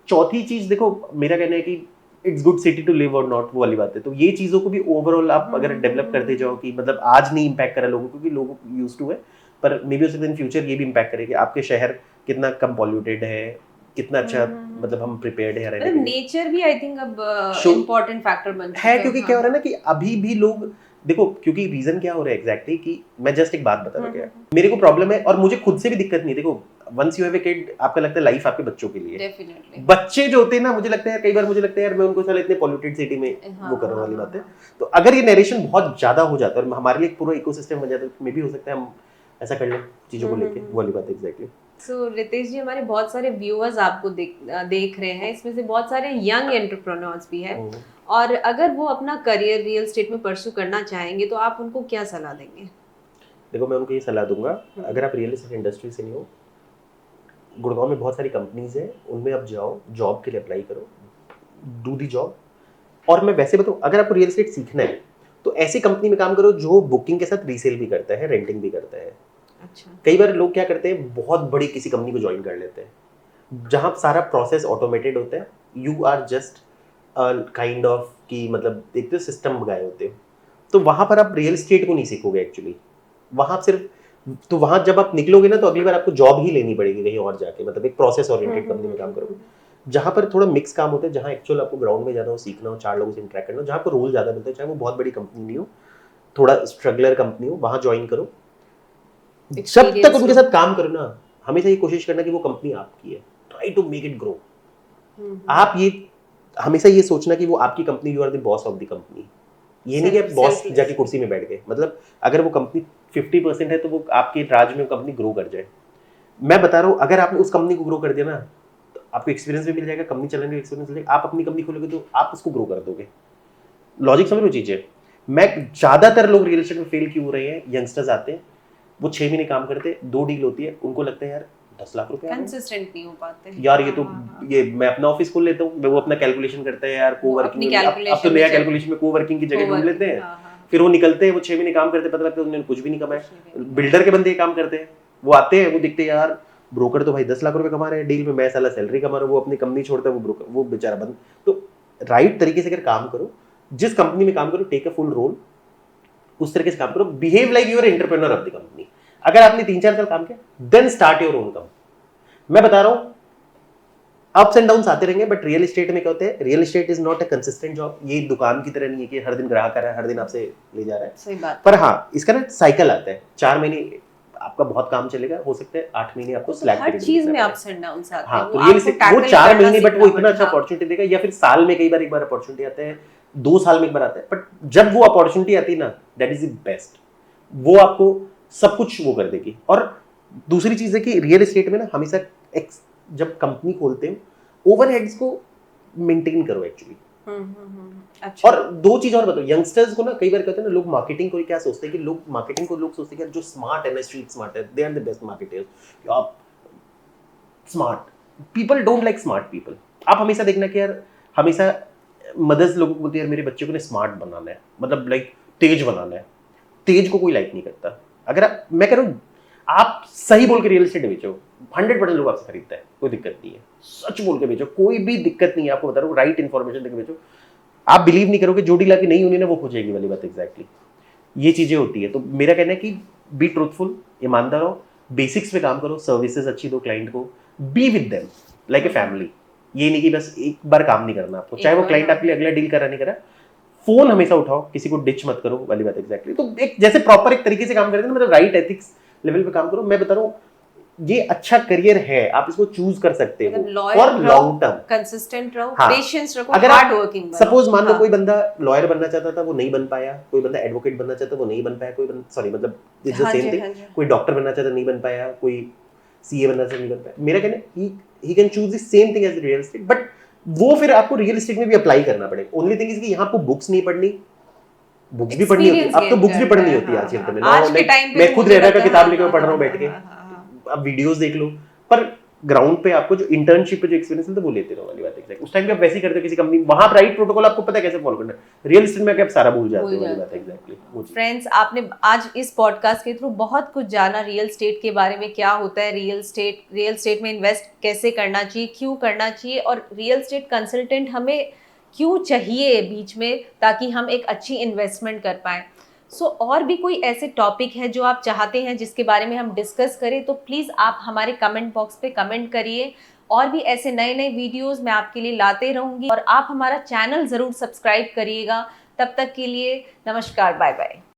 चौथी चीज देखो, मेरा कहना है कि it's good city to live और नॉट, वो वाली बात है। तो ये चीजों को भी ओवरऑल आप अगर डेवलप करते जाओ कि मतलब आज नहीं इम्पैक्ट करा लोगों को, क्योंकि लोग यूज्ड टू है, पर मे बी उस दिन फ्यूचर ये भी इम्पैक्ट करे कि आपके शहर कितना कम पॉल्यूटेड है, कितना अच्छा मतलब हम प्रिपेयर्ड है रहने के लिए। नेचर भी आई थिंक अब इंपॉर्टेंट फैक्टर बन चुका है, क्योंकि क्या हो रहा है ना कि अभी भी लोग देखो, क्योंकि रीजन क्या हो रहा है एग्जैक्टली कि मैं जस्ट एक बात बता रहा हूं, मेरे को प्रॉब्लम है और मुझे खुद से भी दिक्कत नहीं है। देखो once you have a kid, आपका लगता है लाइफ आपके बच्चों के लिए। डेफिनेटली बच्चे जो होते हैं ना, मुझे लगता है कई बार मुझे लगता है यार मैं उनको साला इतने पॉल्यूटेड सिटी में वो करने वाली बात है। तो अगर ये नरेशन बहुत ज्यादा हो जाता है और हमारे लिए पूरा इकोसिस्टम बन जाता है, मे भी हो सकता है हम ऐसा कर लें चीजों को लेके, वो वाली बात एग्जैक्टली। सो रितेश जी, हमारे बहुत सारे व्यूअर्स आपको देख रहे हैं, इसमें से बहुत सारे यंग एंटरप्रेन्योर्स भी हैं, और अगर वो अपना करियर रियल एस्टेट में परस्यू करना चाहेंगे तो आप उनको क्या सलाह देंगे? देखो मैं उनको ये सलाह दूंगा, अगर आप रियल एस्टेट इंडस्ट्री से नहीं हो, गुड़गांव में बहुत सारी कंपनीज हैं, उनमें आप जाओ, जॉब के लिए अप्लाई करो, डू दी जॉब। और मैं वैसे बताऊं, अगर आपको रियल एस्टेट सीखना है तो ऐसी कंपनी में काम करो जो बुकिंग के साथ रीसेल भी करता है, रेंटिंग भी करता है। अच्छा। कई बार लोग क्या करते हैं, बहुत बड़ी किसी कंपनी को ज्वाइन कर लेते हैं जहां सारा प्रोसेस ऑटोमेटेड होता है, you are just kind of कि मतलब देखते हो सिस्टम गए होते हो, तो वहां पर आप रियल एस्टेट को नहीं सीखोगे एक्चुअली। वहां सिर्फ तो वहां जब आप निकलोगे ना तो अगली बार आपको जॉब ही लेनी पड़ेगी कहीं और जाके, मतलब एक प्रोसेस ओरिएंटेड कंपनी में काम करोगे जहां पर थोड़ा मिक्स काम होता है, जहां एक्चुअल आपको ग्राउंड में जाना हो, सीखना हो, 4 लोगों से इंटरेक्ट करना हो, जहां पर रोल ज्यादा मिलता है, चाहे वो बहुत बड़ी कंपनी नहीं हो, थोड़ा स्ट्रगलर कंपनी हो, वहां ज्वाइन करो। जब तक उनके साथ काम करो ना, हमेशा ये कोशिश करना कि वो कंपनी आपकी है, try to make it grow. आप ये हमेशा ये सोचना कि वो आपकी company, you are the boss of the company. ये नहीं कि आप बॉस जाके कुर्सी में बैठ गए, मतलब अगर वो कंपनी 50% है तो वो आपके राज में कंपनी ग्रो कर जाए। मैं बता रहा हूँ, अगर आपने उस कंपनी को ग्रो कर दिया ना तो आपको एक्सपीरियंस भी मिल जाएगा, कंपनी चलाने का एक्सपीरियंस मिलेगा, आप अपनी कंपनी खोलोगे तो आप उसको ग्रो कर दोगे। लॉजिक समझ लो चीजें। मैं ज्यादातर लोग रियल एस्टेट में फेल क्यों हो रहे हैं, यंगस्टर्स आते हैं, वो 6 महीने काम करते, 2 डील होती है, उनको लगता है यार 10 लाख रुपए कंसिस्टेंट नहीं हो पाते यार, ये तो ये मैं अपना ऑफिस खोल लेता हूँ, वो अपना कैलकुलेशन करता है यार, कोवर्किंग, अब तो नया कैलकुलेशन में कोवर्किंग की जगह ढूंढ लेते हैं, फिर वो निकलते हैं, वो 6 महीने काम करते, पता लगता है उन्होंने कुछ भी नहीं कमाया। बिल्डर के बंदे काम करते हैं, वो आते हैं, वो दिखते हैं यार ब्रोकर तो भाई 10 लाख रुपए कमा रहे हैं डील में, मैं साला सैलरी कमा रहा हूँ, वो अपनी कंपनी छोड़ता है, वो ब्रोकर, वो बेचारा बंद। तो राइट तरीके से अगर काम करो, जिस कंपनी में काम करो, टेक अ फुल रोल, उस तरीके से काम करो, behave like your entrepreneur of the company. अगर आपने 3-4 साल काम किया, then start your own company. मैं बता रहा हूं अप्स एंड डाउन्स आते रहेंगे, बट रियल एस्टेट में क्या होता है, real estate is not a consistent job. ये दुकान की तरह नहीं है कि हर दिन ग्राहक आ रहा है, हर दिन आपसे ले जा रहा है। सही बात। पर हाँ, इसका ना साइकिल आता है, 4 महीने आपका बहुत काम चलेगा, हो सकता है 8 महीने आपको स्लैक हर चीज में अप्स एंड डाउन्स आते हैं। हाँ, तो रियल एस्टेट वो 4 महीने, बट वो इतना अच्छा अपॉर्चुनिटी देगा, या फिर साल में कई बार एक बार अपॉर्चुनिटी आता है, 2 साल में एक बार आता है, बट जब वो अपॉर्चुनिटी आती है ना, दैट इज द बेस्ट। वो आपको सब कुछ वो कर देगी। और दूसरी चीज है कि रियल एस्टेट में ना हमेशा जब कंपनी खोलते हैं, ओवरहेड्स को मेंटेन करो एक्चुअली। अच्छा। और 2 चीज और बताओ, यंगस्टर्स को ना कई बार कहते हैं ना, लोग मार्केटिंग को क्या सोचते हैं कि लोग मार्केटिंग को सोचते हैं कि जो स्मार्ट है ना, स्ट्रीट स्मार्ट है, they are the best marketers. आप smart people don't like smart people. आप हमेशा देखना कि यार, हमेशा मदर्स लोगों को बोलती है यार मेरे बच्चे को ना स्मार्ट बनाना है, मतलब लाइक तेज बनाना है। तेज को कोई लाइक नहीं करता। अगर मैं कह रहा हूँ आप सही बोल के रियल एस्टेट बेचो, 100% लोग आपसे खरीदता है, कोई दिक्कत नहीं है। सच बोल के बेचो, कोई भी दिक्कत नहीं है, आपको बता रहा हूँ, राइट इन्फॉर्मेशन देकर बेचो। आप बिलीव नहीं करोगे, जो डील आके नहीं होनी ना, वो हो जाएगी वाली बात एग्जैक्टली। ये चीजें होती है। तो मेरा कहना है कि बी ट्रूथफुल, ईमानदार हो, बेसिक्स पे काम करो, सर्विसेज अच्छी दो क्लाइंट को, be with them like a family. ये नहीं कि बस एक बार काम नहीं करना आपको, चाहे वो क्लाइंट आपके लिए अगला डील करा नहीं करा, फोन हमेशा उठाओ, किसी को डिच मत करो वाली बात एग्जैक्टली। तो एक जैसे प्रॉपर एक तरीके से काम करते हैं, मतलब राइट एथिक्स लेवल पे काम करो। मैं बता रहा हूँ ये अच्छा करियर है, आप इसको चूज कर सकते हो फॉर लॉन्ग टर्म, कंसिस्टेंट रहो, हाँ। पेशेंस रखो, अगर हार्ड वर्किंग बनो। सपोज मान लो कोई बंदा लॉयर बनना चाहता था, वो नहीं बन पाया, कोई बंदा एडवोकेट बनना चाहता वो नहीं बन पाया, कोई सॉरी मतलब इट्स द सेम थिंग, कोई डॉक्टर बनना चाहता नहीं बन पाया, कोई सीए बनना चाहता नहीं बन पाया। मेरा कहना है he can choose the same thing as real estate, but वो फिर आपको रियल एस्टेट में भी अप्लाई करना पड़ेगा। ओनली थिंग इज कि यहाँ आपको बुक्स नहीं पढ़नी, बुक्स भी पढ़नी होती है, अब तो बुक्स भी पढ़नी होती है आजकल में। आज के टाइम पे मैं खुद रेरा का किताब लेकर पढ़ रहा हूँ बैठ के, अब वीडियोस देख लो, पर ग्राउंड पे आपको जो इंटर्नशिप पे जो एक्सपीरियंस मिलता है वो लेते रहो वाली बात एग्जैक्ट। उस टाइम पे आप वैसे ही करते हो किसी कंपनी, वहां राइट प्रोटोकॉल आपको पता है कैसे फॉलो करना है। रियल एस्टेट में आप सारा भूल जाते हो वाली बात एग्जैक्टली। फ्रेंड्स, आपने आज इस पॉडकास्ट के थ्रू बहुत कुछ जाना रियल एस्टेट के बारे में, क्या होता है रियल एस्टेट में इन्वेस्ट कैसे करना चाहिए, क्यों करना चाहिए, और रियल एस्टेट कंसल्टेंट हमें क्यों चाहिए बीच में, ताकि हम एक अच्छी इन्वेस्टमेंट कर पाएँ। और भी कोई ऐसे टॉपिक है जो आप चाहते हैं जिसके बारे में हम डिस्कस करें, तो प्लीज़ आप हमारे कमेंट बॉक्स पे कमेंट करिए। और भी ऐसे नए नए वीडियोस मैं आपके लिए लाते रहूँगी, और आप हमारा चैनल ज़रूर सब्सक्राइब करिएगा। तब तक के लिए नमस्कार, बाय बाय।